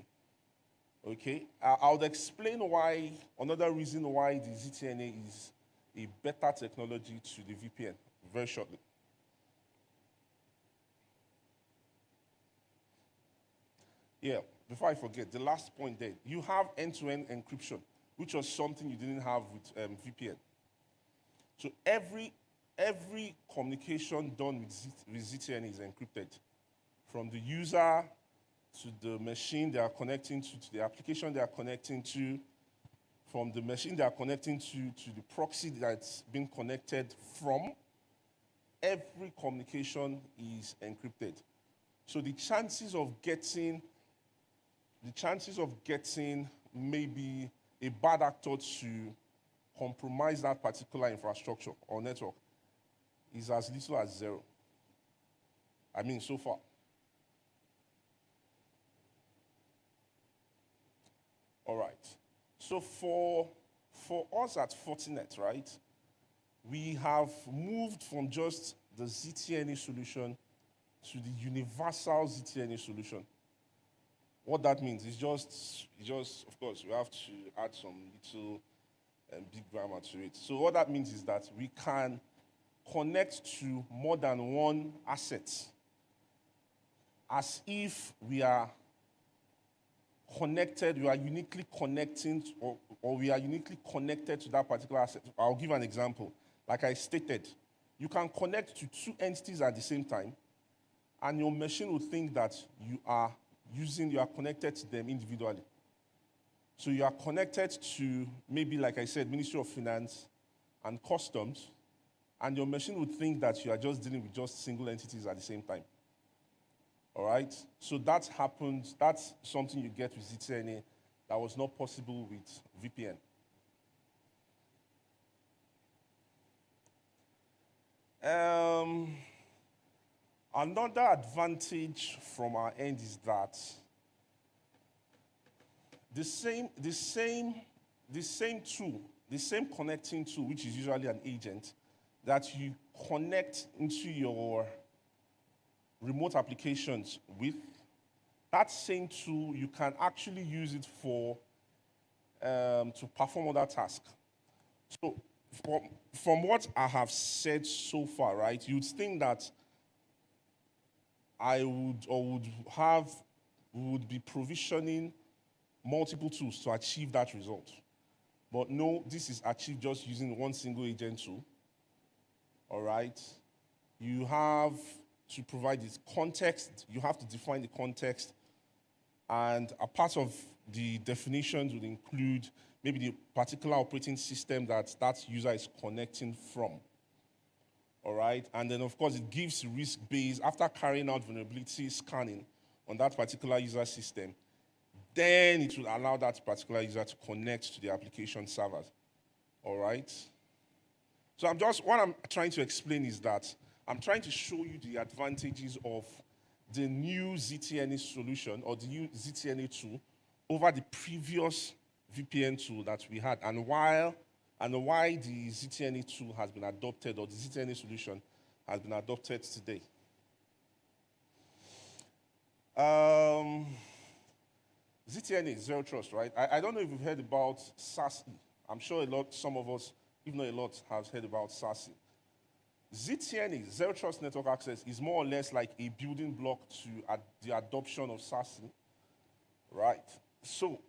Okay? I'll explain why, another reason why the ZTNA is a better technology to the VPN very shortly. Yeah, before I forget, the last point there, you have end-to-end encryption, which was something you didn't have with VPN. So every communication done with ZTN is encrypted, from the user to the machine they are connecting to the application they are connecting to, from the machine they are connecting to the proxy that's been connected from. Every communication is encrypted. So the chances of getting maybe a bad actor to compromise that particular infrastructure or network is as little as zero. I mean, so far. All right. So for us at Fortinet, right, we have moved from just the ZTNA solution to the universal ZTNA solution. What that means is just, of course, we have to add some little big grammar to it. So what that means is that we can connect to more than one asset as if we are connected, we are uniquely connecting, or we are uniquely connected to that particular asset. I'll give an example. Like I stated, you can connect to two entities at the same time, and your machine will think that you are connected to them individually. So you are connected to, maybe like I said, Ministry of Finance and Customs, and your machine would think that you are just dealing with just single entities at the same time. All right? So that happens, that's something you get with ZTNA that was not possible with VPN. Another advantage from our end is that the same tool, the same connecting tool, which is usually an agent, that you connect into your remote applications with, that same tool, you can actually use it for to perform other tasks. So from what I have said so far, right, you'd think that we would be provisioning multiple tools to achieve that result. But no, this is achieved just using one single agent tool. All right? You have to provide this context. You have to define the context. And a part of the definitions would include maybe the particular operating system that that user is connecting from. All right? And then, of course, it gives risk-based, after carrying out vulnerability scanning on that particular user system, then it will allow that particular user to connect to the application servers. All right? So what I'm trying to explain is that I'm trying to show you the advantages of the new ZTNA solution or the new ZTNA tool over the previous VPN tool that we had, and why the ZTNA tool has been adopted, or the ZTNA solution has been adopted today. ZTNA, Zero Trust, right? I don't know if you've heard about SASE. I'm sure some of us, if not a lot, have heard about SASE. ZTNA, Zero Trust Network Access, is more or less like a building block to the adoption of SASE, right? So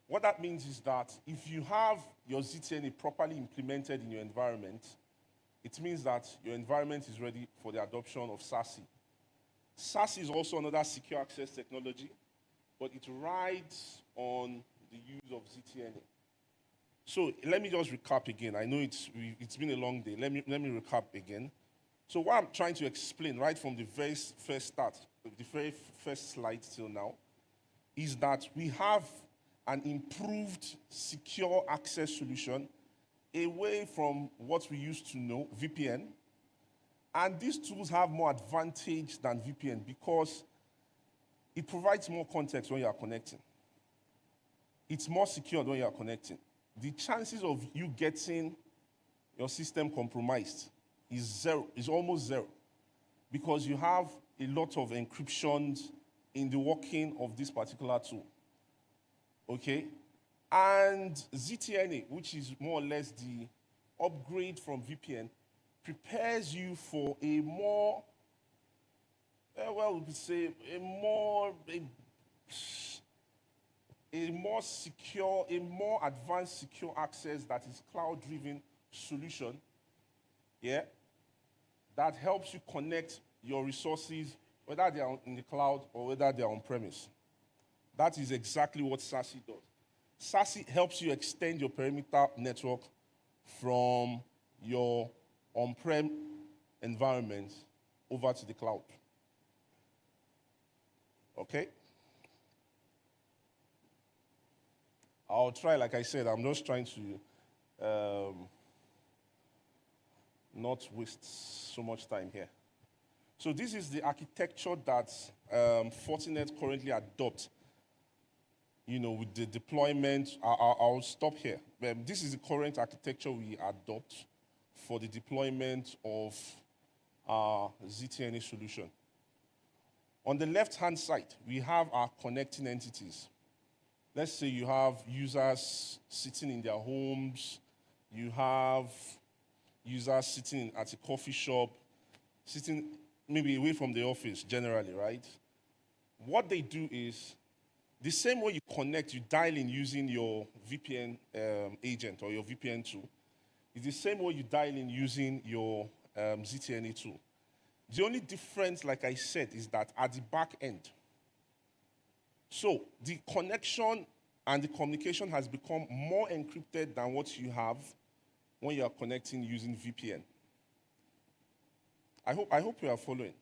what that means is that if you have your ZTNA properly implemented in your environment, it means that your environment is ready for the adoption of SASE. SASE is also another secure access technology, but it rides on the use of ZTNA. So let me just recap again. I know it's been a long day. Let me recap again. So what I'm trying to explain right from the very first start, the very first slide till now, is that we have an improved secure access solution away from what we used to know, VPN. And these tools have more advantage than VPN because it provides more context when you are connecting. It's more secure when you are connecting. The chances of you getting your system compromised is almost zero, because you have a lot of encryptions in the working of this particular tool. Okay? And ZTNA, which is more or less the upgrade from VPN, prepares you for a more, we could say, a more secure, a more advanced secure access that is cloud-driven solution, yeah, that helps you connect your resources, whether they are in the cloud or whether they are on-premise. That is exactly what SASE does. SASE helps you extend your perimeter network from your on-prem environment over to the cloud. Okay? I'll try, like I said, I'm just trying to not waste so much time here. So this is the architecture that Fortinet currently adopts, with the deployment. I'll stop here. This is the current architecture we adopt for the deployment of our ZTNA solution. On the left-hand side, we have our connecting entities. Let's say you have users sitting in their homes, you have users sitting at a coffee shop, sitting maybe away from the office generally, right? What they do is, the same way you connect, you dial in using your VPN agent or your VPN tool, is the same way you dial in using your ZTNA tool. The only difference, like I said, is that at the back end, so the connection and the communication has become more encrypted than what you have when you are connecting using VPN. I hope you are following.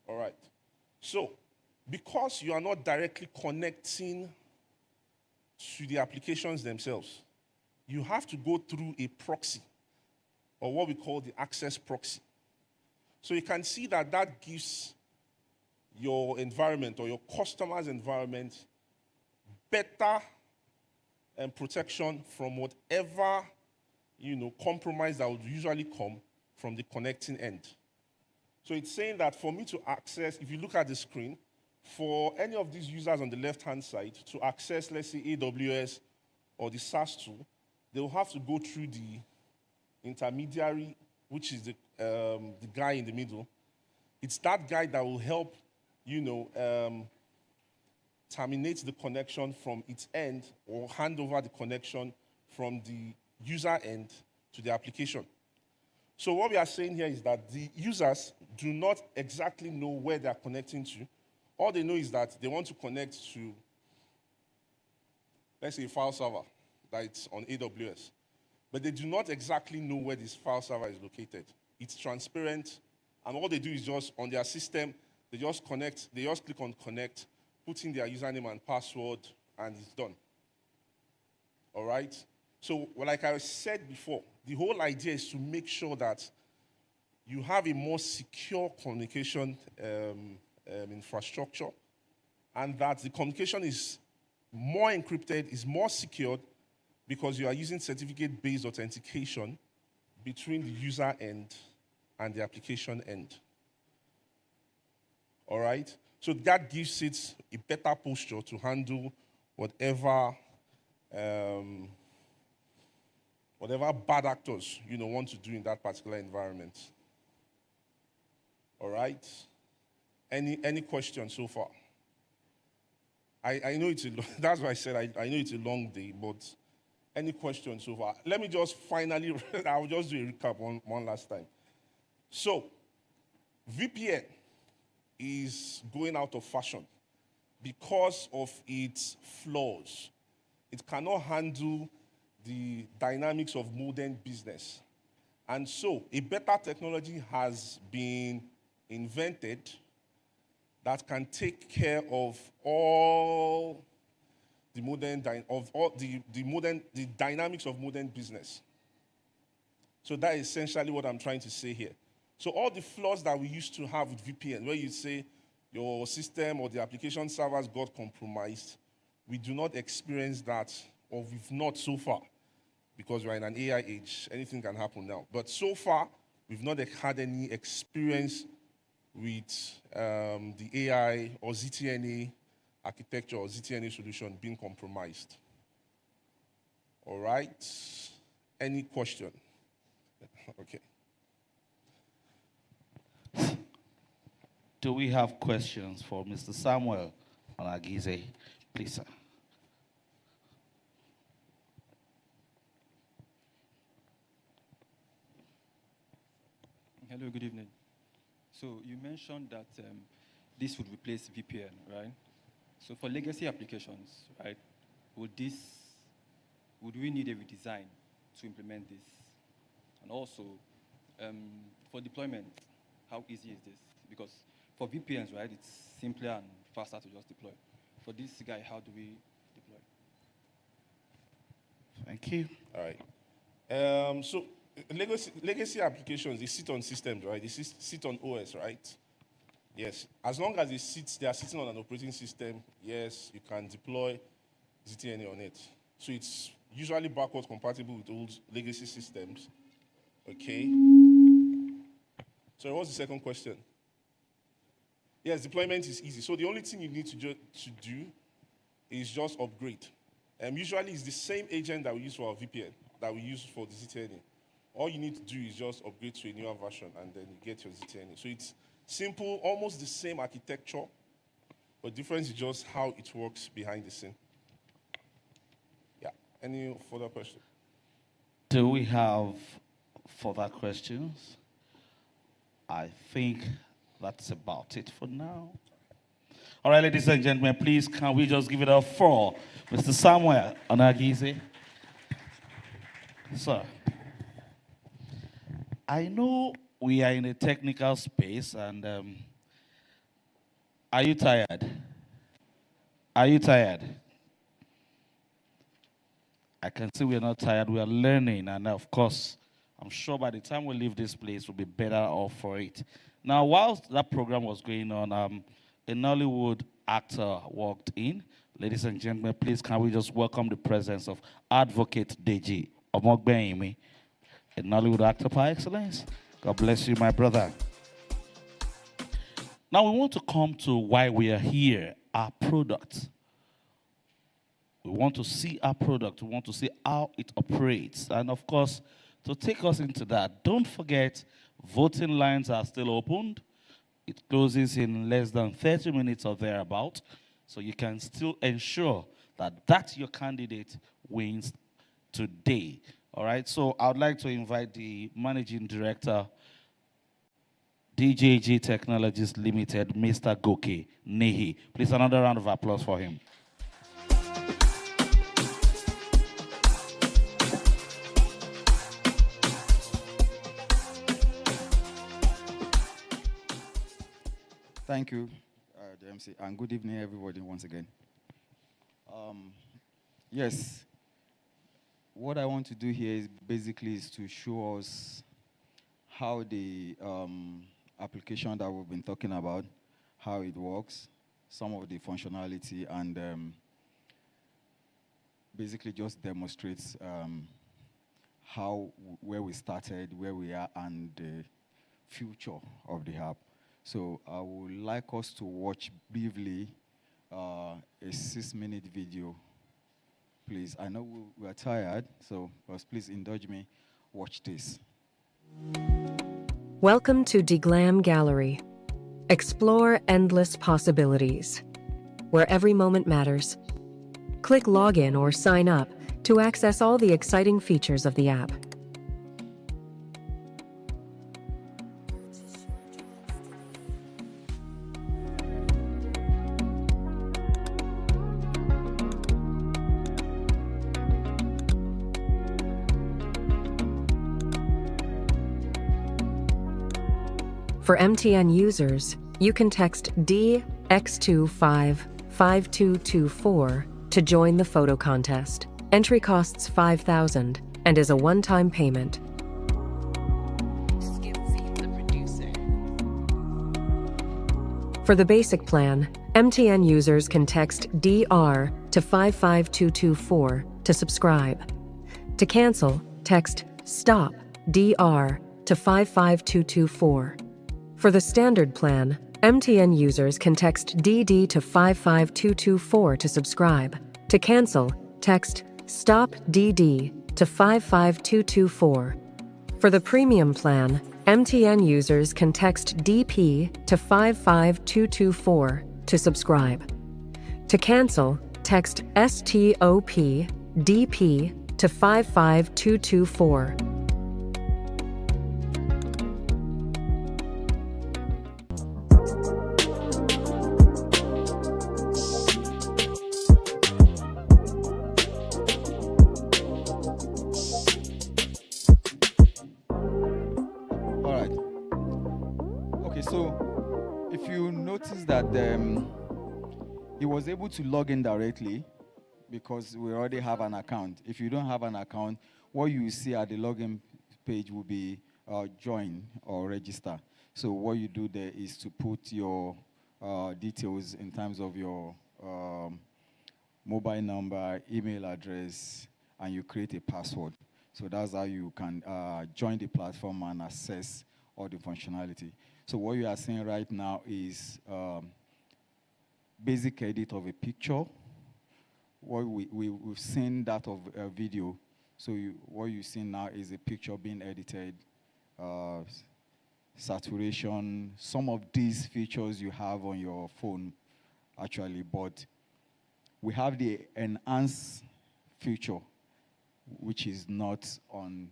All right. So, because you are not directly connecting to the applications themselves, you have to go through a proxy, or what we call the access proxy. So you can see that that gives your environment or your customer's environment better protection from whatever compromise that would usually come from the connecting end. So it's saying that for me to access, if you look at the screen, for any of these users on the left-hand side to access, let's say, AWS or the SaaS tool, they'll have to go through the intermediary, which is the guy in the middle. It's that guy that will help, terminate the connection from its end or hand over the connection from the user end to the application. So what we are saying here is that the users do not exactly know where they are connecting to. All they know is that they want to connect to, let's say, a file server that's on AWS. But they do not exactly know where this file server is located. It's transparent, and all they do is just, on their system, they just connect, they just click on connect, put in their username and password, and it's done. All right? So, like I said before, the whole idea is to make sure that you have a more secure communication infrastructure, and that the communication is more encrypted, is more secured, because you are using certificate-based authentication between the user end and the application end. All right? So that gives it a better posture to handle whatever bad actors want to do in that particular environment. All right? Any questions so far? I know it's that's why I said I know it's a long day, but any questions so far? Let me just finally, I'll just do a recap one last time. So, VPN is going out of fashion because of its flaws. It cannot handle the dynamics of modern business. And so, a better technology has been invented that can take care of all the the dynamics of modern business. So that is essentially what I'm trying to say here. So all the flaws that we used to have with VPN, where you say your system or the application servers got compromised, we do not experience that, or we've not so far, because we're in an AI age. Anything can happen now. But so far, we've not had any experience with the AI or ZTNA architecture or ZTNA solution being compromised. All right? Any question? Okay. Do we have questions for Mr. Samuel Olagize. Please, sir. Hello, good evening. So you mentioned that this would replace VPN, right? So for legacy applications, right, would we need a redesign to implement this? And also, for deployment, how easy is this? Because for VPNs, right, it's simpler and faster to just deploy. For this guy, how do we deploy? Thank you. All right. So legacy applications, they sit on systems, right? They sit on OS, right? Yes. As long as they are sitting on an operating system, yes, you can deploy ZTNA on it. So it's usually backwards compatible with old legacy systems. Okay. So what's the second question? Yes, deployment is easy. So the only thing you need to do is just upgrade. Usually it's the same agent that we use for our VPN, that we use for the ZTNA. All you need to do is just upgrade to a newer version, and then you get your ZTNA. So it's simple, almost the same architecture, but difference is just how it works behind the scene. Yeah. Any further questions? Do we have further questions? I think that's about it for now. All right, ladies and gentlemen, please can we just give it up for Mr. Samuel Olagize? Sir, I know we are in a technical space, and are you tired? Are you tired? I can see we're not tired. We are learning, and of course, I'm sure by the time we leave this place, we'll be better off for it. Now, whilst that program was going on, a Nollywood actor walked in. Ladies and gentlemen, please can we just welcome the presence of Advocate Deji Omogbeimi, a Nollywood actor par excellence. God bless you, my brother. Now we want to come to why we are here, our product. We want to see our product. We want to see how it operates. And of course, to take us into that, don't forget, voting lines are still opened. It closes in less than 30 minutes or thereabout. So you can still ensure that your candidate wins today. All right, so I would like to invite the Managing Director, DJG Technologies Limited, Mr. Goke Nehi. Please, another round of applause for him. Thank you, MC, and good evening, everybody, once again. Yes, what I want to do here is basically to show us how the application that we've been talking about, how it works, some of the functionality, and basically just demonstrates where we started, where we are, and the future of the app. So I would like us to watch briefly a 6-minute video. Please, I know we are tired, so please indulge me. Watch this. Welcome to DeGlam Gallery. Explore endless possibilities, where every moment matters. Click Login or Sign Up to access all the exciting features of the app. For MTN users, you can text DX255224 to join the photo contest. Entry costs 5,000 and is a one-time payment. For the basic plan, MTN users can text DR to 55224 to subscribe. To cancel, text STOP DR to 55224. For the standard plan, MTN users can text DD to 55224 to subscribe. To cancel, text STOP DD to 55224. For the premium plan, MTN users can text DP to 55224 to subscribe. To cancel, text STOP DP to 55224. All right. Okay, so if you notice that he was able to log in directly because we already have an account. If you don't have an account, what you see at the login page will be join or register. So what you do there is to put your details in terms of your mobile number, email address, and you create a password. So that's how you can join the platform and access all the functionality. So what you are seeing right now is basic edit of a picture. What we've seen that of a video. So what you see now is a picture being edited, saturation, some of these features you have on your phone actually, but we have the enhance feature, which is not on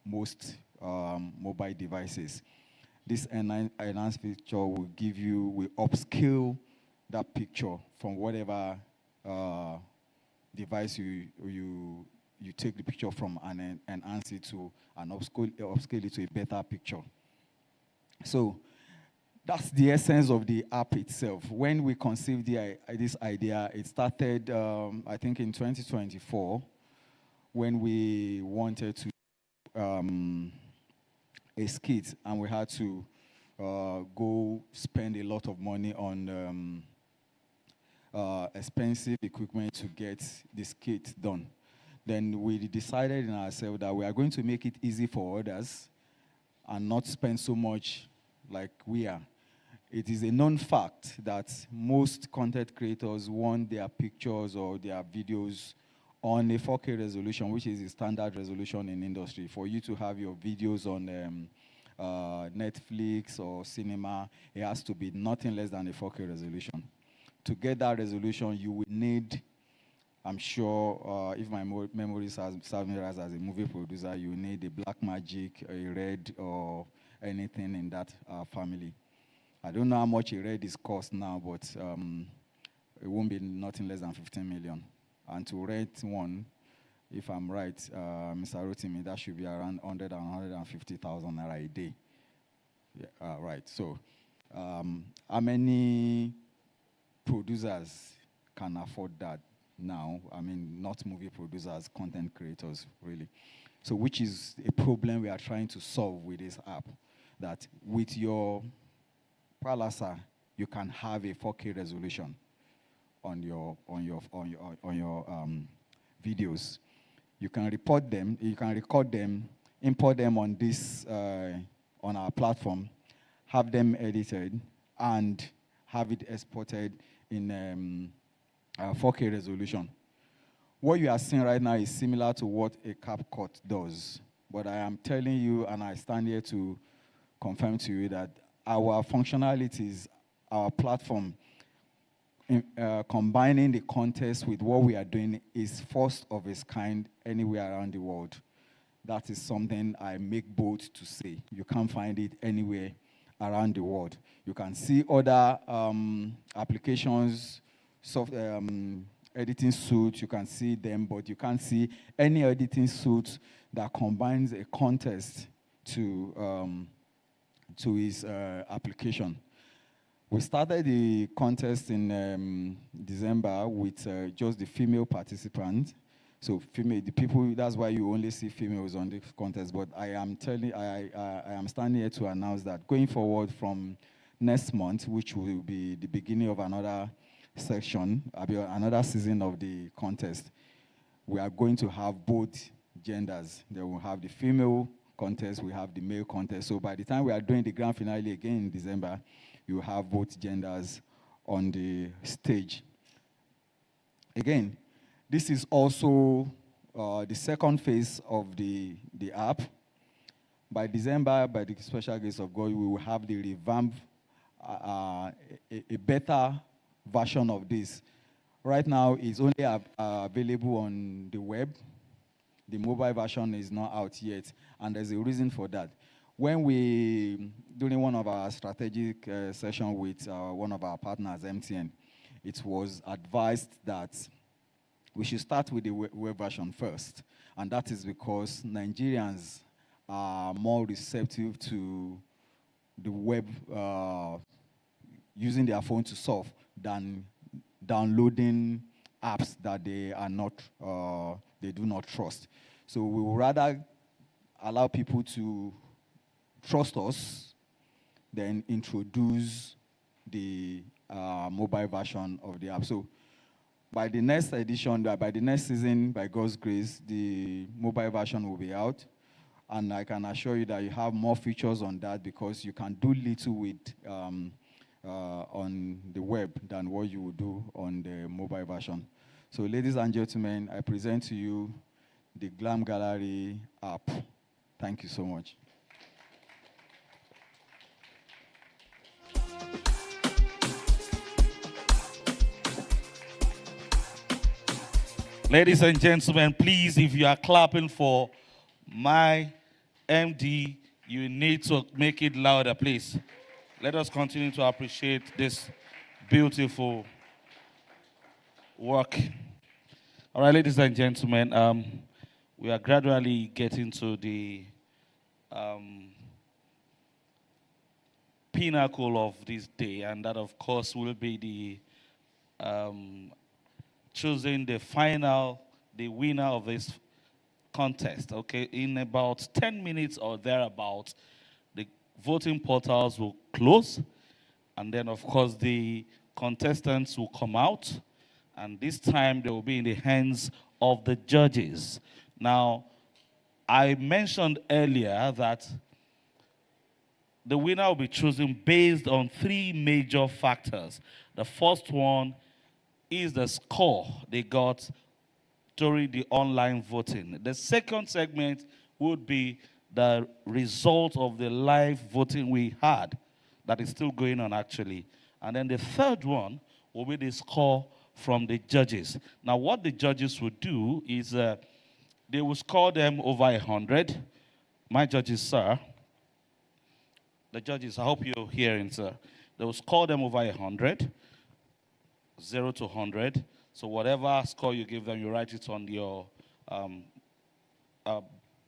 most mobile devices. This enhance feature will upscale that picture from whatever device you take the picture from and enhance it to and upscale it to a better picture. So that's the essence of the app itself. When we conceived this idea, it started, I think, in 2024, when we wanted to a skit, and we had to go spend a lot of money on expensive equipment to get the skit done. Then we decided in ourselves that we are going to make it easy for others and not spend so much like we are. It is a known fact that most content creators want their pictures or their videos on a 4K resolution, which is the standard resolution in industry. For you to have your videos on Netflix or cinema, it has to be nothing less than a 4K resolution. To get that resolution, you will need, I'm sure, if my memory serves me right as a movie producer, you need a Blackmagic, a Red, or anything in that family. I don't know how much a Red is cost now, but it won't be nothing less than 15 million. And to rent one, if I'm right, Mr. Rotimi, that should be around 100 and 150,000 naira a day. Yeah, right. So, how many producers can afford that now? I mean, not movie producers, content creators, really. So, which is a problem we are trying to solve with this app. That with your Palasa, you can have a 4K resolution on your videos. You can report them, you can record them, import them on this on our platform, have them edited, and have it exported in 4K resolution. What you are seeing right now is similar to what a CapCut does, but I am telling you, and I stand here to confirm to you that our functionalities, our platform, combining the contest with what we are doing is first of its kind anywhere around the world. That is something I make bold to say. You can't find it anywhere around the world. You can see other applications, editing suits, you can see them, but you can't see any editing suit that combines a contest to its application. We started the contest in December with just the female participants. So the people, that's why you only see females on the contest. But I am standing here to announce that going forward from next month, which will be the beginning of another section, another season of the contest, we are going to have both genders. They will have the female contest, we have the male contest. So by the time we are doing the grand finale again in December, you have both genders on the stage. Again, this is also the second phase of the app. By December, by the special grace of God, we will have the revamped, a better version of this Right now, it's only available on the web. The mobile version is not out yet, and there's a reason for that. When during one of our strategic sessions with one of our partners, MTN, it was advised that we should start with the web version first, and that is because Nigerians are more receptive to the web using their phone to surf than downloading apps that they do not trust. So we would rather allow people to trust us than introduce the mobile version of the app. So by the next edition, by the next season, by God's grace, the mobile version will be out. And I can assure you that you have more features on that because you can do little with on the web than what you would do on the mobile version. So ladies and gentlemen, I present to you the Glam Gallery app. Thank you so much. Ladies and gentlemen, please, if you are clapping for my MD, you need to make it louder, please. Let us continue to appreciate this beautiful work. All right, ladies and gentlemen, we are gradually getting to the pinnacle of this day, and that, of course, will be the choosing the winner of this contest. Okay, in about 10 minutes or thereabout, the voting portals will close, and then, of course, the contestants will come out, and this time they will be in the hands of the judges. Now, I mentioned earlier that the winner will be chosen based on 3 major factors. The first one is the score they got during the online voting. The second segment would be the result of the live voting we had that is still going on actually. And then the third one will be the score from the judges. Now what the judges would do is they will score them over 100. My judges, sir, the judges, I hope you're hearing, sir. They will score them over 100. 0 to 100. So whatever score you give them, you write it on your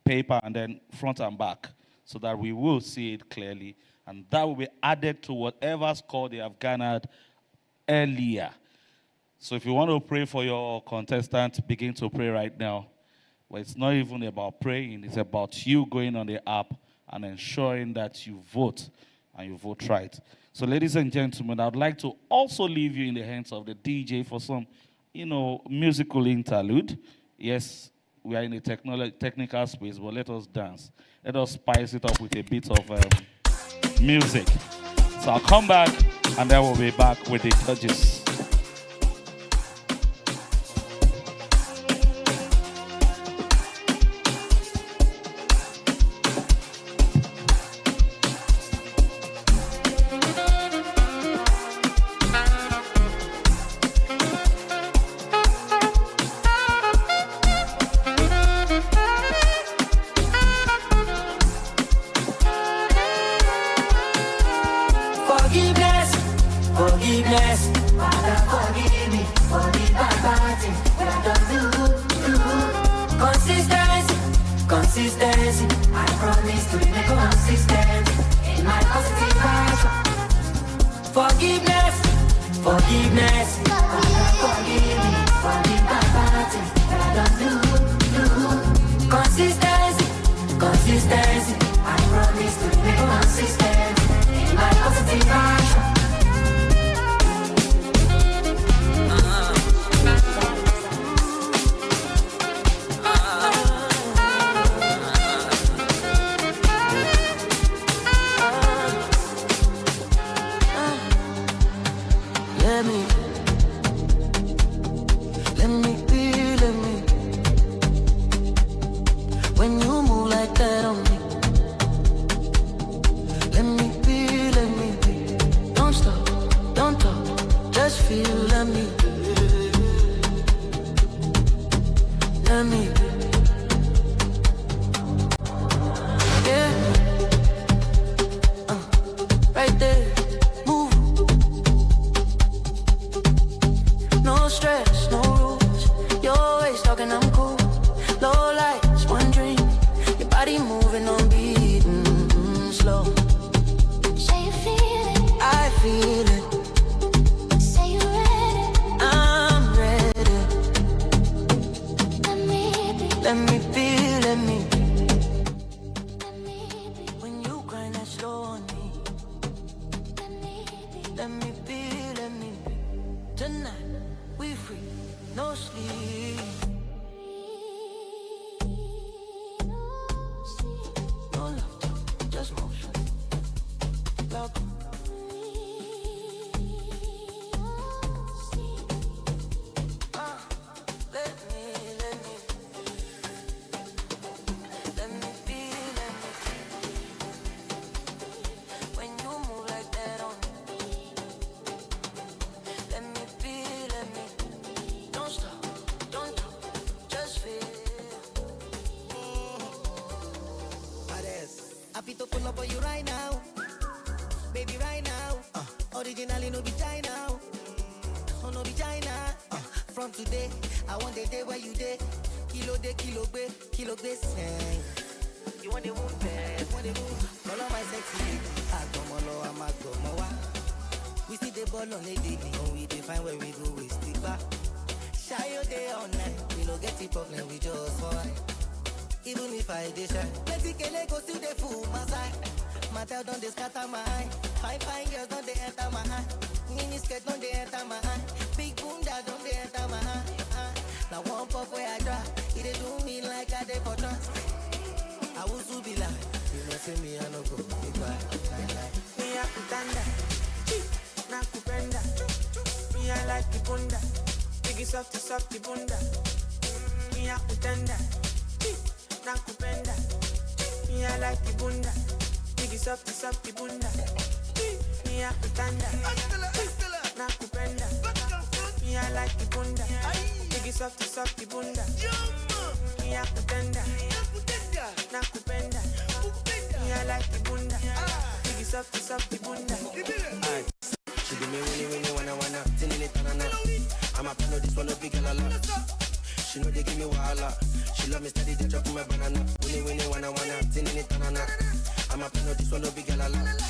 paper and then front and back so that we will see it clearly. And that will be added to whatever score they have garnered earlier. So if you want to pray for your contestant, begin to pray right now. But it's not even about praying. It's about you going on the app and ensuring that you vote and you vote right. So ladies and gentlemen, I would like to also leave you in the hands of the DJ for some, musical interlude. Yes, we are in a technical space, but let us dance. Let us spice it up with a bit of music. So I'll come back, and then we'll be back with the judges. let me. Yeah. Right there. Move. No stress, no rules. You're always talking, I'm cool. Low lights, one dream. Your body moving on beat, slow. Say you feel it. I feel it. Say you ready. I'm ready. Let me be. Let me be, let me. When you grind that slow on me. Let me be, let me be. Tonight, we free, no sleep. No love talk, just motion. Love. Let me be, let me be. When you move like that on me. Let me be, let me be. Don't stop, don't talk, just feel. Happy to pull up on you right now, baby, right now. Originally no be China, oh no be China. From today, I want the day where you day. Kilo be sing. You want the wound best, want the wound. Follow my sexy, I go molo, I'm a go moa. We see the ball on the daily, and we define where we go, we stick back. Shy your day all night, we no get it problem, we just fight. Even if I dey shy, plenty kele go still dey fool my side. Matter don't dey scatter my eye. Fine girls don't dey enter my eye. Mini skirt don't dey enter my eye. Big bunda don't dey enter my eye. Now one puff where I try, it dey do me like I dey for trance. I will so be like, you know say me I no go big bad. Me a kutanda, na kupenda. Me I like the bunda, biggie softy bunda. Me a kutanda, na kupenda. Me I like the bunda, biggie softy bunda. Me a kutanda, na kupenda. Me I like the bunda, biggie softy bunda. Me a kutanda, na kupenda. Me I like the bunda, biggie softy bunda. She do me winnie wanna tinny tanana. I'm a fan of this one a big girl a lot. She know they give me wahala. She love me steady, they chop my banana. Winnie wanna tinny tanana. I'm a fan of this one a big girl a lot.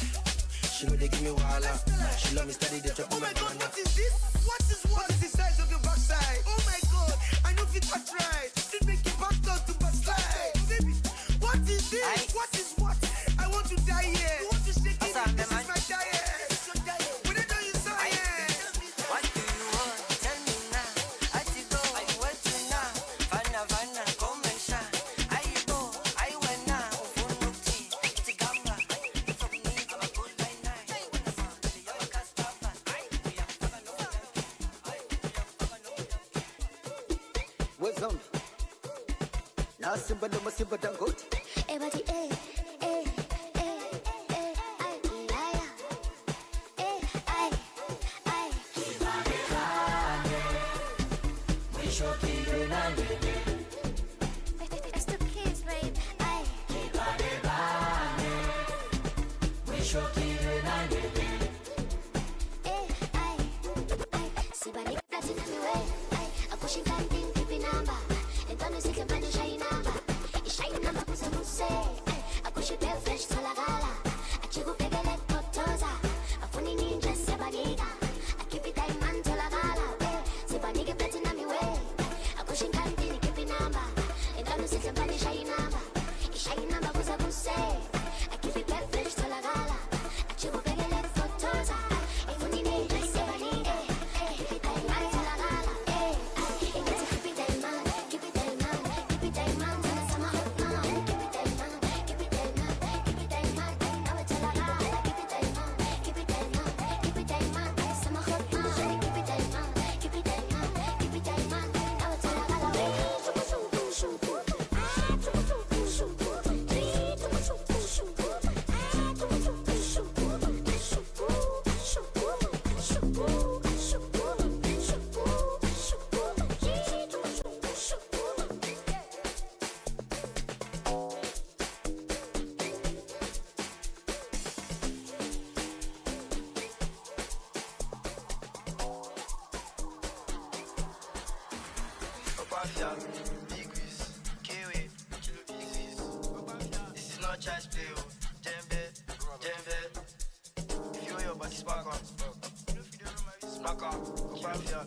She know they give me wahala. She love me steady, they chop my banana. Oh my God, what is this? What is the size of your backside? Oh my God, I know fit touch right. Should make it back down to backslide. Baby, what is this? What is what? I want to die here. You want to shake it? This is my diet. We don't know you science. What do you want? Tell me now. I to go, I went to now. Fana, come and shine. I go, I went now. Ufunuki, it's a gamba. From me, I'm a good night night. You're a customer. What's on? Now simba dangot. Everybody, it's the kids, babe. Si balik natin ang way. Ako siyang kanting pipinamba. Ito na si Kamano siya inamba. Ishine naman po sa muse. Ako siya bell fresh sa lagala. At siya gupegalet potosa. Afuni ninja sa baniga. At kipitay man sa lagala. Si baniga natin ang way. Ako siyang kanting pipinamba. Ito na si Kamano siya inamba. Ishine naman po sa muse. At kipitay fresh sa lagala. At siya gupegalet potosa. Afuni ninja sa baniga. Obafia, Big Wiz, Kiwi, Kilo Pieces. This is not child's play, oh. Jembe. If you your body spark on, smack on, Obafia.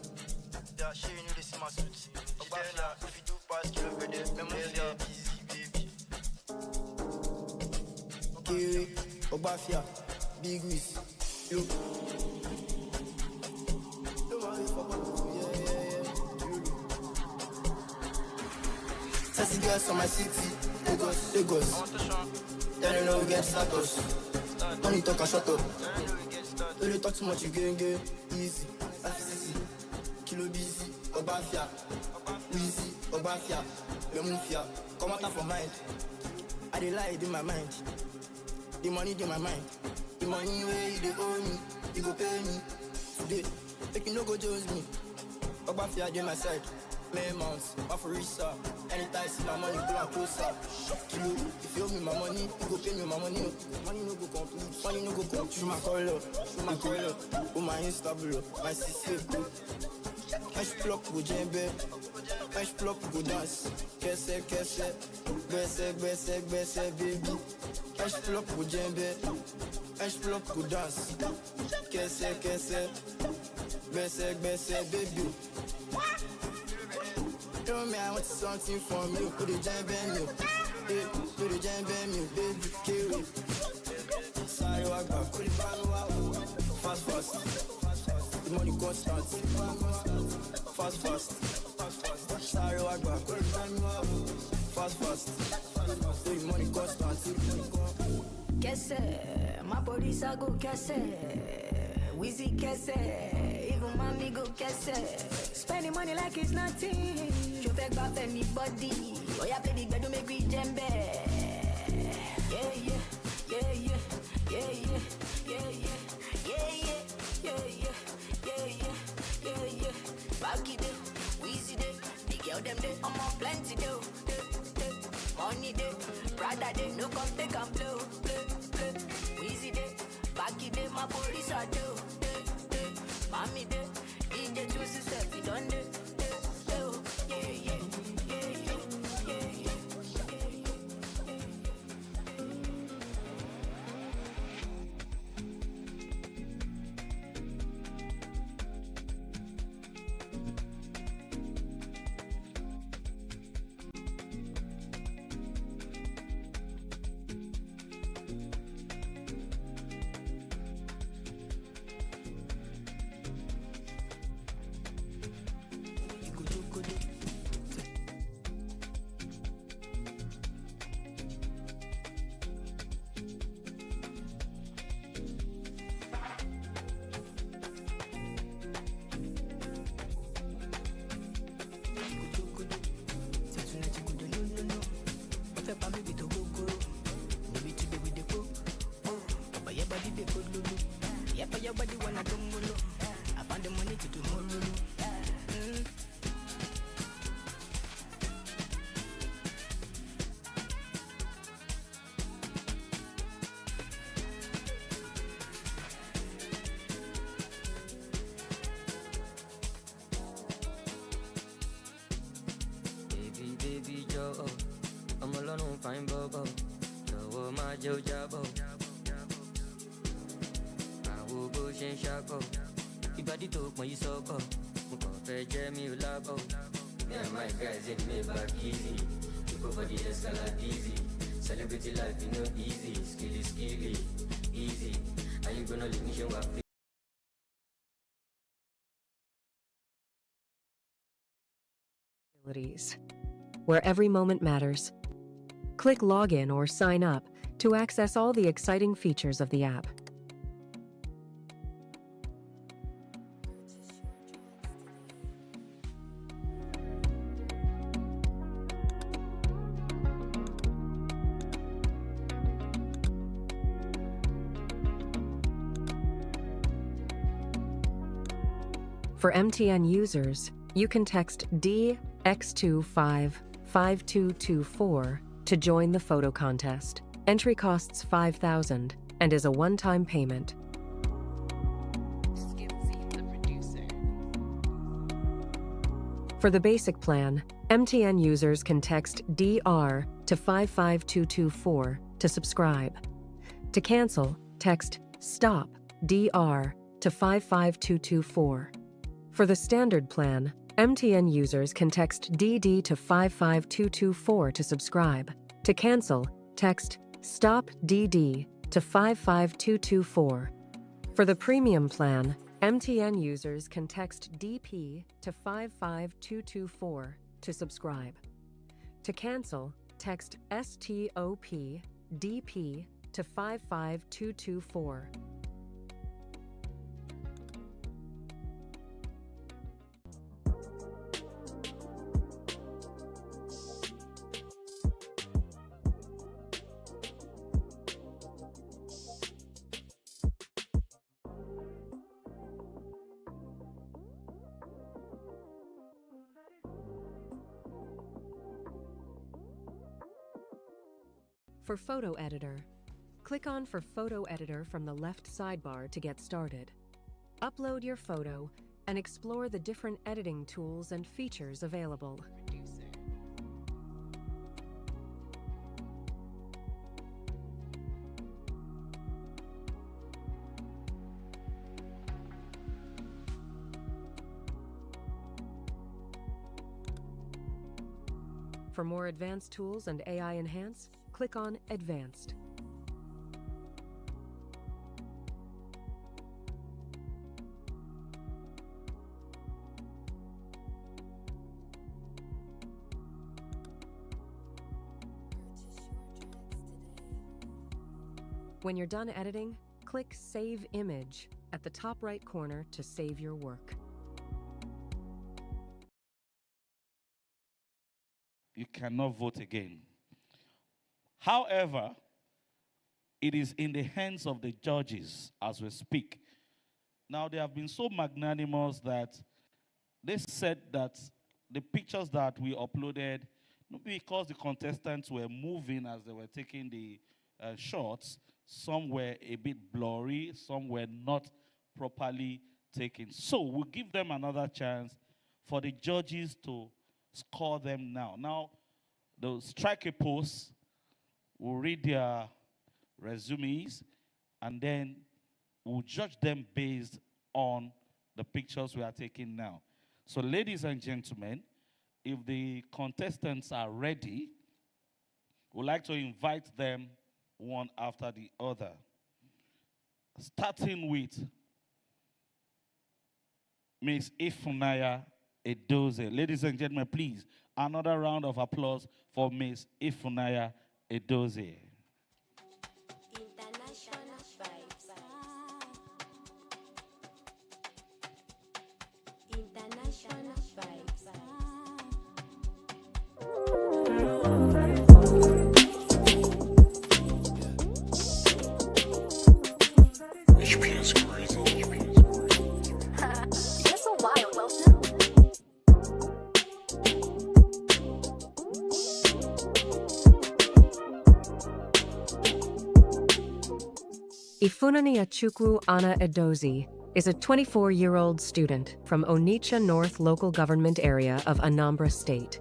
Yeah, she knew this is my suit. Obafia, if you do pass Kilo Pieces, Memofia, busy, baby. Kiwi, Obafia, Big Wiz, you. Sassy girls from my city, Lagos. They don't know we get status. Money talk and shut up. Don't you talk too much, you get easy. FCC, Kilo busy, Obafia, Wheezy, Obafia, Lemufia. Come out from mind. I dey lie in my mind. The money in my mind. The money where you dey owe me, you go pay me today. Make you no go judge me. Obafia dey my side. May months, Afurisa. Anytime see my money, go and closer. Kilo, if you owe me my money, you go pay me my money. Money no go complete, money no go complete. Shoot my color, oh my Insta blow, my CC go. Fresh plug go jembe, fresh plug go dance. Kese, gbese, baby. Fresh plug go jembe, fresh plug go dance. Kese, gbese, baby. Tell me I want something from you. Put the jam band you. Put the jam band you, baby. Kill it. Sorry, I got put it fast. The money constant. Fast. Sorry, I got put it fast. The money constant. Kese, my police I go kese. Wheezy kese, even mommy go kese. Spending money like it's nothing. You take off anybody. Oh yeah, play the bed to make me jembe. Yeah. Baggy day, Wheezy day, the girl them day, I'm on plenty day. Money day, Prada day, no come take and blow. Wheezy day, baggy day, my police are do. Mommy day, DJ choose yourself, you done day. Baby Joe, I'm alone, fine bobo. Joe, my Joe Jabo. I will go and shako. Ibadi talk my soko. Mukofe Jamie Labo. Yeah, my guys in me back easy. You go for the escalade easy. Celebrity life, you know, easy. Skilly, easy. Are you gonna let me show up? Where every moment matters. Click Login or Sign Up to access all the exciting features of the app. For MTN users, you can text DX255224 to join the photo contest. Entry costs 5,000 and is a one-time payment. For the basic plan, MTN users can text DR to 55224 to subscribe. To cancel, text STOP DR to 55224. For the standard plan, MTN users can text DD to 55224 to subscribe. To cancel, text STOP DD to 55224. For the premium plan, MTN users can text DP to 55224 to subscribe. To cancel, text STOP DP to 55224. For Photo Editor, click on For Photo Editor from the left sidebar to get started. Upload your photo and explore the different editing tools and features available. For more advanced tools and AI Enhance, click on Advanced. When you're done editing, click Save Image at the top right corner to save your work. You cannot vote again. However, it is in the hands of the judges as we speak. Now, they have been so magnanimous that they said that the pictures that we uploaded, not because the contestants were moving as they were taking the shots, some were a bit blurry, some were not properly taken. So we'll give them another chance for the judges to score them now. Now, they'll strike a pose, we'll read their resumes, and then we'll judge them based on the pictures we are taking now. So, ladies and gentlemen, if the contestants are ready, we'd like to invite them one after the other. Starting with Miss Ifunaya Edoze. Ladies and gentlemen, please, another round of applause for Miss Ifunaya Edoze. Ifunanya Chukwu Ana Edozi is a 24-year-old student from Onitsha North local government area of Anambra State.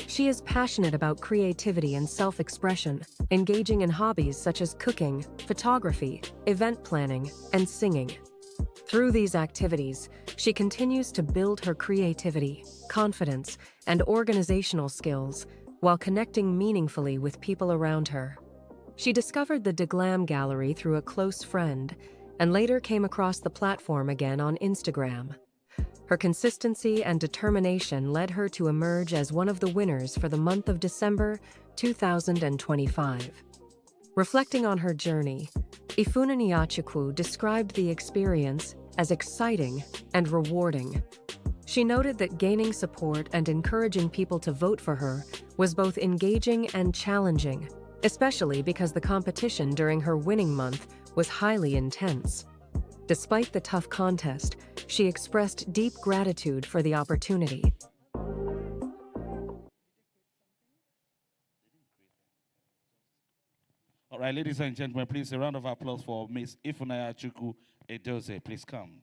She is passionate about creativity and self-expression, engaging in hobbies such as cooking, photography, event planning, and singing. Through these activities, she continues to build her creativity, confidence, and organizational skills while connecting meaningfully with people around her. She discovered the DeGlam Gallery through a close friend and later came across the platform again on Instagram. Her consistency and determination led her to emerge as one of the winners for the month of December 2025. Reflecting on her journey, Ifunanya Chukwu described the experience as exciting and rewarding. She noted that gaining support and encouraging people to vote for her was both engaging and challenging, especially because the competition during her winning month was highly intense. Despite the tough contest, she expressed deep gratitude for the opportunity. All right, ladies and gentlemen, please a round of applause for Miss Ifunanya Chukwu Edoze. Please come.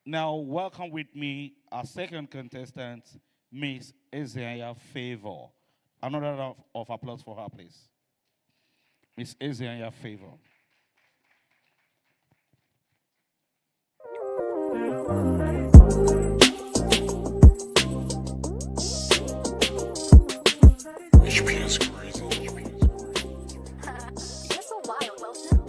Now, welcome with me our second contestant, Miss Isaiah Favor. Another round of applause for her, please. Miss Isaiah Favor. HP's crazy. You're so wild, Wilson.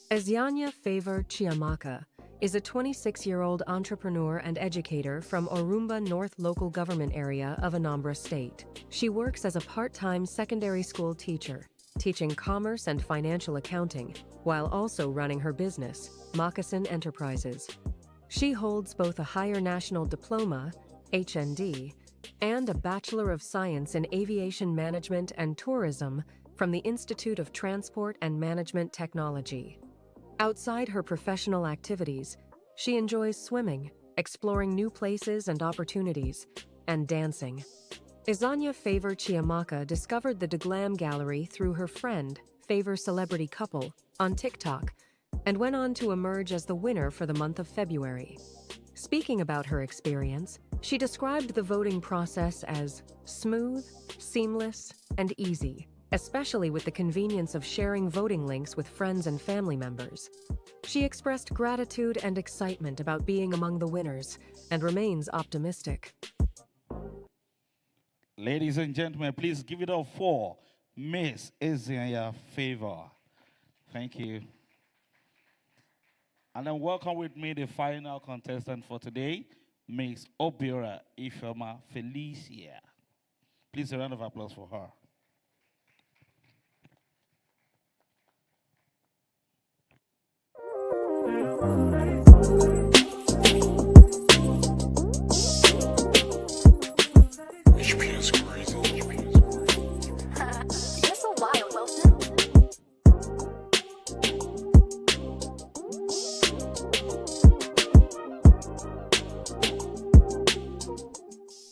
Ezeanya Favor Chiamaka is a 26-year-old entrepreneur and educator from Orumba North local government area of Anambra State. She works as a part-time secondary school teacher, teaching commerce and financial accounting, while also running her business, Moccasin Enterprises. She holds both a higher national diploma, HND, and a Bachelor of Science in Aviation Management and Tourism from the Institute of Transport and Management Technology. Outside her professional activities, she enjoys swimming, exploring new places and opportunities, and dancing. Ezeanya Favor Chiamaka discovered the DeGlam Gallery through her friend, Favor Celebrity Couple, on TikTok, and went on to emerge as the winner for the month of February. Speaking about her experience, she described the voting process as smooth, seamless, and easy, especially with the convenience of sharing voting links with friends and family members. She expressed gratitude and excitement about being among the winners and remains optimistic. Ladies and gentlemen, please give it up for Miss Isaiah Favor. Thank you. And then welcome with me the final contestant for today, Miss Obiora Ifeoma Felicia. Please a round of applause for her. HP's crazy. You're so wild, Wilson.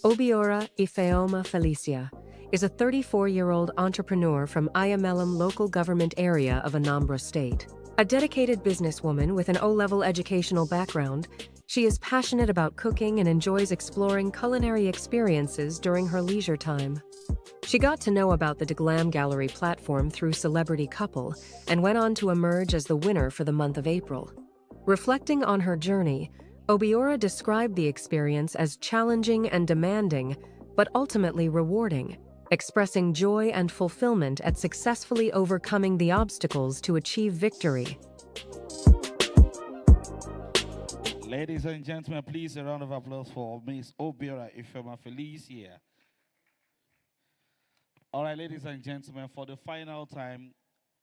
Obiora Ifeoma Felicia is a 34-year-old entrepreneur from Ayamelum local government area of Anambra State. A dedicated businesswoman with an O-level educational background, she is passionate about cooking and enjoys exploring culinary experiences during her leisure time. She got to know about the DeGlam Gallery platform through Celebrity Couple and went on to emerge as the winner for the month of April. Reflecting on her journey, Obiora described the experience as challenging and demanding, but ultimately rewarding, expressing joy and fulfillment at successfully overcoming the obstacles to achieve victory. Ladies and gentlemen, please a round of applause for Miss Obiora Ifeoma Felicia. All right, ladies and gentlemen, for the final time,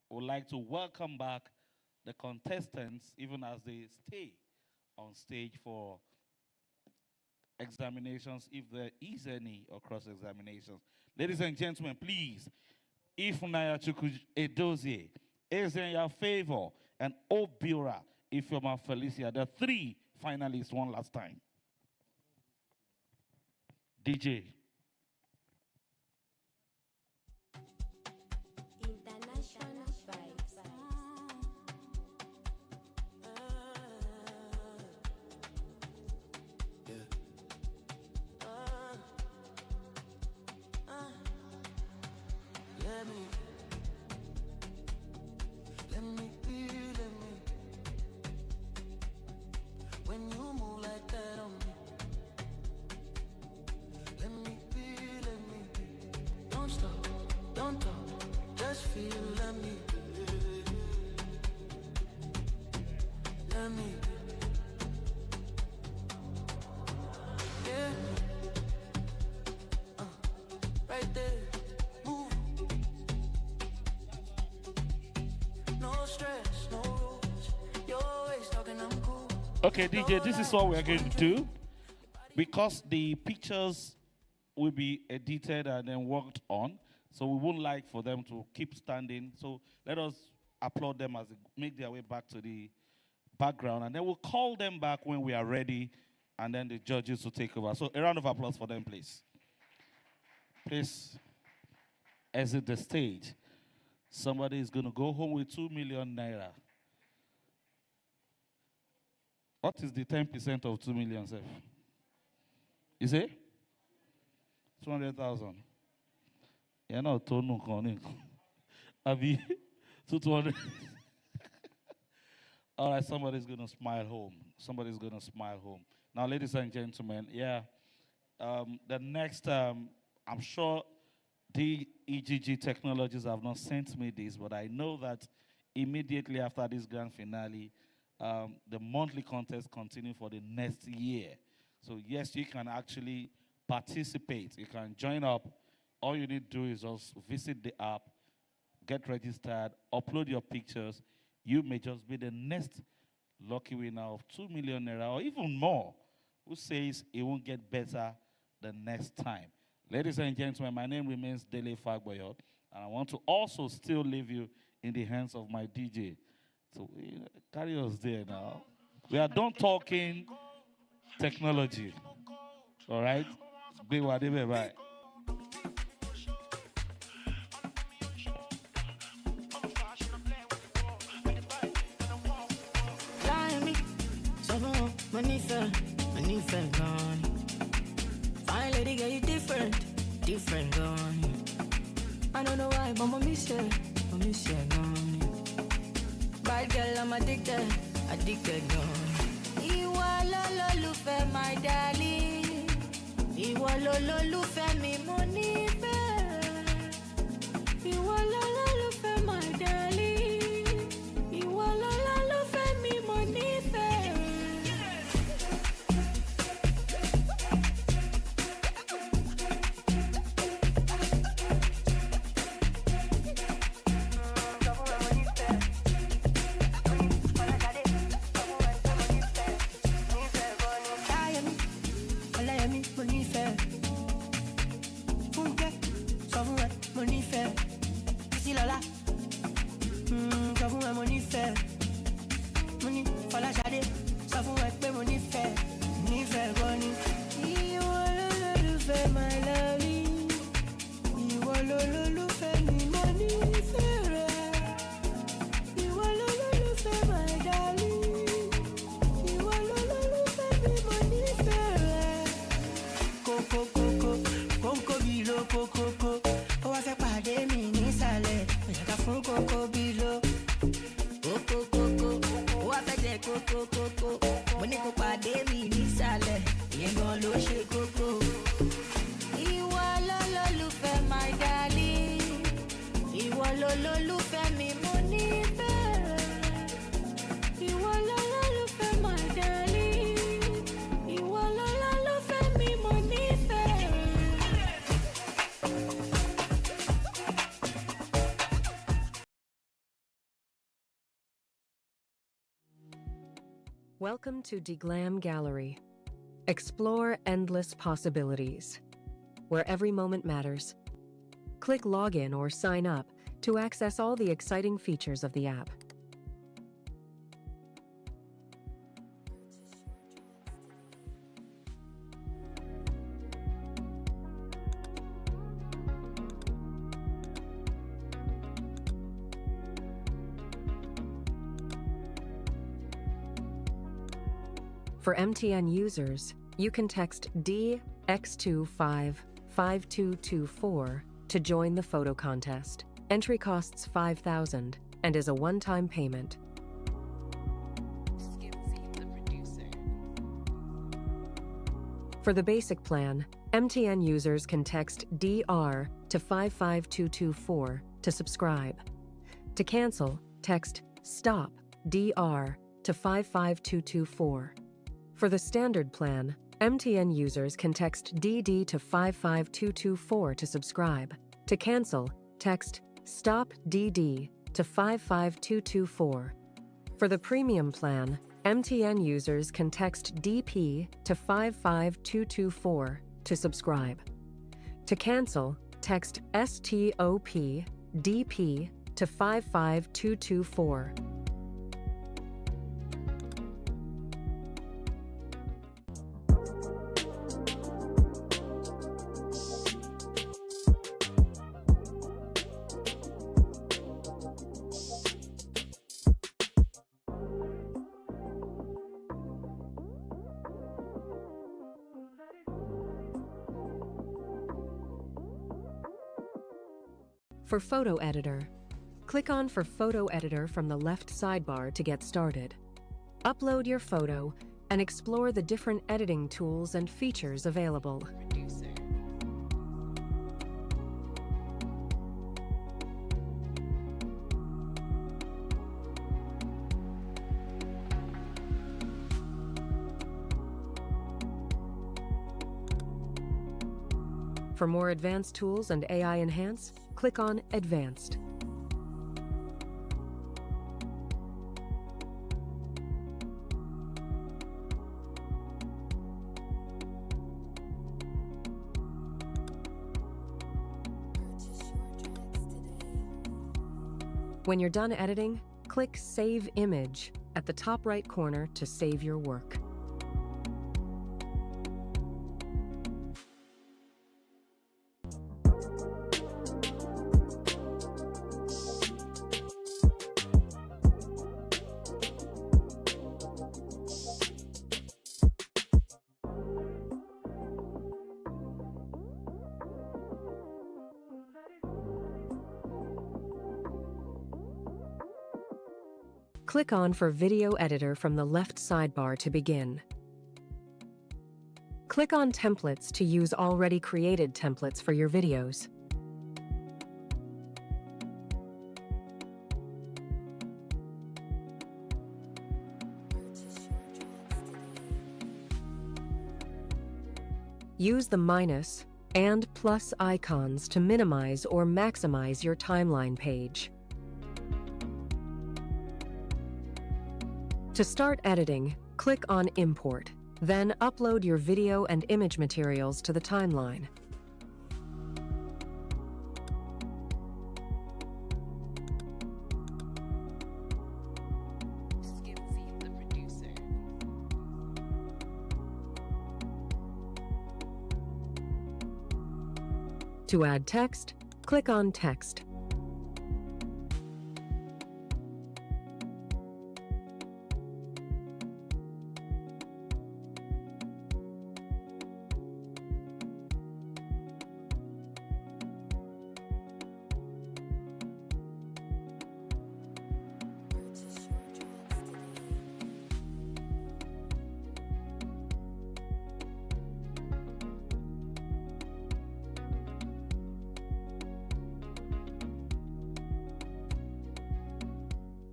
I would like to welcome back the contestants, even as they stay on stage for examinations, if there is any, or cross-examinations. Ladies and gentlemen, please, Ifunanya Chukwu Edozie, Ezeanya Favor, and Obiora Ifeoma Felicia, the three finalists one last time. DJ. International vibes. When you move like that on me, let me be. Don't stop, don't talk, just feel, let me. Yeah. Right there, move. No stress, no rules. You're always talking, I'm cool. Okay, DJ, this is what we're going to do. Because the pictures will be edited and then worked on, so we would like for them to keep standing. So let us applaud them as they make their way back to the background, and then we'll call them back when we are ready, and then the judges will take over. So a round of applause for them, please. Please. exit the stage, somebody is going to go home with 2 million naira. What is the 10% of 2 million, sir? Is it? 200,000. You're not told Abi, 200. All right, somebody's going to smile home. Somebody's going to smile home. Now, ladies and gentlemen, the next, I'm sure the EGG Technologies have not sent me this, but I know that immediately after this grand finale, the monthly contest continue for the next year. So yes, you can actually participate. You can join up. All you need to do is just visit the app, get registered, upload your pictures. You may just be the next lucky winner of 2 million naira or even more, who says it won't get better the next time. Ladies and gentlemen, my name remains Dele Fagboyo, and I want to also still leave you in the hands of my DJ. So carry us there now. We are done talking technology. All right? Be whatever, bye. Money fair gone. Fine lady, girl, you different gone. I don't know why, but mommy said gone. Bad girl, I'm addicted gone. Iwa lo lu fe my darling. Iwa lo lu fe mi money fair. Iwa lo lu fe my darling. Iwa lo lu fe mi money fair. Welcome to DeGlam Gallery. Explore endless possibilities, where every moment matters. Click Login or Sign Up to access all the exciting features of the app. For MTN users, you can text DX255224 to join the photo contest. Entry costs $5,000 and is a one-time payment. For the basic plan, MTN users can text DR to 55224 to subscribe. To cancel, text STOP DR to 55224. For the standard plan, MTN users can text DD to 55224 to subscribe. To cancel, text STOP DD to 55224. For the premium plan, MTN users can text DP to 55224 to subscribe. To cancel, text STOP DP to 55224. For Photo Editor, click on For Photo Editor from the left sidebar to get started. Upload your photo and explore the different editing tools and features available. For more advanced tools and AI Enhance, click on Advanced. When you're done editing, click Save Image at the top right corner to save your work. Click on For Video Editor from the left sidebar to begin. Click on Templates to use already created templates for your videos. Use the minus and plus icons to minimize or maximize your timeline page. To start editing, click on Import, then upload your video and image materials to the timeline. To add text, click on Text.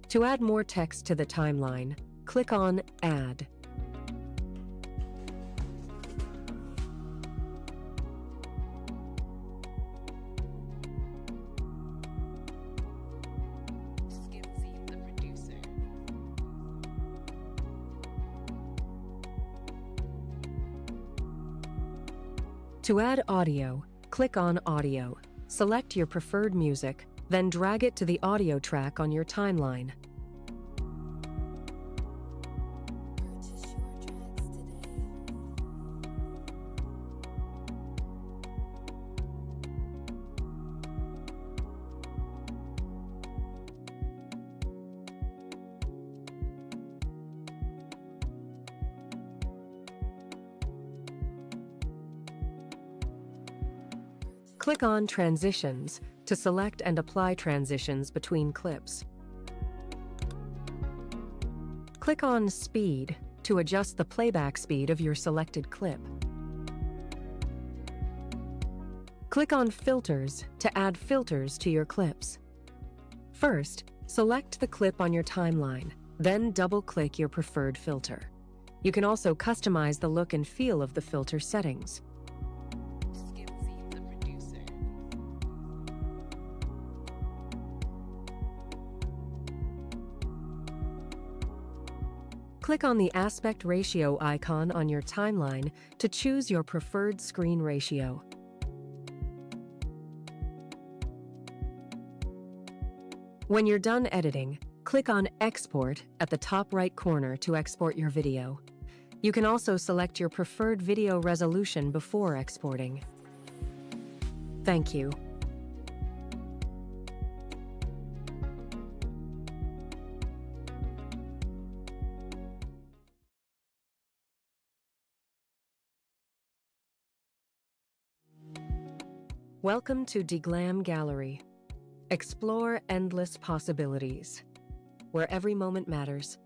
To add more text to the timeline, click on Add. To add audio, click on Audio. Select your preferred music, then drag it to the audio track on your timeline. Click on Transitions to select and apply transitions between clips. Click on Speed to adjust the playback speed of your selected clip. Click on Filters to add filters to your clips. First, select the clip on your timeline, then double-click your preferred filter. You can also customize the look and feel of the filter settings. Click on the aspect ratio icon on your timeline to choose your preferred screen ratio. When you're done editing, click on Export at the top right corner to export your video. You can also select your preferred video resolution before exporting. Thank you. Welcome to Deglam Gallery. Explore endless possibilities, where every moment matters.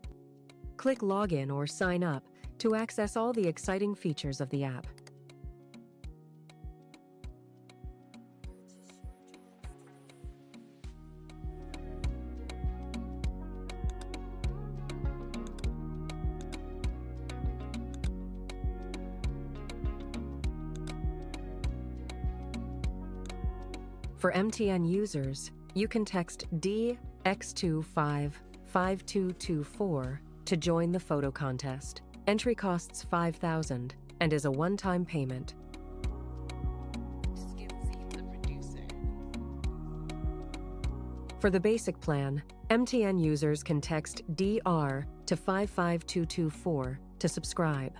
Click Login or Sign Up to access all the exciting features of the app. For MTN users, you can text DX255224 to join the photo contest. Entry costs $5,000 and is a one-time payment. For the basic plan, MTN users can text DR to 55224 to subscribe.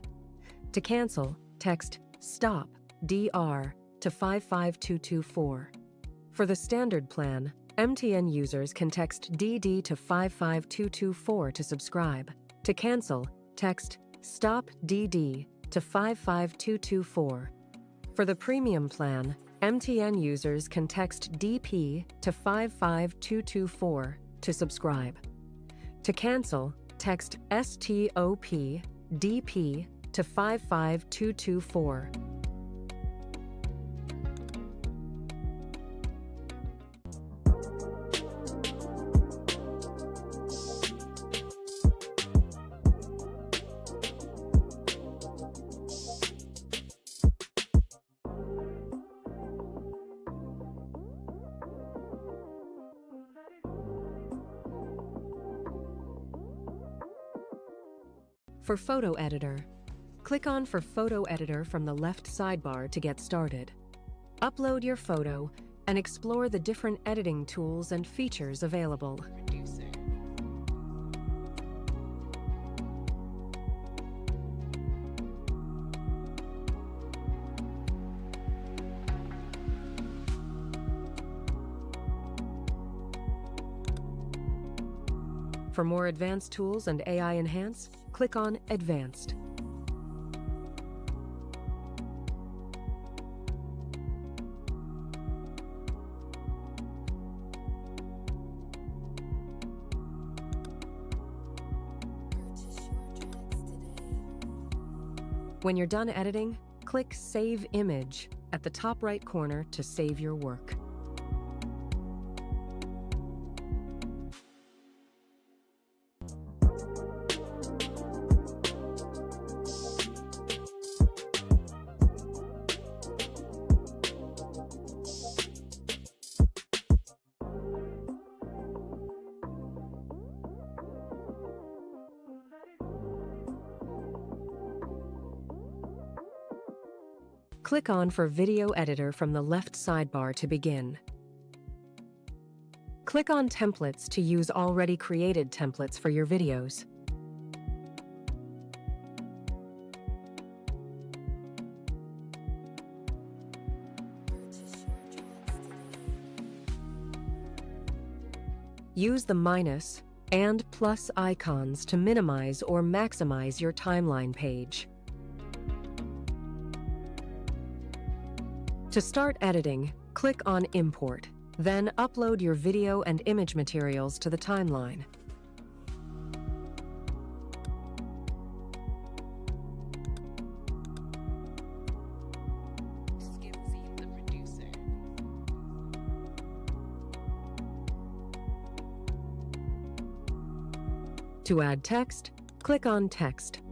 To cancel, text STOP DR to 55224. For the standard plan, MTN users can text DD to 55224 to subscribe. To cancel, text STOP DD to 55224. For the premium plan, MTN users can text DP to 55224 to subscribe. To cancel, text STOP DP to 55224. For Photo Editor, click on For Photo Editor from the left sidebar to get started. Upload your photo and explore the different editing tools and features available. For more advanced tools and AI Enhance, click on Advanced. When you're done editing, click Save Image at the top right corner to save your work. Click on For Video Editor from the left sidebar to begin. Click on Templates to use already created templates for your videos. Use the minus and plus icons to minimize or maximize your timeline page. To start editing, click on Import, then upload your video and image materials to the timeline. To add text, click on Text.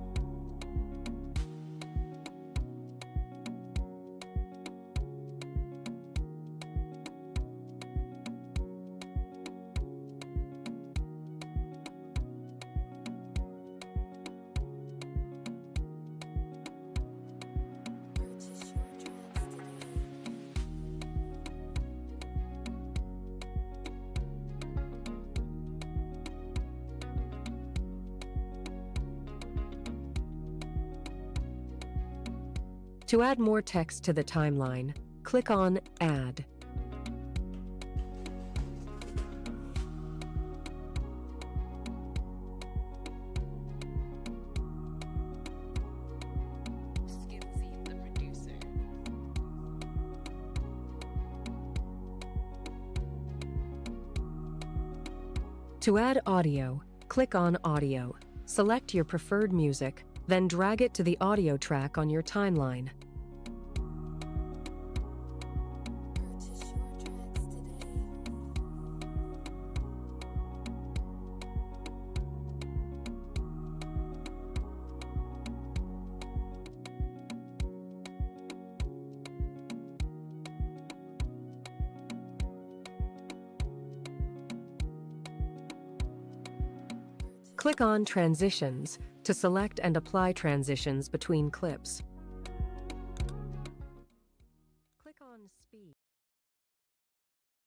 To add more text to the timeline, click on Add. To add audio, click on Audio. Select your preferred music, then drag it to the audio track on your timeline. Click on Transitions to select and apply transitions between clips. Click on Speed.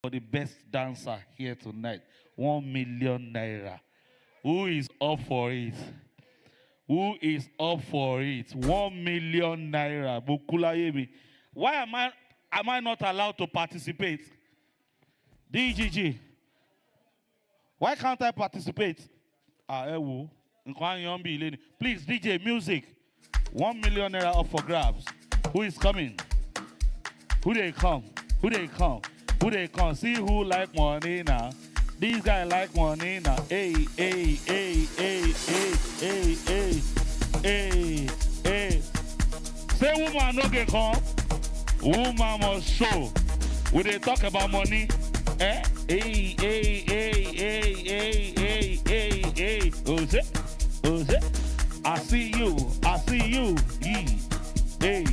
For the best dancer here tonight, 1 million naira. Who is up for it? Who is up for it? 1 million naira. Bukula Yemi. Why am I not allowed to participate? DGG. Why can't I participate? Please, DJ, music. 1 million naira up for grabs. Who is coming? Who they come? Who they come? Who they come? See who like money now. These guys like money now. Hey, hey, hey, hey, hey, hey, hey, hey, hey. Say woman no get come. Woman must show. When they talk about money, eh? Hey, hey, hey, hey, hey, hey, hey, hey. Who's it? Who's it? I see you. I see you. Hey,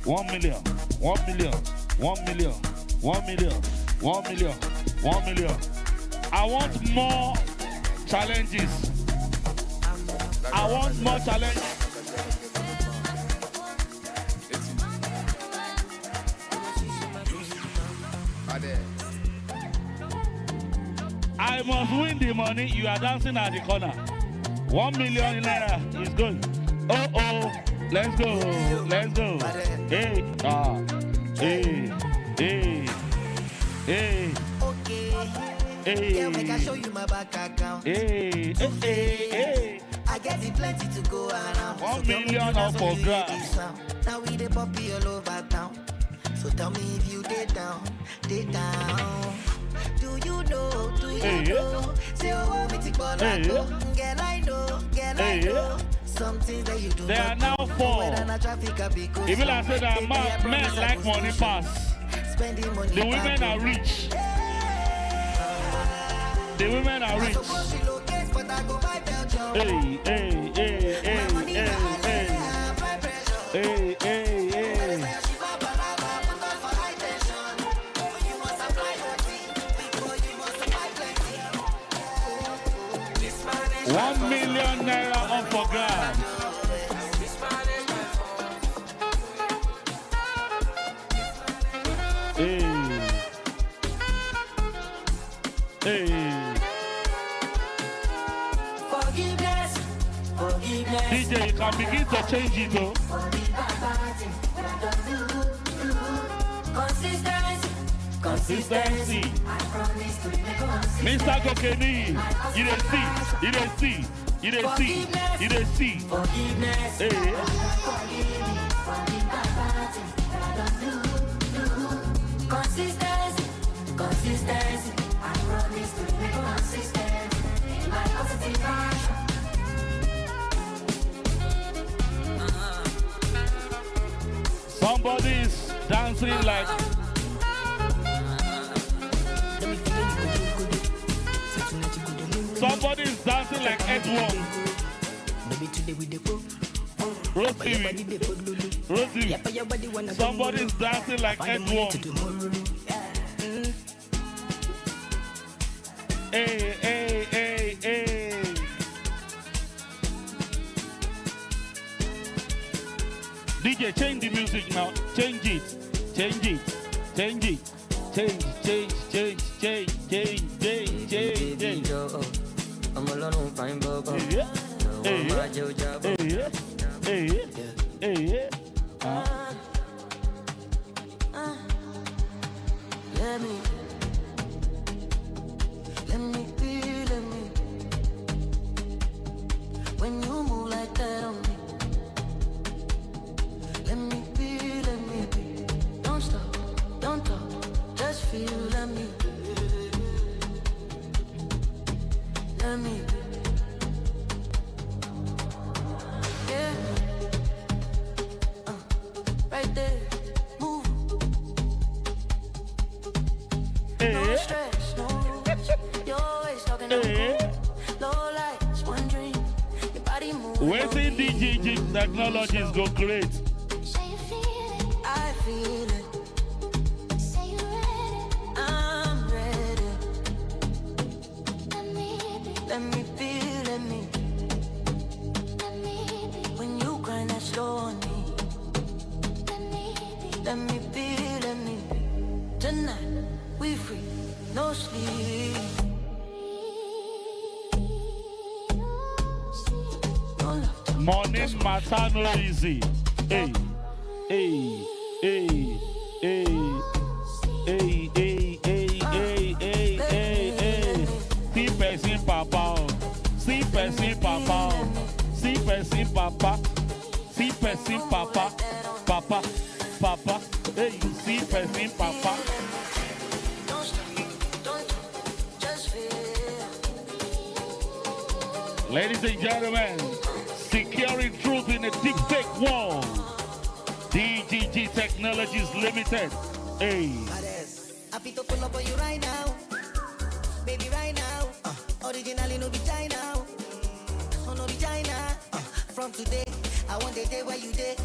1 million. 1 million. 1 million. 1 million. 1 million. 1 million. I want more challenges. I want more challenges. I must win the money. You are dancing at the corner. 1 million naira is good. Oh, let's go. Let's go. Hey, hey, hey, hey. Okay. Hey. Girl, make I show you my bank account. Hey, hey, hey. I get it plenty to go around. 1 million up for grabs. Now we the puppy all over town. So tell me if you did down, did down. Do you know? Do you know? Say oh, me take ball like go. Girl I know, I know. Some things that you do. They are now four. If I say that men like money pass, the women are rich. The women are rich. Hey, hey, hey, hey, hey, hey, hey, hey. 1 million naira up for grabs. Hey. Hey. Forgiveness, forgiveness. DJ, you can begin to change it though. Consistency, consistency. Mr. Gokeni, you don't see, you don't see, you don't see, you don't see. Forgiveness. Hey. Consistency, consistency. I promise to be consistent in my positive action. Somebody's dancing like. Somebody's dancing like Edward. Rosie. Somebody's dancing like Edward. Hey, hey, hey, hey. DJ, change the music now. Change it. Change it. Change it. Change, change, change, change, change, change, change, change. I'm alone, fine, Bobo. Hey, hey, hey, hey. Let me be, let me. When you move like that on me. Let me be. Don't stop, don't talk, just feel, let me. let me be. Yeah. Right there, move. No stress, no rules. You're always talking about low lights, one dream. Your body moves. Waiting DGG technologies go great. I feel it. Say you're ready. I'm ready. Let me be, let me be. When you grind that slow on me. Let me be, let me be. Tonight, we free, no sleep. Morning matter no easy. Hey, hey, hey, hey, hey, hey, hey, hey, hey, hey, hey. See person papa, see person papa, see person papa, see person papa, papa, papa. Hey, you see person papa. Don't stop, don't just feel. Ladies and gentlemen, securing truth in a DeepFake world. DGG Technologies Limited. Hey. Happy to pull up on you right now. Baby, right now. Originally, no be China. Oh, no be China. From today, I want the day where you day.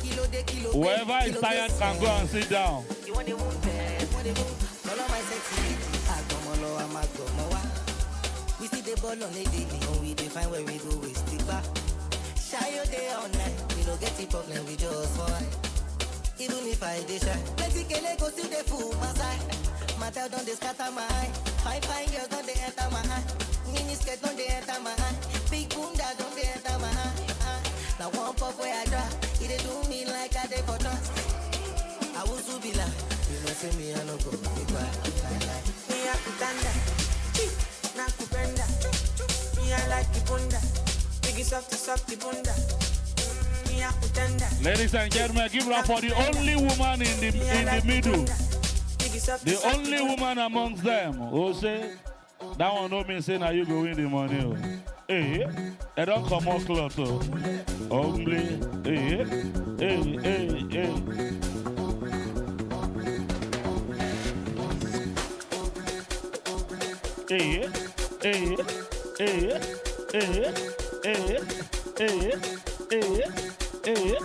Kilo de kilo. Whoever is tired can go and sit down. You want the moon, want the moon. Follow my sexy. I'm a gomowa. We see the ball on the daily. And we define where we go, we stick back. Shy your day all night. We don't get the problem, we just fight. Even if I dey shy, plenty kele go still dey full my side. Matter don't dey scatter my eye. Fine girls don't dey enter my eye. Mini skirt don't dey enter my eye. Big bunda don't dey enter my eye. Now one pop where I try, it dey do me like I dey for trust. I will to be like, you know say me I no go be quiet. Me a kutanda, na kupenda. Me I like the bunda, biggie softy bunda. Ladies and gentlemen, give it up for the only woman in the middle. The only woman amongst them. Who say that one don't mean say now you go win the money. Hey, they don't come out close. Only hey, hey, hey, hey. Hey, hey, hey, hey, hey, hey, hey.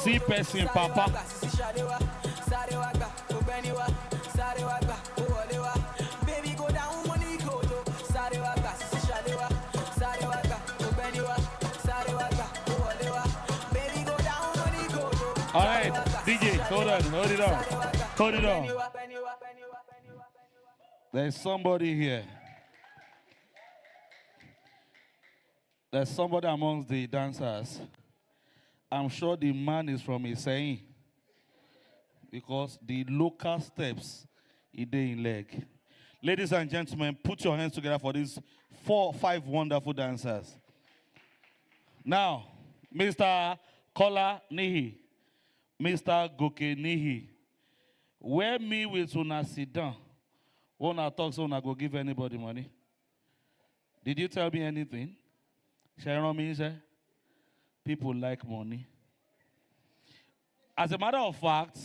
See person, Papa. All right, DJ, hold it on. Hold it on. There's somebody here. There's somebody amongst the dancers. I'm sure the man is from Iseyin because the local steps he did in leg. Ladies and gentlemen, put your hands together for these 5 wonderful dancers. Now, Mr. Kola Nihi, Mr. Goke Nihi, where me with una sit down, una talk so una go give anybody money? Did you tell me anything? Sharon means people like money. As a matter of fact,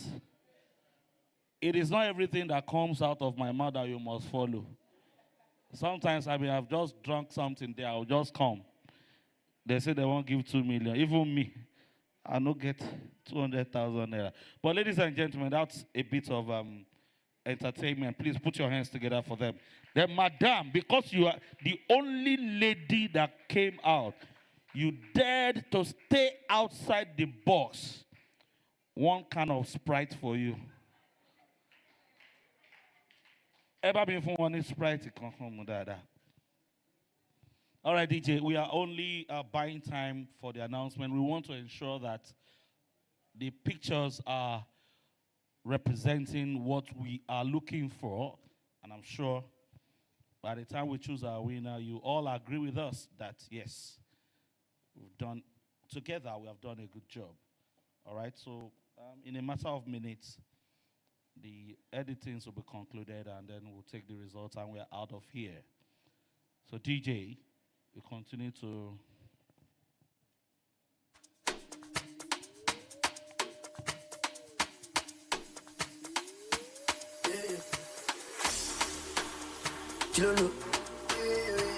it is not everything that comes out of my mouth that you must follow. Sometimes I may have just drunk something there, I'll just come. They say they won't give 2 million. Even me, I don't get 200,000 naira. But ladies and gentlemen, that's a bit of entertainment. Please put your hands together for them. Then, madam, because you are the only lady that came out, you dared to stay outside the box. One kind of Sprite for you. Ever been for one Sprite? All right, DJ, we are only buying time for the announcement. We want to ensure that the pictures are representing what we are looking for. And I'm sure by the time we choose our winner, you all agree with us that, yes, we've done, together we have done a good job. All right, so in a matter of minutes, the editings will be concluded and then we'll take the results and we're out of here. So DJ, we continue to...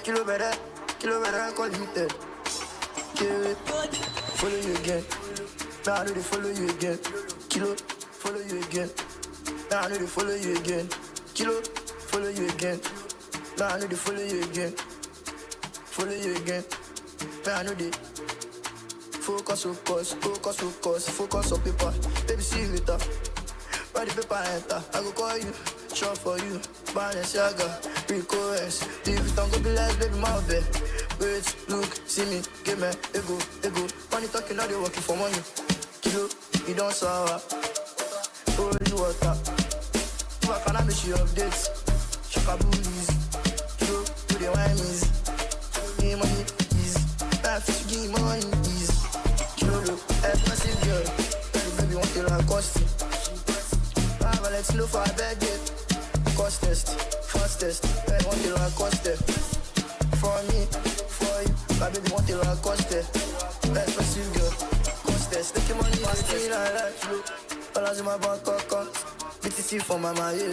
Kilo better, quality. Follow you again. Now I know they follow you again. Kilo, follow you again. Now I know they follow you again. Kilo, follow you again. Now I know they follow you again. Follow you again. Now I know they focus on paper. Baby, see you later. By the paper enter, I go call you. Short for you, Balenciaga, Rico S. If you don't go be less, baby, my bed. Wait, look, see me, give me, ego. Money talking, now they working for money. Kilo, you don't sour. Holy water. What can I make you updates? Shakaboolies. Kilo, do the wine is. Give money, easy. Life is give money, easy. Kilo, expensive girl. Baby, want to like cost. Let's look for a bad day. Cost test, fastest. I want to like cost it. For me, for you. My baby want to like cost it. Expensive girl. Cost test. Take your money, I feel like you. Balance in my bank account. BTC for my money.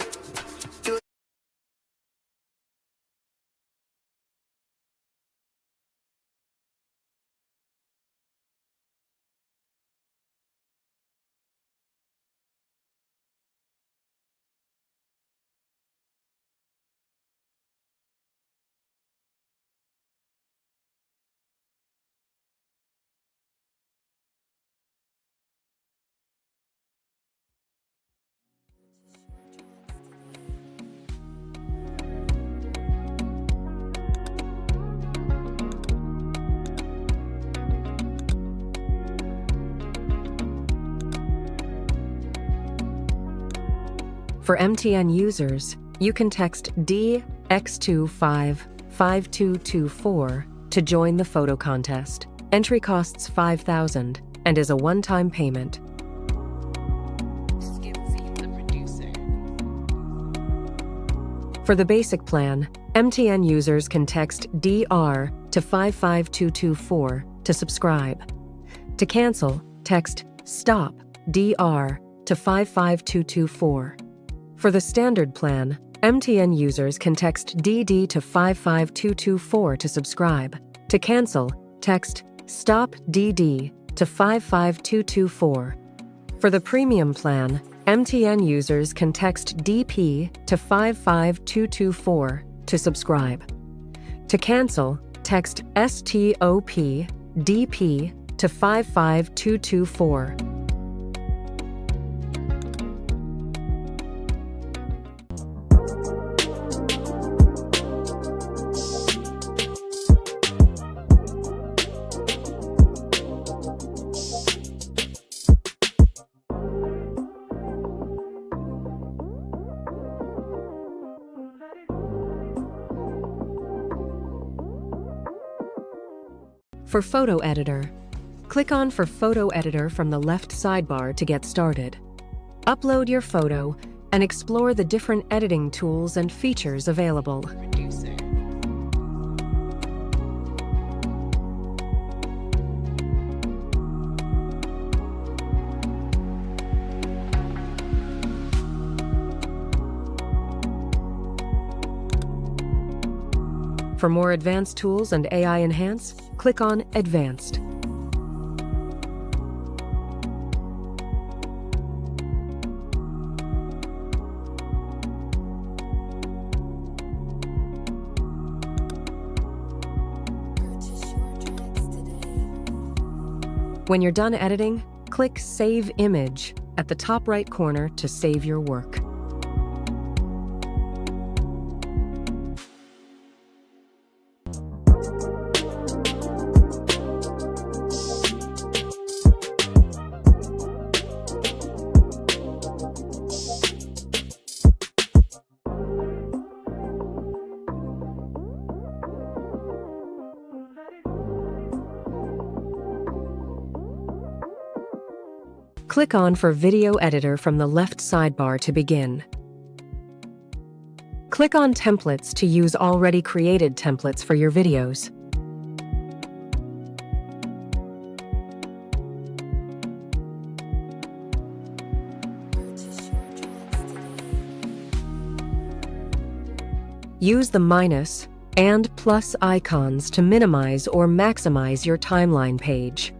For MTN users, you can text DX255224 to join the photo contest. Entry costs 5,000 and is a one-time payment. For the basic plan, MTN users can text DR to 55224 to subscribe. To cancel, text STOP DR to 55224. For the standard plan, MTN users can text DD to 55224 to subscribe. To cancel, text STOP DD to 55224. For the premium plan, MTN users can text DP to 55224 to subscribe. To cancel, text STOP DP to 55224. for Photo Editor. Click on For Photo Editor from the left sidebar to get started. Upload your photo and explore the different editing tools and features available. For more advanced tools and AI Enhance, click on Advanced. When you're done editing, click Save Image at the top right corner to save your work. Click on For Video Editor from the left sidebar to begin. Click on Templates to use already created templates for your videos. Use the minus and plus icons to minimize or maximize your timeline page.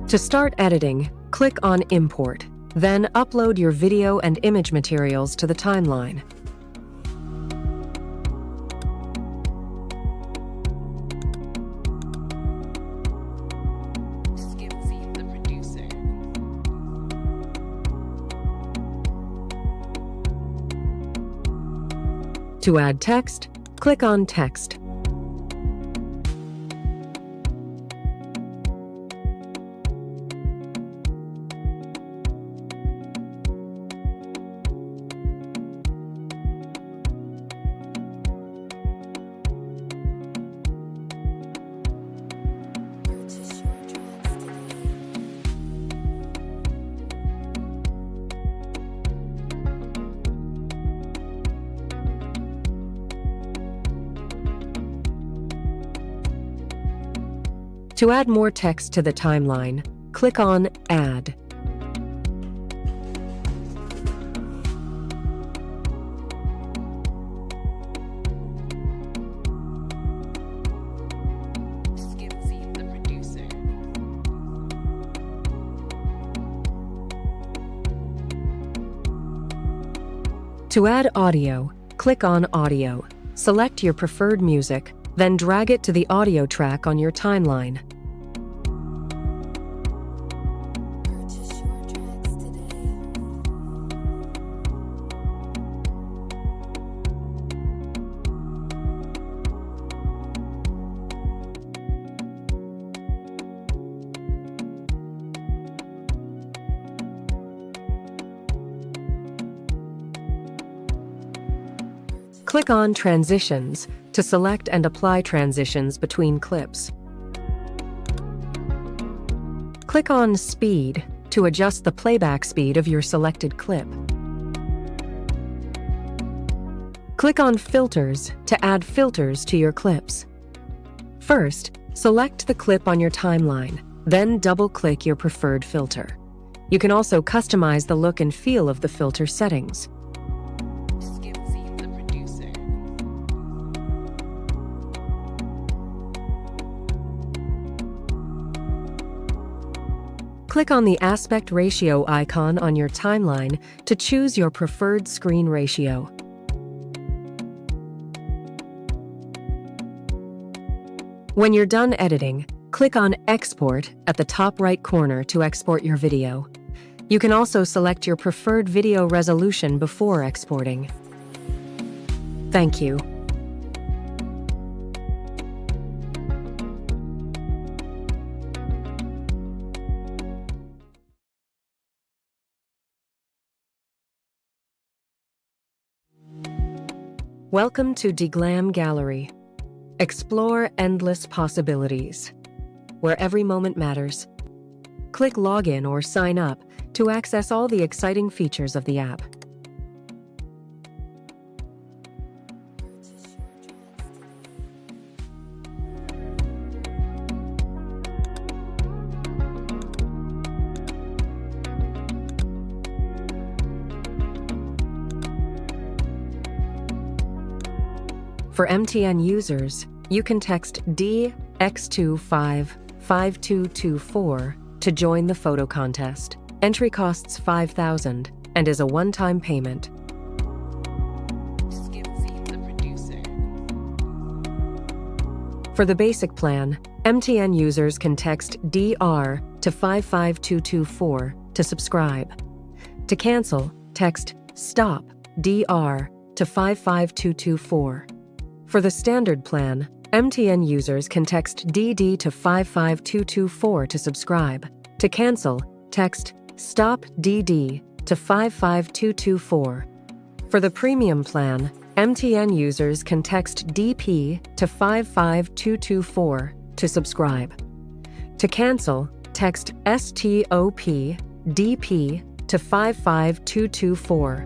To start editing, click on Import, then upload your video and image materials to the timeline. To add text, click on Text. To add more text to the timeline, click on Add. To add audio, click on Audio. Select your preferred music, then drag it to the audio track on your timeline. Click on Transitions to select and apply transitions between clips. Click on Speed to adjust the playback speed of your selected clip. Click on Filters to add filters to your clips. First, select the clip on your timeline, then double-click your preferred filter. You can also customize the look and feel of the filter settings. Click on the aspect ratio icon on your timeline to choose your preferred screen ratio. When you're done editing, click on Export at the top right corner to export your video. You can also select your preferred video resolution before exporting. Thank you. Welcome to DeGlam Gallery. Explore endless possibilities, where every moment matters. Click Login or Sign Up to access all the exciting features of the app. For MTN users, you can text DX255224 to join the photo contest. Entry costs 5,000 and is a one-time payment. For the basic plan, MTN users can text DR to 55224 to subscribe. To cancel, text STOP DR to 55224. For the standard plan, MTN users can text DD to 55224 to subscribe. To cancel, text STOP DD to 55224. For the premium plan, MTN users can text DP to 55224 to subscribe. To cancel, text STOP DP to 55224.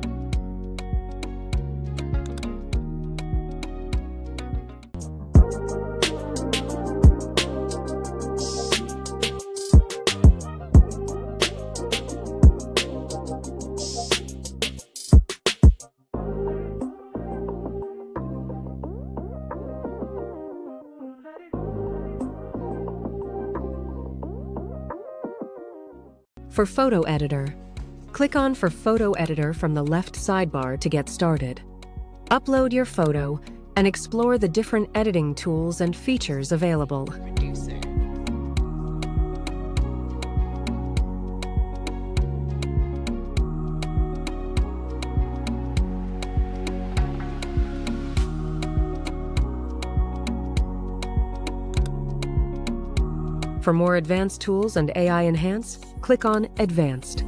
For Photo Editor, click on For Photo Editor from the left sidebar to get started. Upload your photo and explore the different editing tools and features available. For more advanced tools and AI Enhance, click on Advanced.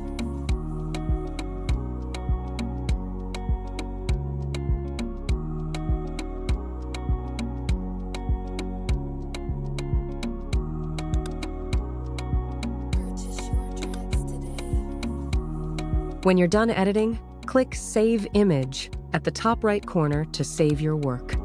When you're done editing, click Save Image at the top right corner to save your work.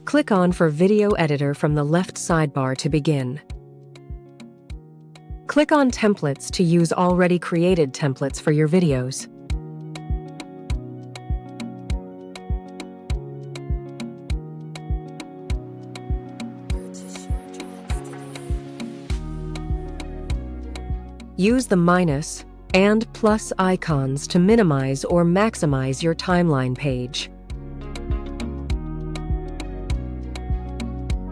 Click on For Video Editor from the left sidebar to begin. Click on Templates to use already created templates for your videos. Use the minus and plus icons to minimize or maximize your timeline page.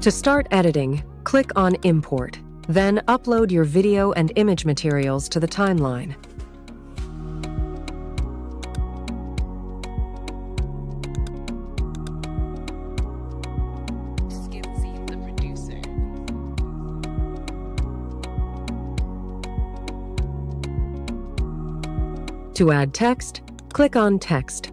To start editing, click on Import, then upload your video and image materials to the timeline. To add text, click on Text.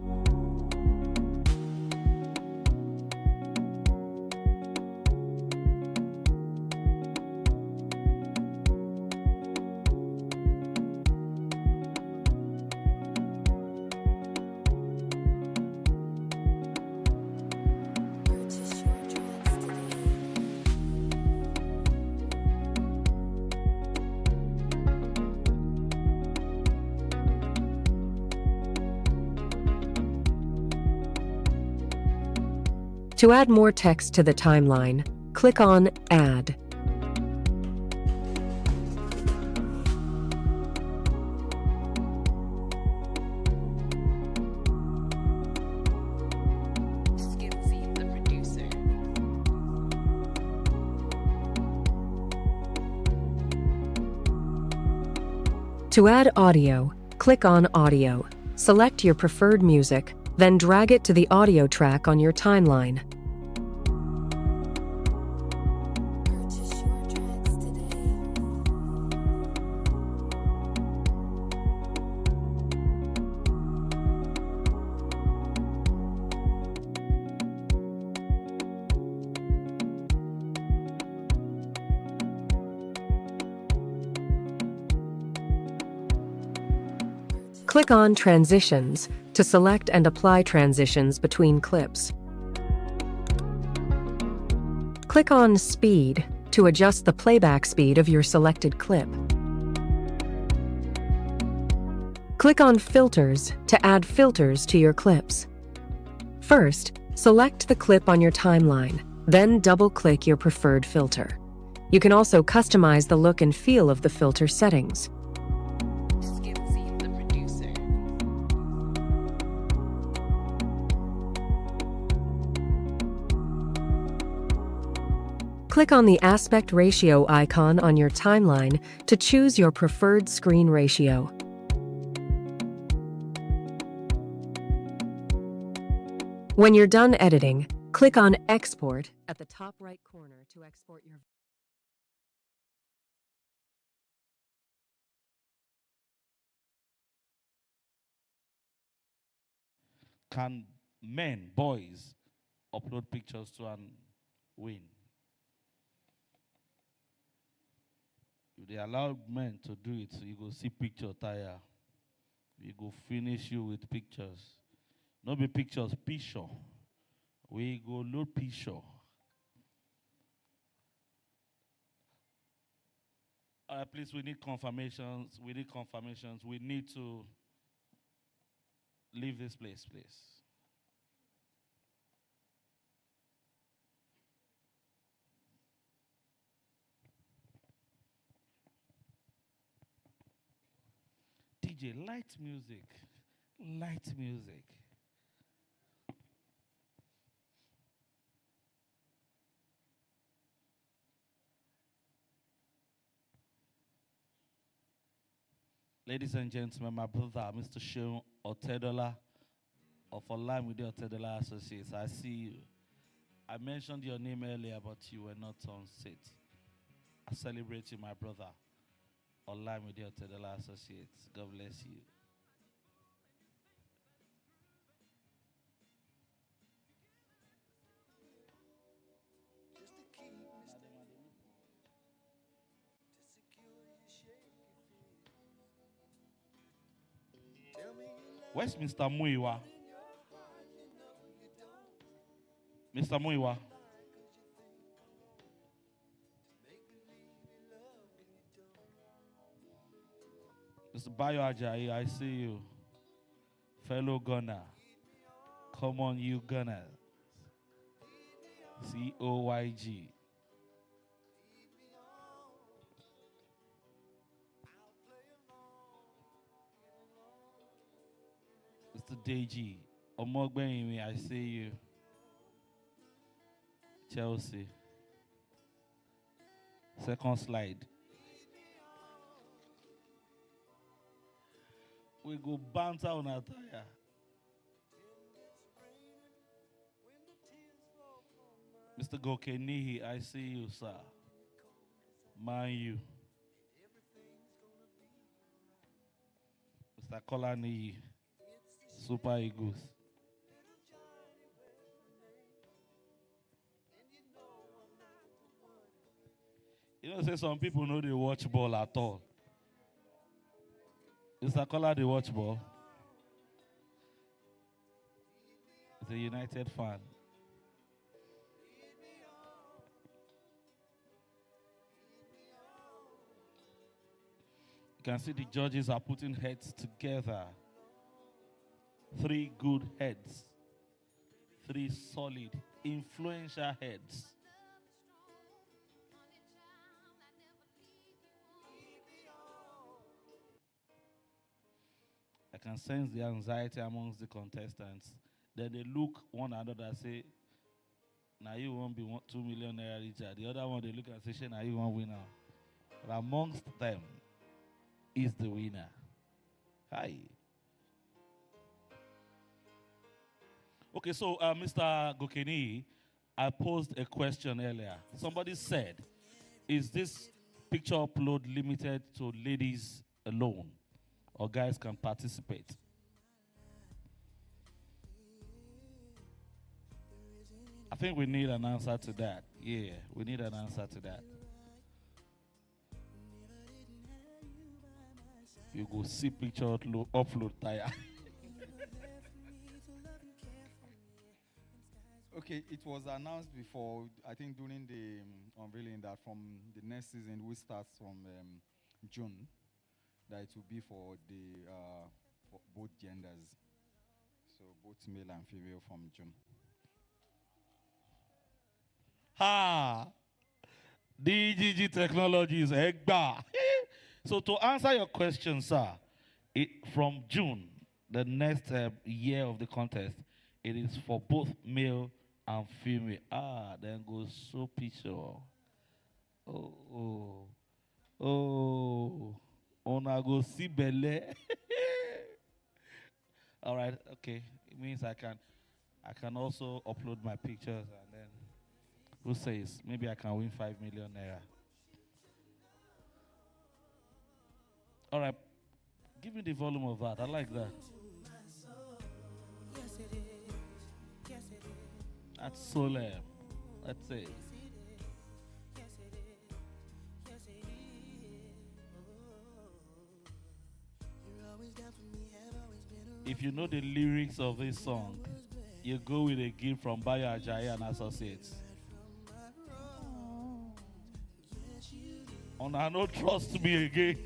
To add more text to the timeline, click on Add. To add audio, click on Audio. Select your preferred music, then drag it to the audio track on your timeline. Click on Transitions to select and apply transitions between clips. Click on Speed to adjust the playback speed of your selected clip. Click on Filters to add filters to your clips. First, select the clip on your timeline, then double-click your preferred filter. You can also customize the look and feel of the filter settings. Click on the aspect ratio icon on your timeline to choose your preferred screen ratio. When you're done editing, click on Export at the top right corner to export your Can men, boys, upload pictures to and win? If they allow men to do it, you go see picture tire. We go finish you with pictures. Not be pictures, picture. We go load picture. Please, we need confirmations. We need confirmations. We need to leave this place, please. DJ, light music. Light music. Ladies and gentlemen, my brother, Mr. Seun Otedola of Olamide Otedola Associates. I see you. I mentioned your name earlier, but you were not on set. I celebrate you, my brother. Olamide Otedola Associates. God bless you. Where's Mr. Muiwa? Mr. Muiwa. Mr. Bayo Ajayi, I see you. Fellow gunner. Come on, you gunner. COYG. Mr. Deji. Omogbenimi, I see you. Chelsea. Second slide. We go banter on our tire. Mr. Gokenihi, I see you, sir. Man, you. Mr. Kolani, Super Eagles. You know, say some people know they watch ball at all. Mr. Kola, they watch ball. He's a United fan. You can see the judges are putting heads together. 3 good heads. 3 solid, influential heads. I can sense the anxiety amongst the contestants. Then they look one another and say, now you won't be 2 million naira each. The other one, they look and say, now you won't win now. But amongst them, is the winner. Hi. Okay, so Mr. Gokeni, I posed a question earlier. Somebody said, is this picture upload limited to ladies alone, or guys can participate? I think we need an answer to that. Yeah, we need an answer to that. You go see picture upload tire. Okay, it was announced before, I think during the unveiling, that from the next season, which starts from June, that it will be for for both genders. So both male and female from June. Ha! DGG Technologies, Egba. So to answer your question, sir, from June, the next year of the contest, it is for both male and female. Then goes so picture. Oh. Ona go see belle. All right, okay. It means I can also upload my pictures, and then who says maybe I can win 5 million naira. All right, give me the volume of that. I like that. That's solemn. Let's say. If you know the lyrics of this song, you go with a gift from Bayo Ajayi and Associates. And I don't trust me again.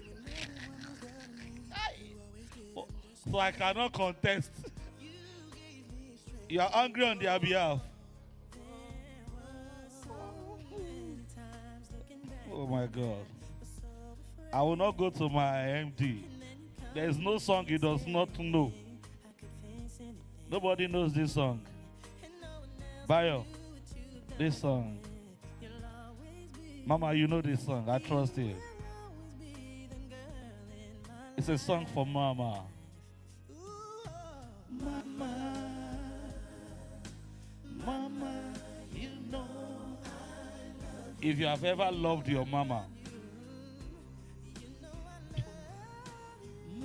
So I cannot contest. You are angry on their behalf. Oh my God. I will not go to my MD. There is no song he does not know. Nobody knows this song. Bayo, this song. Mama, you know this song. I trust you. It's a song for Mama. Mama, you know. If you have ever loved your mama,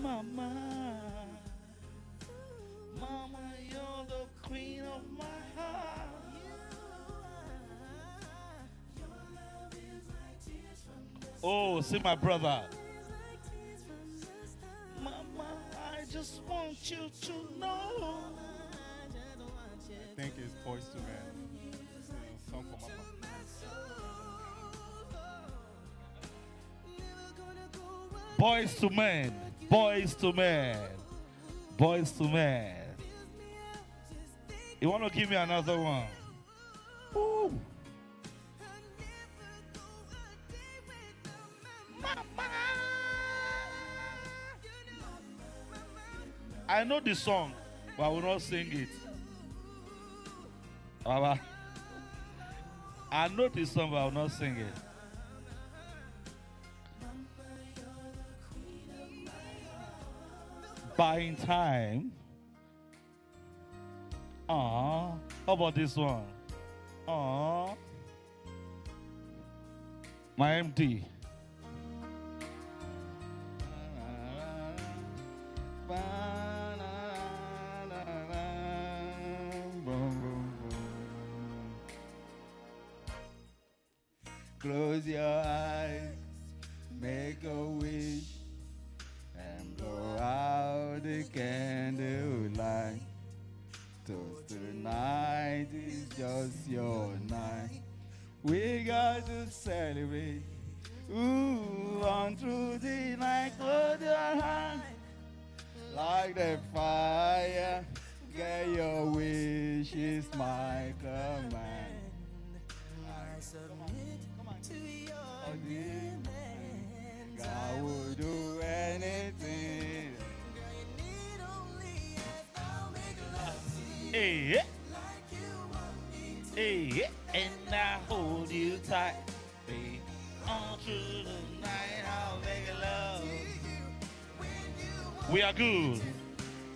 Mama, you're the queen of my heart. Oh, see my brother. Mama, I just want you to know. I think it's Boys to Men. It's a song for Mama. Boys to Men. Boys to Men. Boys to Men. You want to give me another one? Ooh. I know the song, but I will not sing it. Baba. I know the song, but I will not sing it. Buying time. How about this one? My MD. Close your eyes, make a wish, and blow out the candlelight. 'Cause tonight is just your night. We got to celebrate. Ooh, on through the night, close your eyes, like the fire. Get your wish is my command. I submit to your demand. God will do anything. Girl, you need only ask, I'll make love to you. Hey, Like you want me to. hey, and I hold you tight, babe. On through the night, I'll make love. We are good.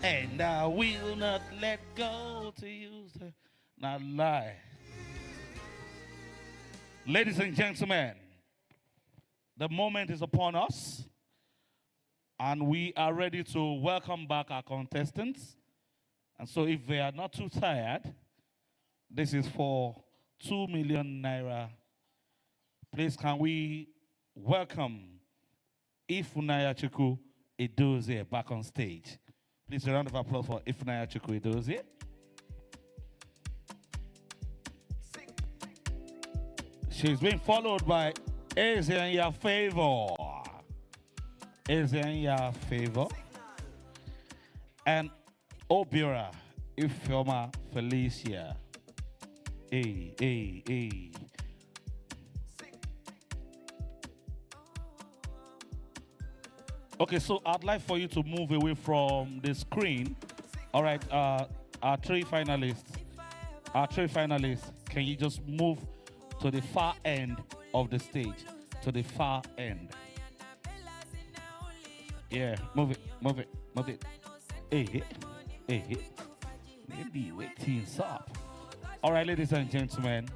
And I will not let go to use the not lie. Ladies and gentlemen, the moment is upon us, and we are ready to welcome back our contestants. And so if they are not too tired, this is for 2 million naira. Please can we welcome Ifunaya Chukwu Edozie back on stage. Please a round of applause for Ifunaya Chukwu Edozie. She's being followed by Ezenya Favor. Ezenya Favor. And Obiora Ifeoma Felicia. Hey. Okay, so I'd like for you to move away from the screen. All right, our three finalists, can you just move to the far end of the stage? To the far end. Yeah, move it. Hey. Maybe wake things up. All right, ladies and gentlemen,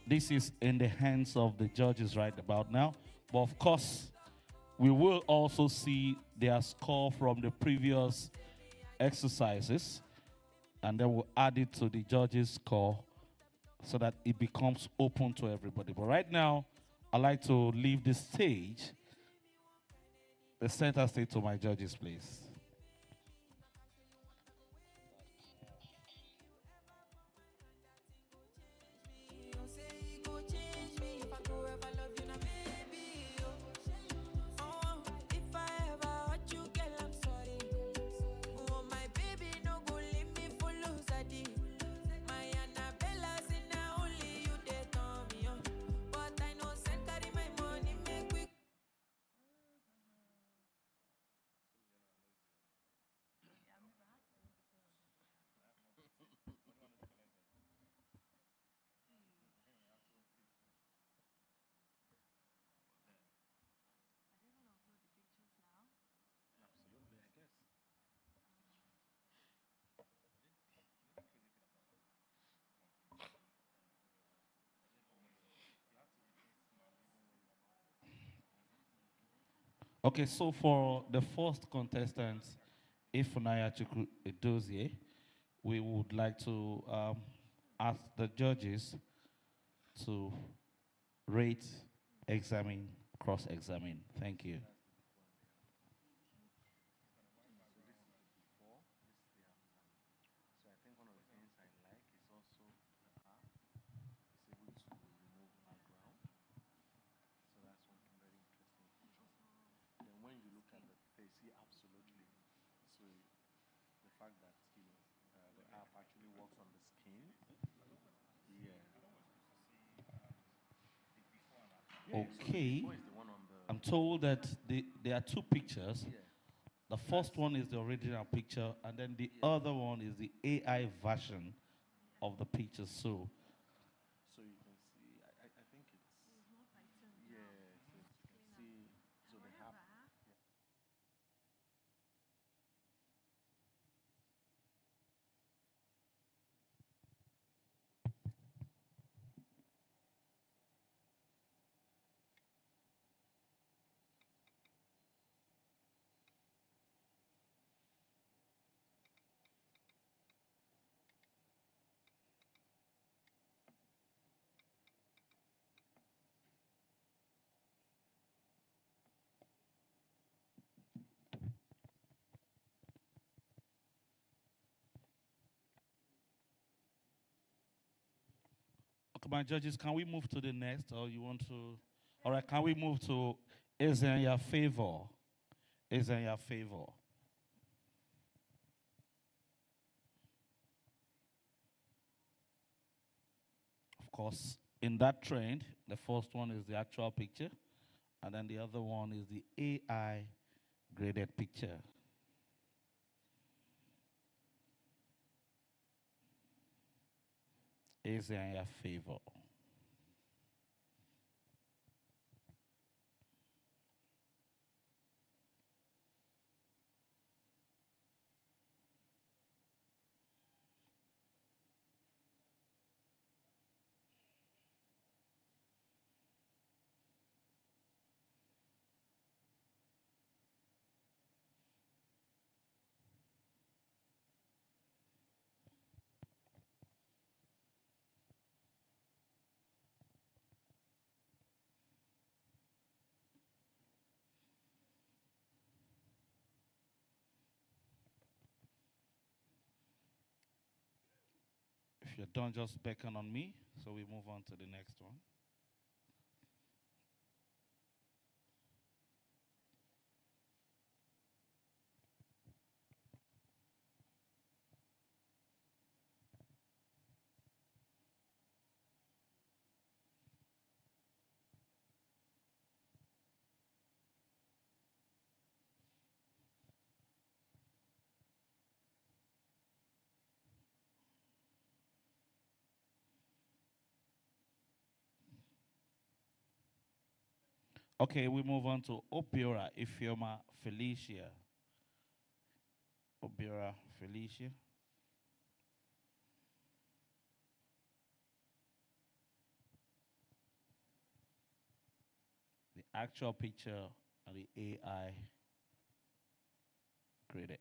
this is in the hands of the judges right about now. But of course, we will also see their score from the previous exercises, and then we'll add it to the judges' score so that it becomes open to everybody. But right now, I'd like to leave the stage, the center stage, to my judges, please. Okay, so for the first contestant, Ifunaya Chukwu Edozie, we would like to ask the judges to rate, examine, cross-examine. Thank you. Okay, I'm told that there are two pictures. The first one is the original picture, and then the other one is the AI version of the picture. So you can see, I think it's, yeah, so you can see, so they have, okay, my judges, can we move to the next, or you want to? All right, can we move to Ezenya Favor? Ezenya Favor. Of course, in that trend, the first one is the actual picture, and then the other one is the AI graded picture. Ezenya Favor. you're done, just beckon on me, so we move on to the next one. Okay, we move on to Obiora Ifeoma Felicia. Obiora Felicia. The actual picture and the AI created.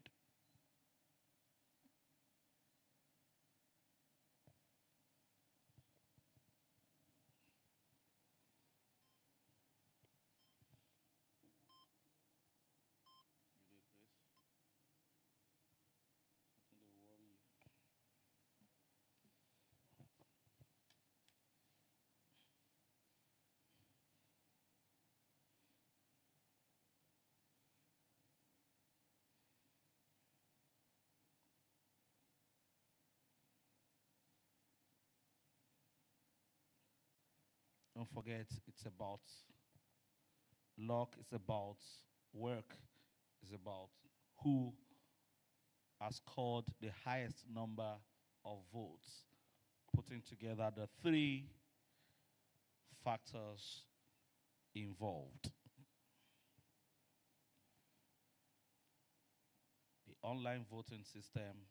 Don't forget, it's about luck, it's about work, it's about who has scored the highest number of votes, putting together the three factors involved. The online voting system,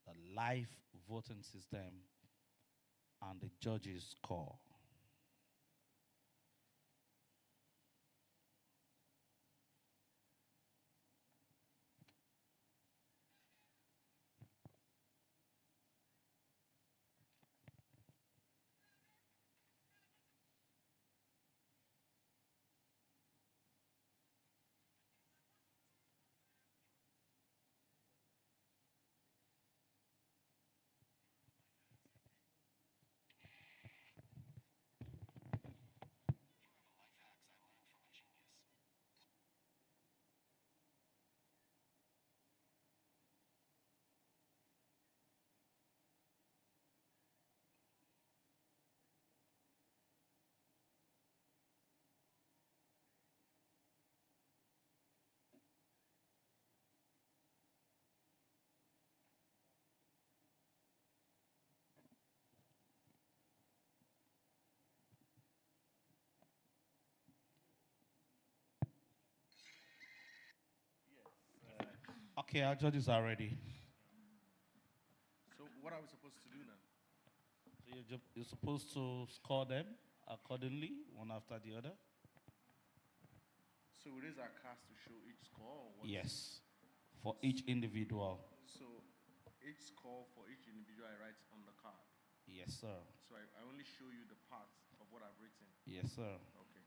the live voting system, and the judges' score. Okay, our judges are ready. So what are we supposed to do now? So you're supposed to score them accordingly, one after the other. So we raise our cards to show each score? Or what? Yes, for each individual. So each score for each individual I write on the card? Yes, sir. So I only show you the parts of what I've written? Yes, sir. Okay.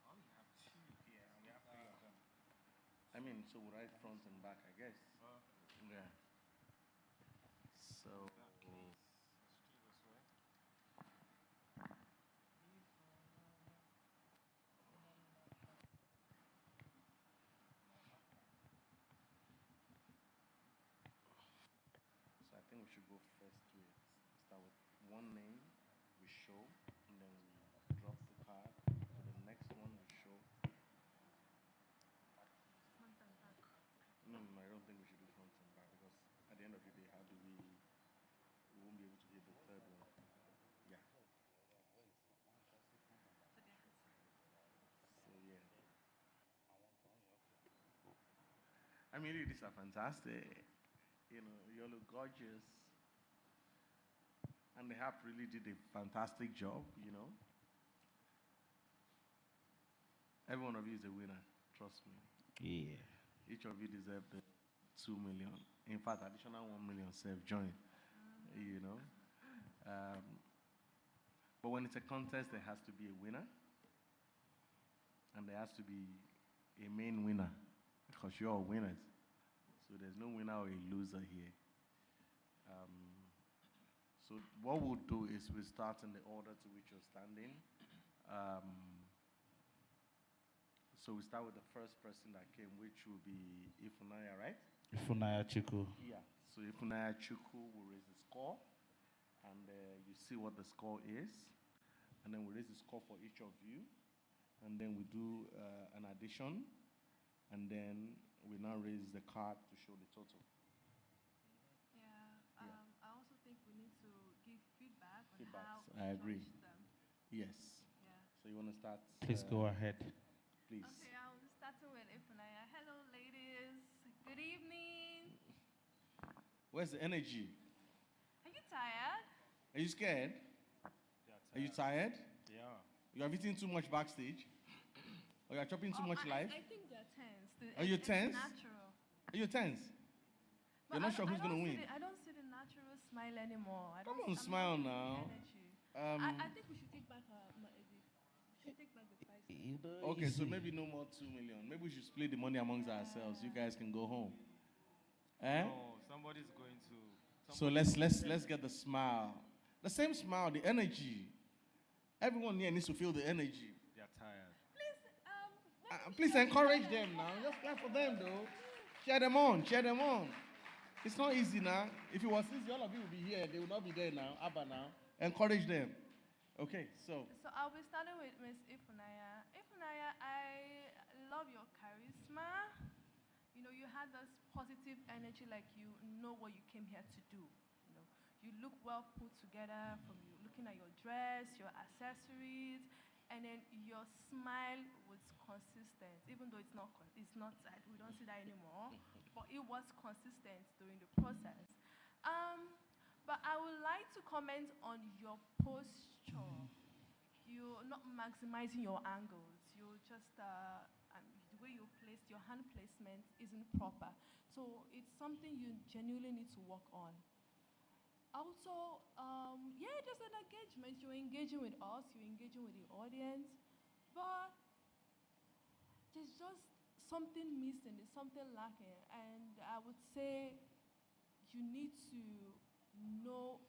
I only have two here, and we have three of them. I mean, so we write front and back, I guess. Yeah. So let's do this way. So I think we should go first to it. Start with one name we show, and then we drop the card. So the next one we show. No, I don't think we should do front and back, because at the end of the day, how do we won't be able to get the third one. Yeah. So yeah. I mean, these are fantastic. You know, you look gorgeous. And the app really did a fantastic job, you know. Every one of you is a winner, trust me. Yeah. Each of you deserve the 2 million. In fact, additional 1 million self-join, you know. But when it's a contest, there has to be a winner. And there has to be a main winner, because you're all winners. So there's no winner or a loser here. So what we'll do is we start in the order to which you're standing. So we start with the first person that came, which will be Ifunaya, right? Ifunaya Chiku. Yeah. So Ifunaya Chuku will raise the score, and you see what the score is, and then we raise the score for each of you, and then we do an addition, and then we now raise the card to show the total. I also think we need to give feedback on Feedbacks. how we I agree. judge them. Yes. Yeah. So you want to start? Please go ahead. Please. Okay, I'm starting with Ifunaya. Hello, ladies. Good evening. Where's the energy? Are you tired? Are you scared? Are you tired? Yeah. You have eaten too much backstage? Or you are chopping too much life? I think they're tense. Are you It's tense? natural. Are you tense? But You're not sure who's going to win? I don't see the natural smile anymore. Come on, smile now. I think we should take back we should take back the price. Okay, so maybe no more 2 million. Maybe we should split the money amongst ourselves. You guys can go home. Eh? No, somebody's going to. So let's get the smile. The same smile, the energy. Everyone here needs to feel the energy. They're tired. Please encourage them now. Just clap for them though. Cheer them on, cheer them on. It's not easy now. If it was easy, all of you would be here. They will not be there now. Abba now. Encourage them. Okay, so. So I'll be starting with Miss Ifunaya. Ifunaya, I love your charisma. You know, you had this positive energy, like you know what you came here to do. You know, you look well put together from you looking at your dress, your accessories, and then your smile was consistent, even though it's not, we don't see that anymore, but it was consistent during the process. But I would like to comment on your posture. You're not maximizing your angles. You're just, the way you placed, your hand placement isn't proper. So it's something you genuinely need to work on. Also, there's an engagement. You're engaging with us, you're engaging with the audience, but there's just something missing, there's something lacking. And I would say you need to know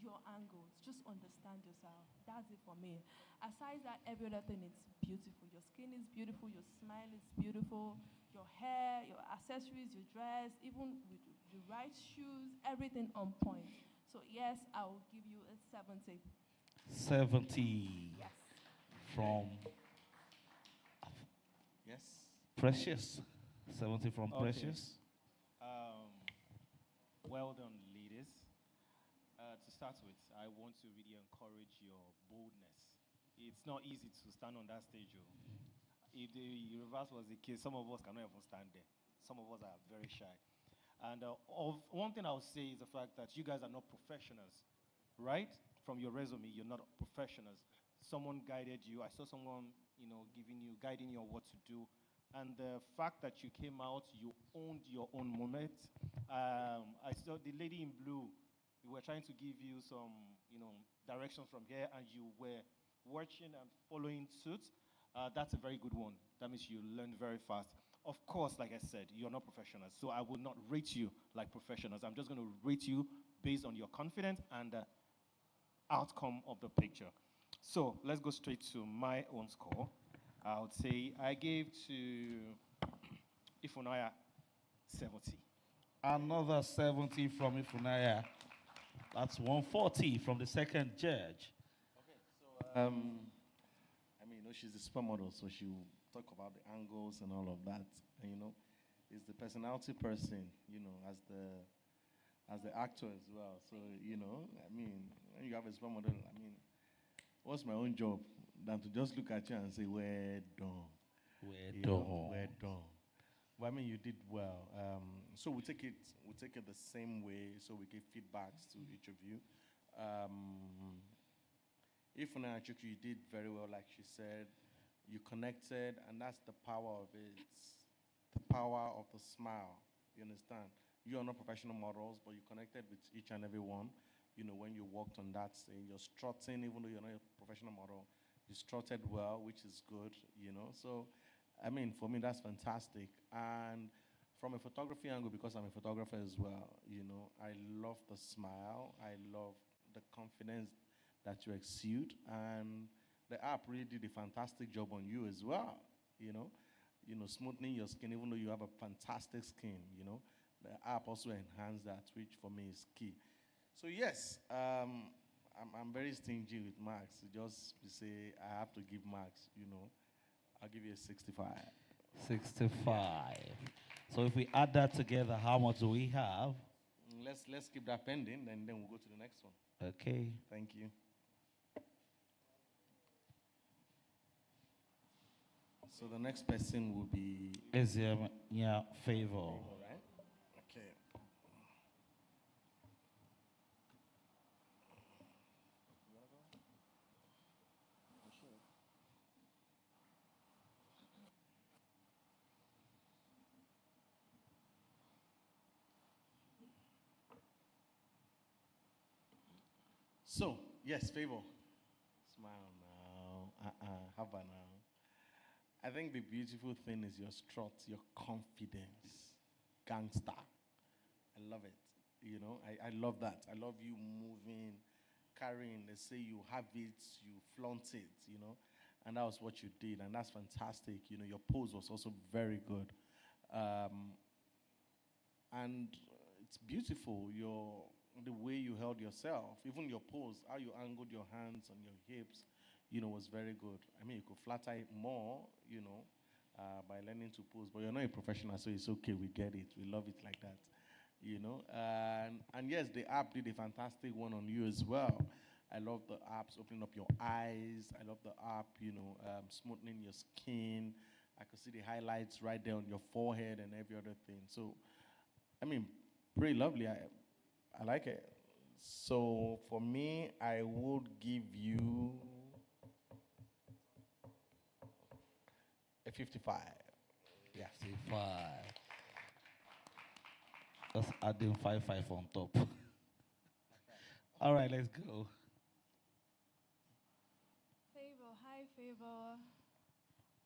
your angles, just understand yourself. That's it for me. Aside that, every other thing is beautiful. Your skin is beautiful, your smile is beautiful, your hair, your accessories, your dress, even with the right shoes, everything on point. So yes, I will give you a 70. 70. Yes. From Yes. Precious. 70 from Okay. Precious. Well done, ladies. To start with, I want to really encourage your boldness. It's not easy to stand on that stage. If the reverse was the case, some of us cannot even stand there. Some of us are very shy. And one thing I'll say is the fact that you guys are not professionals, right? From your resume, you're not professionals. Someone guided you. I saw someone, guiding you on what to do. And the fact that you came out, you owned your own moment. I saw the lady in blue. We were trying to give you some, directions from here, and you were watching and following suit. That's a very good one. That means you learned very fast. Of course, like I said, you're not professionals, so I will not rate you like professionals. I'm just going to rate you based on your confidence and the outcome of the picture. So let's go straight to my own score. I would say I gave to Ifunaya 70. Another 70 from Ifunaya. That's 140 from the second judge. She's a supermodel, so she'll talk about the angles and all of that. And, is the personality person, as the actor as well. So, when you have a supermodel, what's my own job than to just look at you and say, we're done. We're done. We're done. But you did well. So we take it the same way, so we give feedbacks to each of you. Ifunaya Chuku, you did very well, like she said. You connected, and that's the power of it. It's the power of the smile. You understand? You are not professional models, but you connected with each and every one. When you walked on that stage, you're strutting, even though you're not a professional model. You strutted well, which is good, So, for me, that's fantastic. And from a photography angle, because I'm a photographer as well, I love the smile. I love the confidence that you exude, and the app really did a fantastic job on you as well. Smoothing your skin, even though you have a fantastic skin. The app also enhanced that, which for me is key. So yes, I'm very stingy with marks. Just to say I have to give marks. I'll give you a 65. 65. So if we add that together, how much do we have? Let's keep that pending, and then we'll go to the next one. Okay. Thank you. So the next person will be Favor. Right? Okay. So, yes, Favor. Smile now. How about now? I think the beautiful thing is your strut, your confidence. Gangster. I love it. I love that. I love you moving, carrying. They say you have it, you flaunt it, And that was what you did, and that's fantastic. Your pose was also very good. And it's beautiful, the way you held yourself, even your pose, how you angled your hands on your hips, was very good. I mean, you could flatter it more, by learning to pose, but you're not a professional, so it's okay. We get it. We love it like that, And yes, the app did a fantastic one on you as well. I love the apps opening up your eyes. I love the app, smoothing your skin. I could see the highlights right there on your forehead and every other thing. So, I mean, pretty lovely. I like it. So for me, I would give you a 55. Yeah. 55. Just adding 5 on top. All right, let's go. Favor, hi Favor.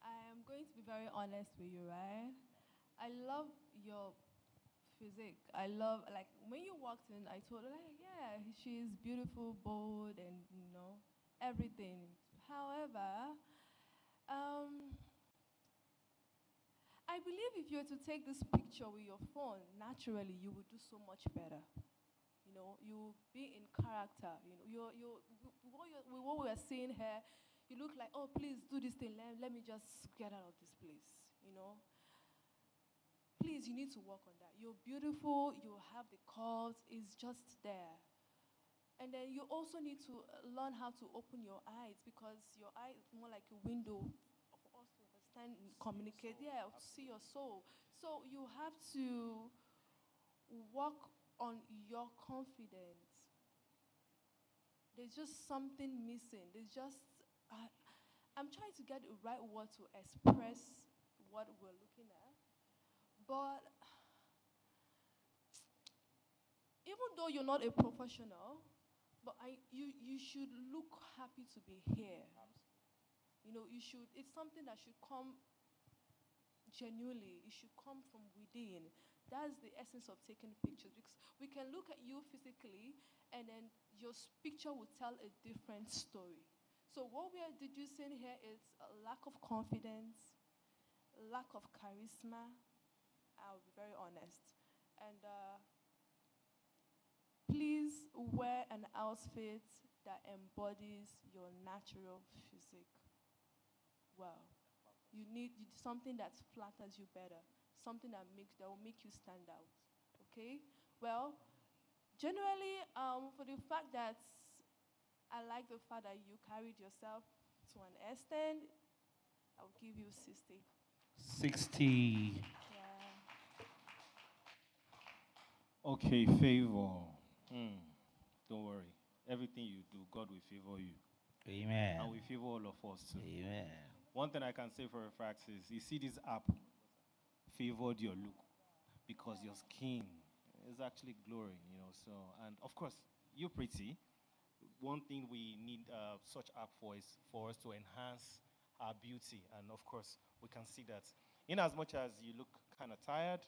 I am going to be very honest with you, right? I love your physique. I love, like, when you walked in, I told her, like, yeah, she's beautiful, bold, and, everything. However, I believe if you were to take this picture with your phone, naturally, you would do so much better. You will be in character. With what we are seeing here, you look like, oh, please do this thing. Let me just get out of this place. Please, you need to work on that. You're beautiful. You have the curves. It's just there. And then you also need to learn how to open your eyes, because your eye is more like a window for us to understand and communicate. Yeah, to see your soul. So you have to work on your confidence. There's just something missing. I'm trying to get the right word to express what we're looking at. But even though you're not a professional, but you should look happy to be here. It's something that should come genuinely. It should come from within. That's the essence of taking pictures, because we can look at you physically, and then your picture will tell a different story. So what we are deducing here is a lack of confidence, lack of charisma. I'll be very honest. And please wear an outfit that embodies your natural physique well. You need something that flatters you better, something that will make you stand out. Okay? Well, generally, for the fact that I like the fact that you carried yourself to an extent, I'll give you 60. 60. Yeah. Okay, favor. Don't worry. Everything you do, God will favor you. Amen. And we favor all of us too. Amen. One thing I can say for a fact is, you see this app favored your look because your skin is actually glowing, So, and of course, you're pretty. One thing we need such app for is for us to enhance our beauty. And of course, we can see that in as much as you look kind of tired,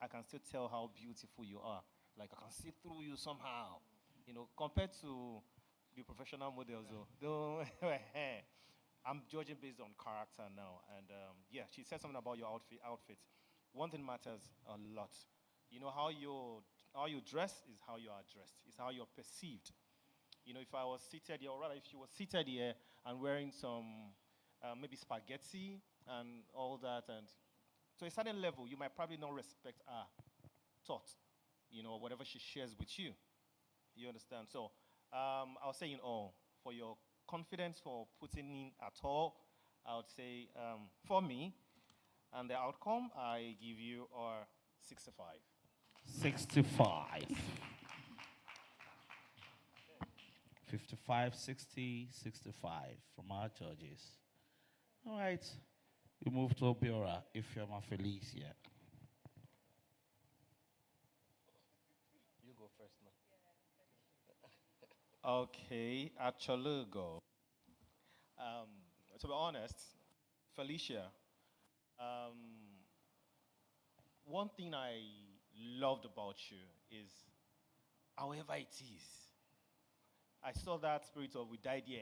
I can still tell how beautiful you are. Like, I can see through you somehow. Compared to the professional models, though, I'm judging based on character now. And yeah, she said something about your outfit. One thing matters a lot. How you dress is how you are dressed. It's how you're perceived. If I was seated here, or rather, if she was seated here and wearing some maybe spaghetti and all that, and to a certain level, you might probably not respect her thought, or whatever she shares with you. You understand? So I was saying, for your confidence, for putting in at all, I would say for me, and the outcome, I give you 65. 65. 55, 60, 65 from our judges. All right. We move to Obiora, if you're my Felicia. You go first now. Okay, actually go. To be honest, Felicia, one thing I loved about you is, however it is, I saw that spirit of we died here.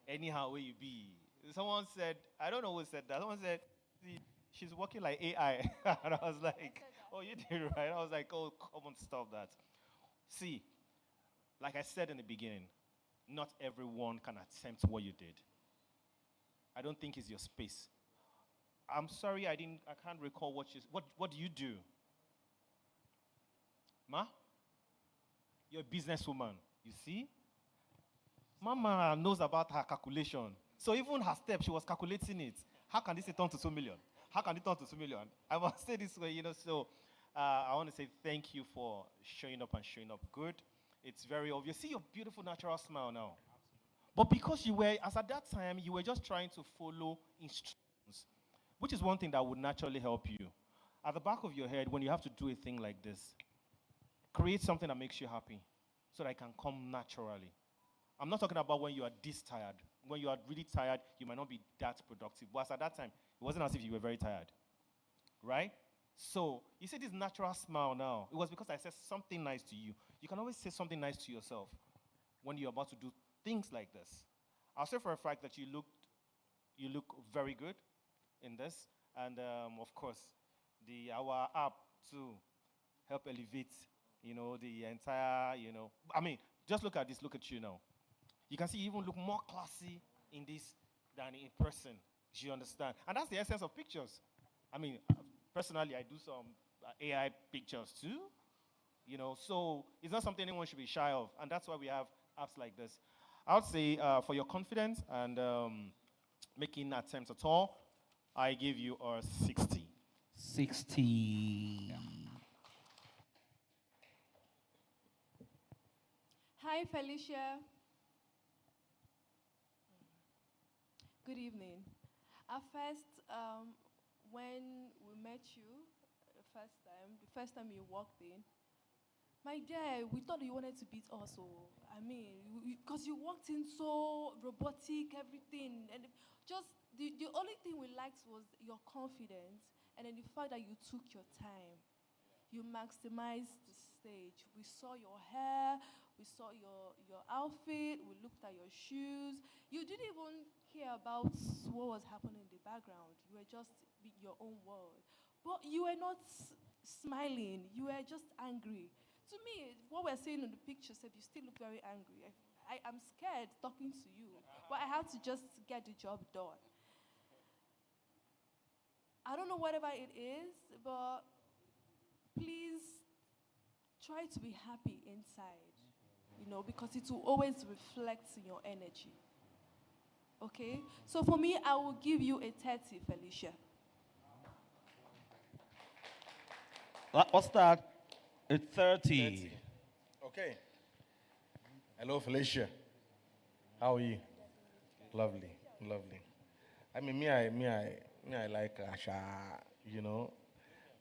Anyhow, where you be. Someone said, I don't know who said that. Someone said, "See, she's working like AI." And I was like, oh, you did right. I was like, oh, come on, stop that. See, like I said in the beginning, not everyone can attempt what you did. I don't think it's your space. I'm sorry, I can't recall what do you do? Ma? You're a businesswoman, you see? Mama knows about her calculation. So even her step, she was calculating it. How can this turn to 2 million? How can it turn to 2 million? I must say this way, so I want to say thank you for showing up and showing up good. It's very obvious. See your beautiful natural smile now. But because as at that time, you were just trying to follow instructions, which is one thing that would naturally help you. At the back of your head, when you have to do a thing like this, create something that makes you happy so that it can come naturally. I'm not talking about when you are this tired. When you are really tired, you might not be that productive. But at that time, it wasn't as if you were very tired. Right? So, you see this natural smile now. It was because I said something nice to you. You can always say something nice to yourself when you're about to do things like this. I'll say for a fact that you look very good in this. And, of course, our app to help elevate, the entire, just look at this. Look at you now. You can see you even look more classy in this than in person. Do you understand? And that's the essence of pictures. Personally, I do some AI pictures too. So it's not something anyone should be shy of. And that's why we have apps like this. I would say for your confidence and making attempts at all, I give you a 60. 60. Hi, Felicia. Good evening. At first, when we met you the first time you walked in, my dear, we thought you wanted to beat us. Because you walked in so robotic, everything, and just the only thing we liked was your confidence, and then the fact that you took your time. You maximized the stage. We saw your hair, we saw your outfit, we looked at your shoes. You didn't even care about what was happening in the background. You were just in your own world. But you were not smiling, you were just angry. To me, what we're seeing in the picture said you still look very angry. I am scared talking to you, but I have to just get the job done. I don't know whatever it is, but please try to be happy inside, because it will always reflect in your energy. Okay? So for me, I will give you a 30, Felicia. What's that? A 30. Okay. Hello, Felicia. How are you? Lovely, lovely. I like Asha,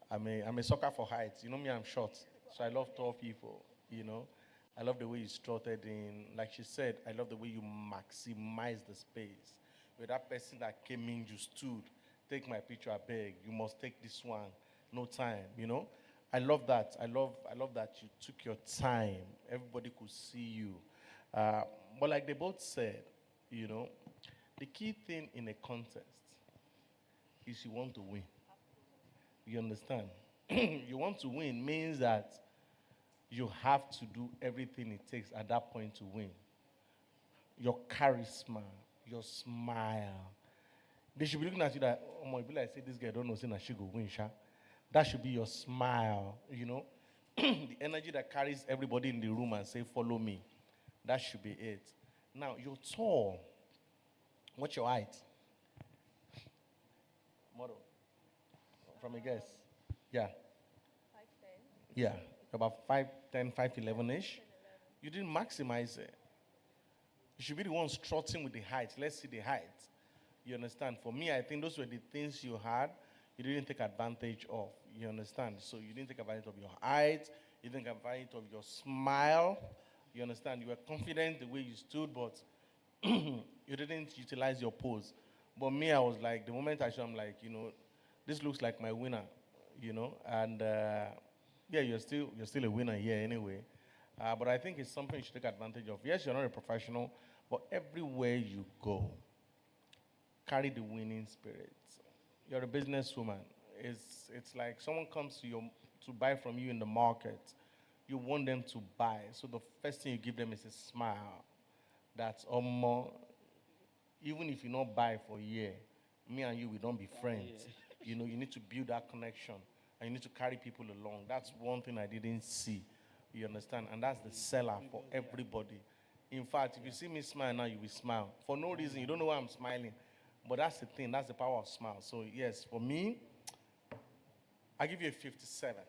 I'm a sucker for heights. Me, I'm short. So I love tall people, I love the way you strutted in. Like she said, I love the way you maximize the space. With that person that came in, you stood. Take my picture, I beg. You must take this one. No time, I love that. I love that you took your time. Everybody could see you. But like they both said, you know, the key thing in a contest is you want to win. You understand? You want to win means that you have to do everything it takes at that point to win. Your charisma, your smile. They should be looking at you that, oh my, be like, say this girl don't know, say that she go win, sha. That should be your smile, you know. The energy that carries everybody in the room and say, follow me. That should be it. Now, you're tall. What's your height? Model. From a guess. Yeah. 5'10". Yeah. About 5'10", 5'11"-ish. You didn't maximize it. You should be the one strutting with the height. Let's see the height. You understand? For me, I think those were the things you had, you didn't take advantage of. You understand? So you didn't take advantage of your height. You didn't take advantage of your smile. You understand? You were confident the way you stood, but you didn't utilize your pose. But me, I was like, the moment I saw, I'm like, you know, this looks like my winner, you know? And yeah, you're still a winner here anyway. But I think it's something you should take advantage of. Yes, you're not a professional, but everywhere you go, carry the winning spirit. You're a businesswoman. It's like someone comes to buy from you in the market. You want them to buy. So the first thing you give them is a smile. That's even if you don't buy for a year, me and you, we don't be friends. You know, you need to build that connection. And you need to carry people along. That's one thing I didn't see. You understand? And that's the seller for everybody. In fact, if you see me smile now, you will smile. For no reason, you don't know why I'm smiling. But that's the thing. That's the power of smile. So yes, for me, I give you a 57.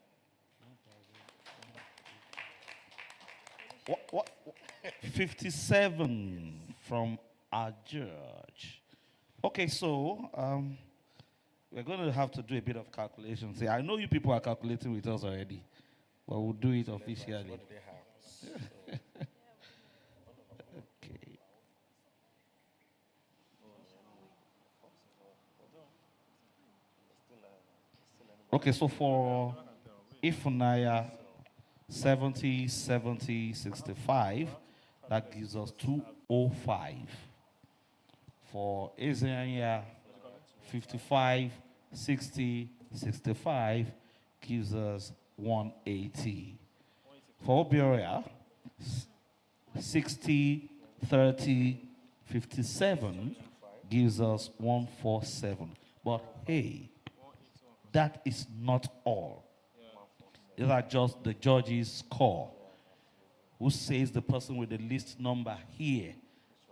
What? 57 from our judge. Okay, so we're going to have to do a bit of calculations here. I know you people are calculating with us already, but we'll do it officially. What do they have? Okay. Okay, so for Ifunaya, 70, 70, 65, that gives us 205. For Ezania, 55, 60, 65 gives us 180. For Oberia, 60, 30, 57 gives us 147. But hey, that is not all. These are just the judge's score. Who says the person with the least number here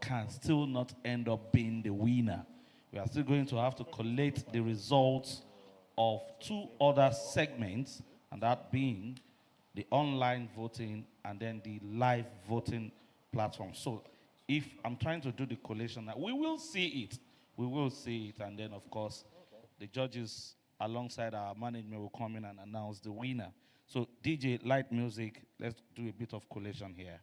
can still not end up being the winner. We are still going to have to collate the results of two other segments, and that being the online voting and then the live voting platform. So if I'm trying to do the collation, we will see it. We will see it, and then of course, the judges alongside our management will come in and announce the winner. So DJ, light music, let's do a bit of collation here.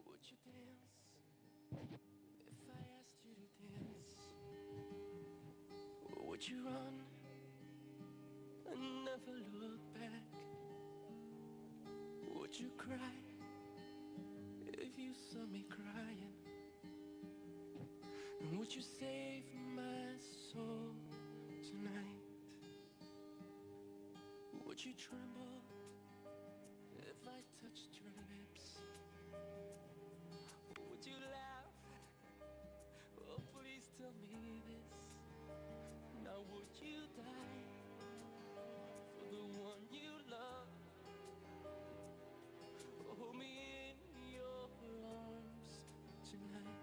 Would you dance if I asked you to dance? Or would you run and never look back? Would you cry if you saw me crying? And would you save my soul tonight? Would you tremble if I touched your lips? Would you laugh? Oh, please tell me this. Now would you die for the one you love? Hold me in your arms tonight.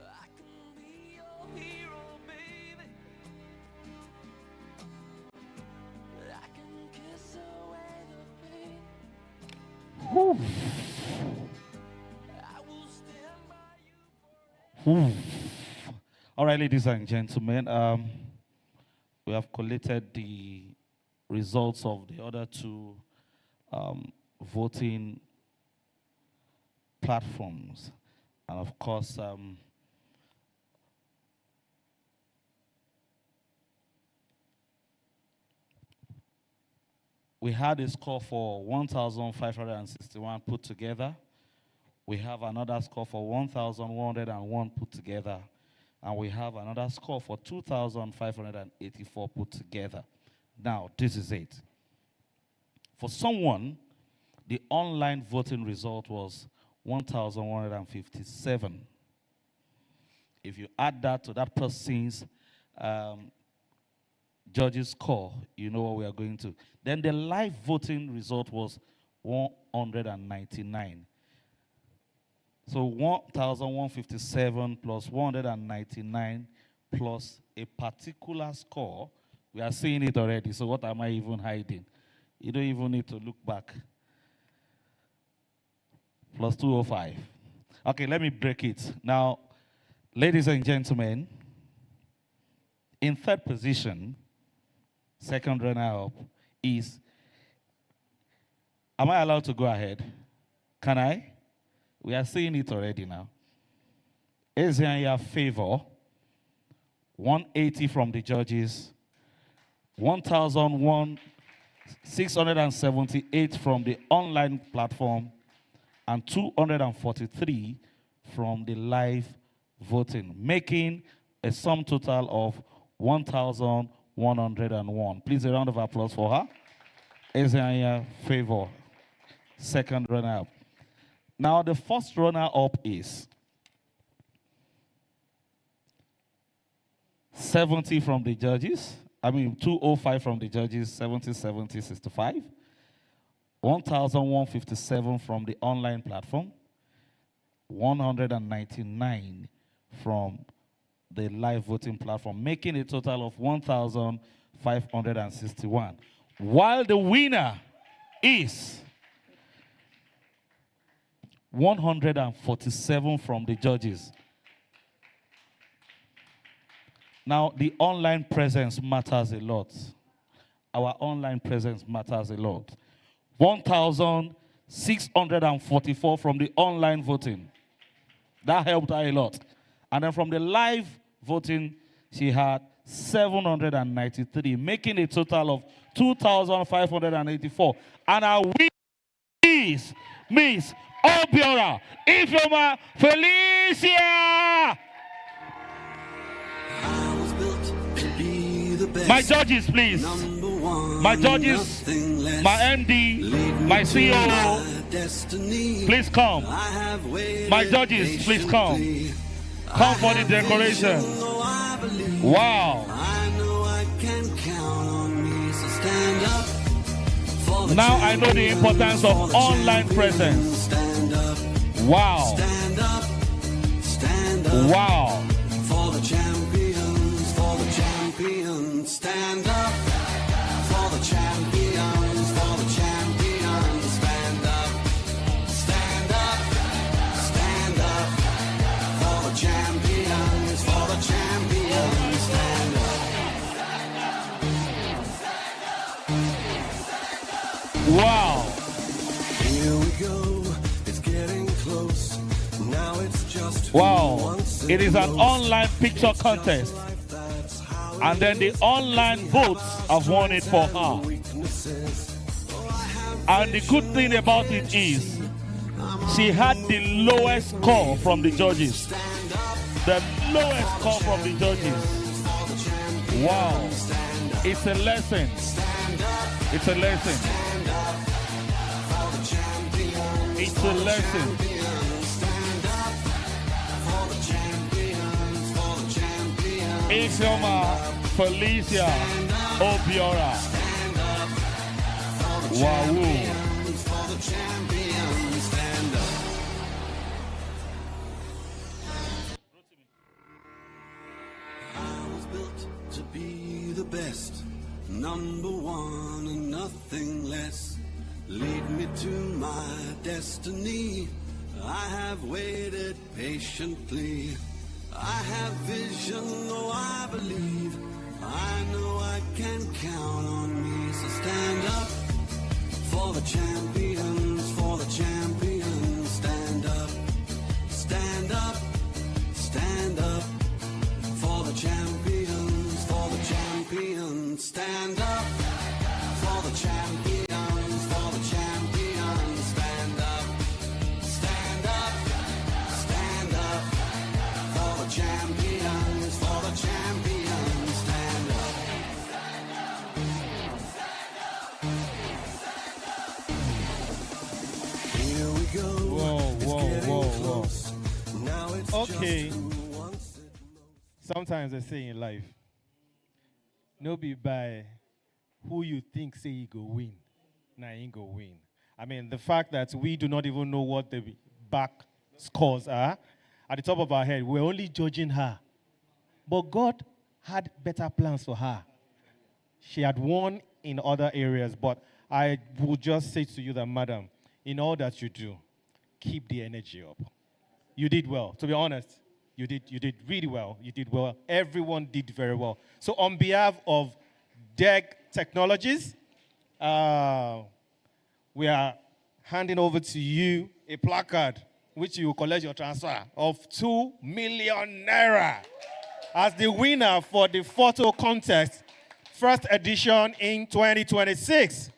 I can be your hero, baby. I can kiss away the pain. I will stand by you. All right, ladies and gentlemen, we have collated the results of the other two voting platforms. And of course, we had a score for 1,561 put together. We have another score for 1,101 put together. And we have another score for 2,584 put together. Now, this is it. For someone, the online voting result was 1,157. If you add that to that person's judge's score, you know what we are going to. Then the live voting result was 199. So 1,157 plus 199 plus a particular score. We are seeing it already, so what am I even hiding? You don't even need to look back. Plus 205. Okay, let me break it. Now, ladies and gentlemen, in third position, second runner-up is, am I allowed to go ahead? Can I? We are seeing it already now. Ezeanya Favor, 180 from the judges, 1,678 from the online platform, and 243 from the live voting, making a sum total of 1,101. Please, a round of applause for her. Ezeanya Favor, second runner-up. Now, the first runner-up is 70 from the judges. 205 from the judges, 70, 70, 65. 1,157 from the online platform. 199 from the live voting platform, making a total of 1,561. While the winner is 147 from the judges. Now, the online presence matters a lot. Our online presence matters a lot. 1,644 from the online voting. That helped her a lot. And then from the live voting, she had 793, making a total of 2,584. And our winner is Miss Obiora Ifeoma Felicia. My judges, please. My judges, my MD, my CEO, please come. My judges, please come. Come for the decoration. Wow. Now I know the importance of online presence. Wow. Wow. For the champions, stand up. For the champions, stand up. Stand up, stand up. For the champions, stand up. Wow. Here we go, it's getting close. Now it's just wow. It is an online picture contest. And then the online votes have won it for her. And the good thing about it is, she had the lowest score from the judges. The lowest score from the judges. Wow. It's a lesson. It's a lesson. It's a lesson. Ifeoma Felicia Obiora. Wahoo. I was built to be the best, number one and nothing less. Lead me to my destiny. I have waited patiently. I have vision, oh I believe. I know I can count on me, so stand up for the champions, for the champions. Stand up, stand up, stand up for the champions, for the champions. Stand up for the champions, for the champions. Stand up, stand up, stand up for the champions, for the champions. Stand up. Here we go. Whoa, It's whoa, getting whoa, close. Now it's Okay. just who wants it. Sometimes they say in life, no be by who you think say you go win, nah, ain't go win. I mean, the fact that we do not even know what the back scores are at the top of our head, we're only judging her. But God had better plans for her. She had won in other areas, but I will just say to you that, madam, in all that you do, keep the energy up. You did well. To be honest, you did really well. You did well. Everyone did very well. So on behalf of DEG Technologies, we are handing over to you a placard which you will collect your transfer of 2 million naira as the winner for the photo contest, first edition in 2026.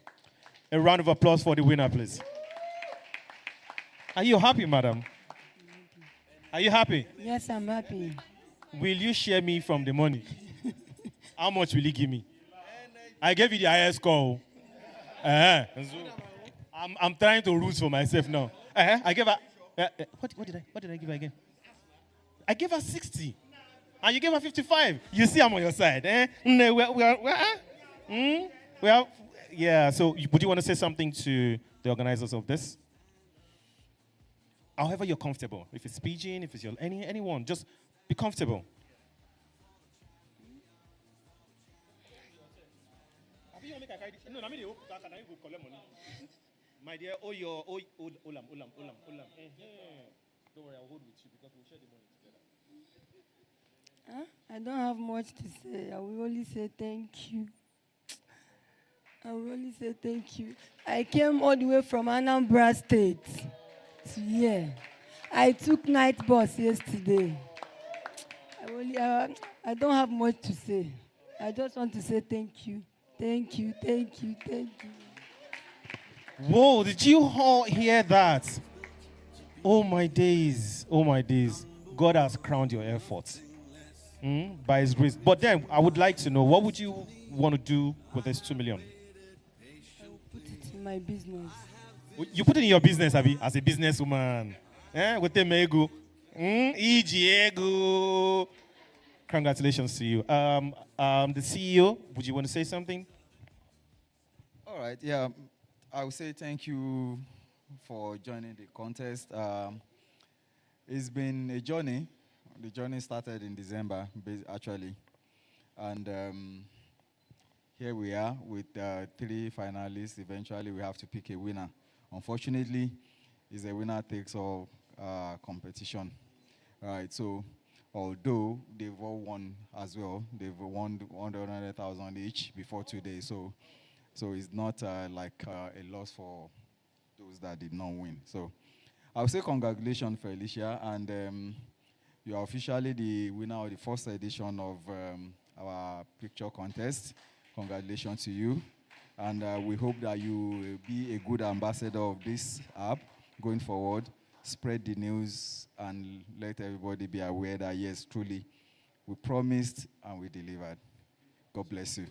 A round of applause for the winner, please. Are you happy, madam? Are you happy? Yes, I'm happy. Will you share me from the money? How much will you give me? I gave you the highest score. I'm trying to root for myself now. I gave her. What did I give her again? I gave her 60. And you gave her 55. You see, I'm on your side. Well, yeah, so would you want to say something to the organizers of this? However you're comfortable. If it's Pidgin, if it's anyone, just be comfortable. My dear, Don't worry, I'll hold with you because we'll share the money together. I don't have much to say. I will only say thank you. I will only say thank you. I came all the way from Anambra State to here. I took night bus yesterday. I don't have much to say. I just want to say thank you. Thank you, thank you, thank you. Whoa, did you all hear that? Oh my days, oh my days. God has crowned your efforts by His grace. But then I would like to know, what would you want to do with this 2 million? I will put it in my business. You put it in your business, Abby, as a businesswoman. With the mego. Ego. Congratulations to you. The CEO, would you want to say something? All right, yeah. I would say thank you for joining the contest. It's been a journey. The journey started in December, actually. And here we are with 3 finalists. Eventually, we have to pick a winner. Unfortunately, it's a winner takes all competition. All right, so although they've all won as well, they've won 100,000 each before today. So it's not like a loss for those that did not win. So I would say congratulations, Felicia, and you are officially the winner of the first edition of our picture contest. Congratulations to you. And we hope that you will be a good ambassador of this app going forward. Spread the news and let everybody be aware that, yes, truly, we promised and we delivered. God bless you.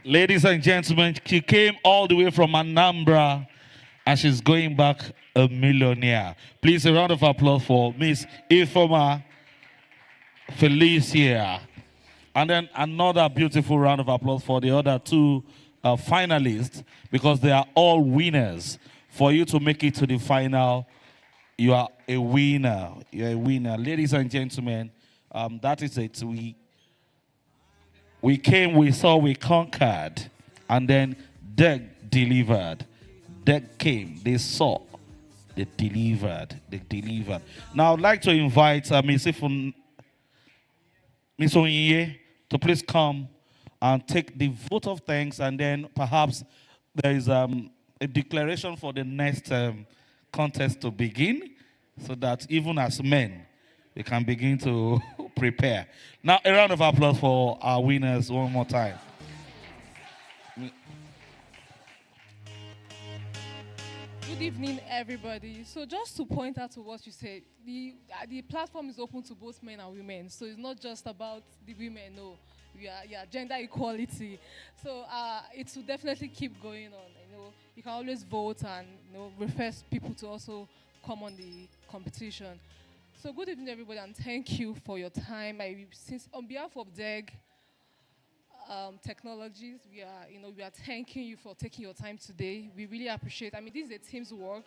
Ladies and gentlemen, she came all the way from Anambra and she's going back a millionaire. Please, a round of applause for Miss Ifoma Felicia. And then another beautiful round of applause for the other 2 finalists, because they are all winners. For you to make it to the final, you are a winner. You're a winner. Ladies and gentlemen, that is it. We came, we saw, we conquered, and then they delivered. They came, they saw, they delivered, they delivered. Now I'd like to invite Miss Ifun. Ms. Onyinye to please come and take the vote of thanks, and then perhaps there is a declaration for the next contest to begin, so that even as men, we can begin to prepare. Now, a round of applause for our winners one more time. Good evening, everybody. So just to point out to what you said, the platform is open to both men and women. So it's not just about the women, no. We are gender equality. So it will definitely keep going on. You can always vote and refer people to also come on the competition. So good evening, everybody, and thank you for your time. Since on behalf of DEG Technologies, we are thanking you for taking your time today. We really appreciate. This is a team's work.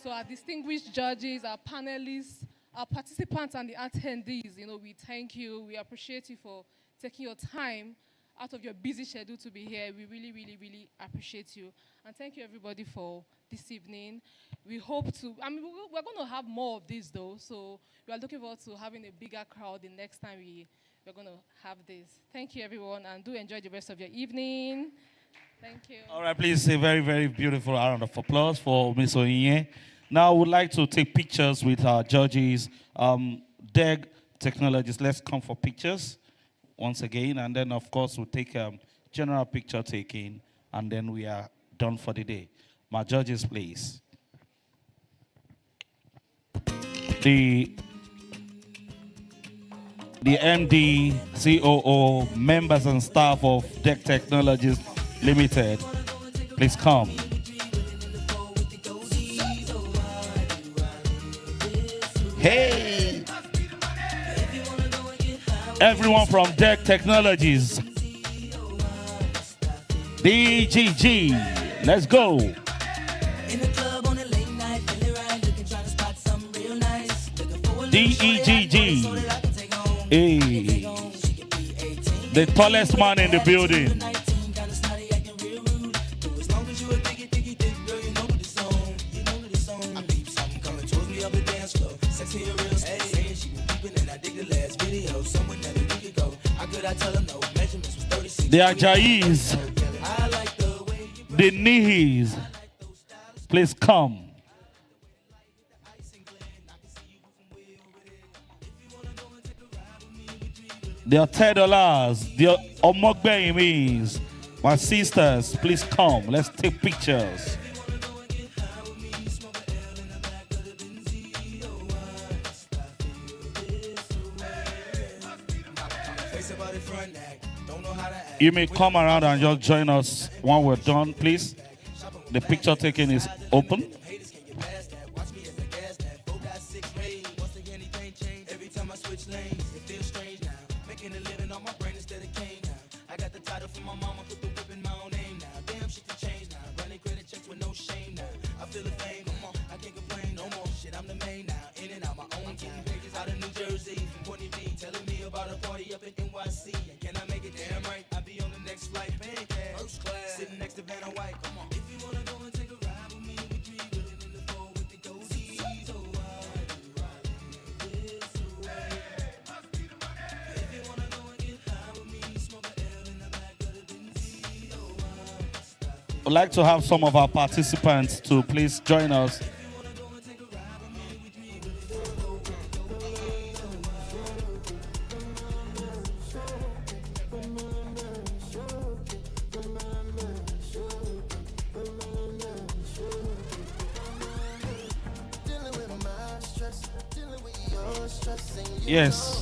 So our distinguished judges, our panelists, our participants, and the attendees, we thank you. We appreciate you for taking your time out of your busy schedule to be here. We really, really, really appreciate you. And thank you, everybody, for this evening. We hope to, we're going to have more of this, though. So we are looking forward to having a bigger crowd the next time we're going to have this. Thank you, everyone, and do enjoy the rest of your evening. Thank you. All right, please, a very, very beautiful round of applause for Ms. Onyinye. Now, I would like to take pictures with our judges. DEG Technologies, let's come for pictures once again, and then, of course, we'll take general picture taking, and then we are done for the day. My judges, please. The MD, COO, members and staff of DEG Technologies Limited, please come. Hey! Everyone from DEG Technologies. DGG, let's go. DEGG. Hey. The tallest man in the building. The Ajais, the Nihis, please come. The $10, the Omogbeimis, my sisters, please come. Let's take pictures. You may come around and just join us when we're done, please. The picture taking is open. I'd like to have some of our participants to please join us. Yes.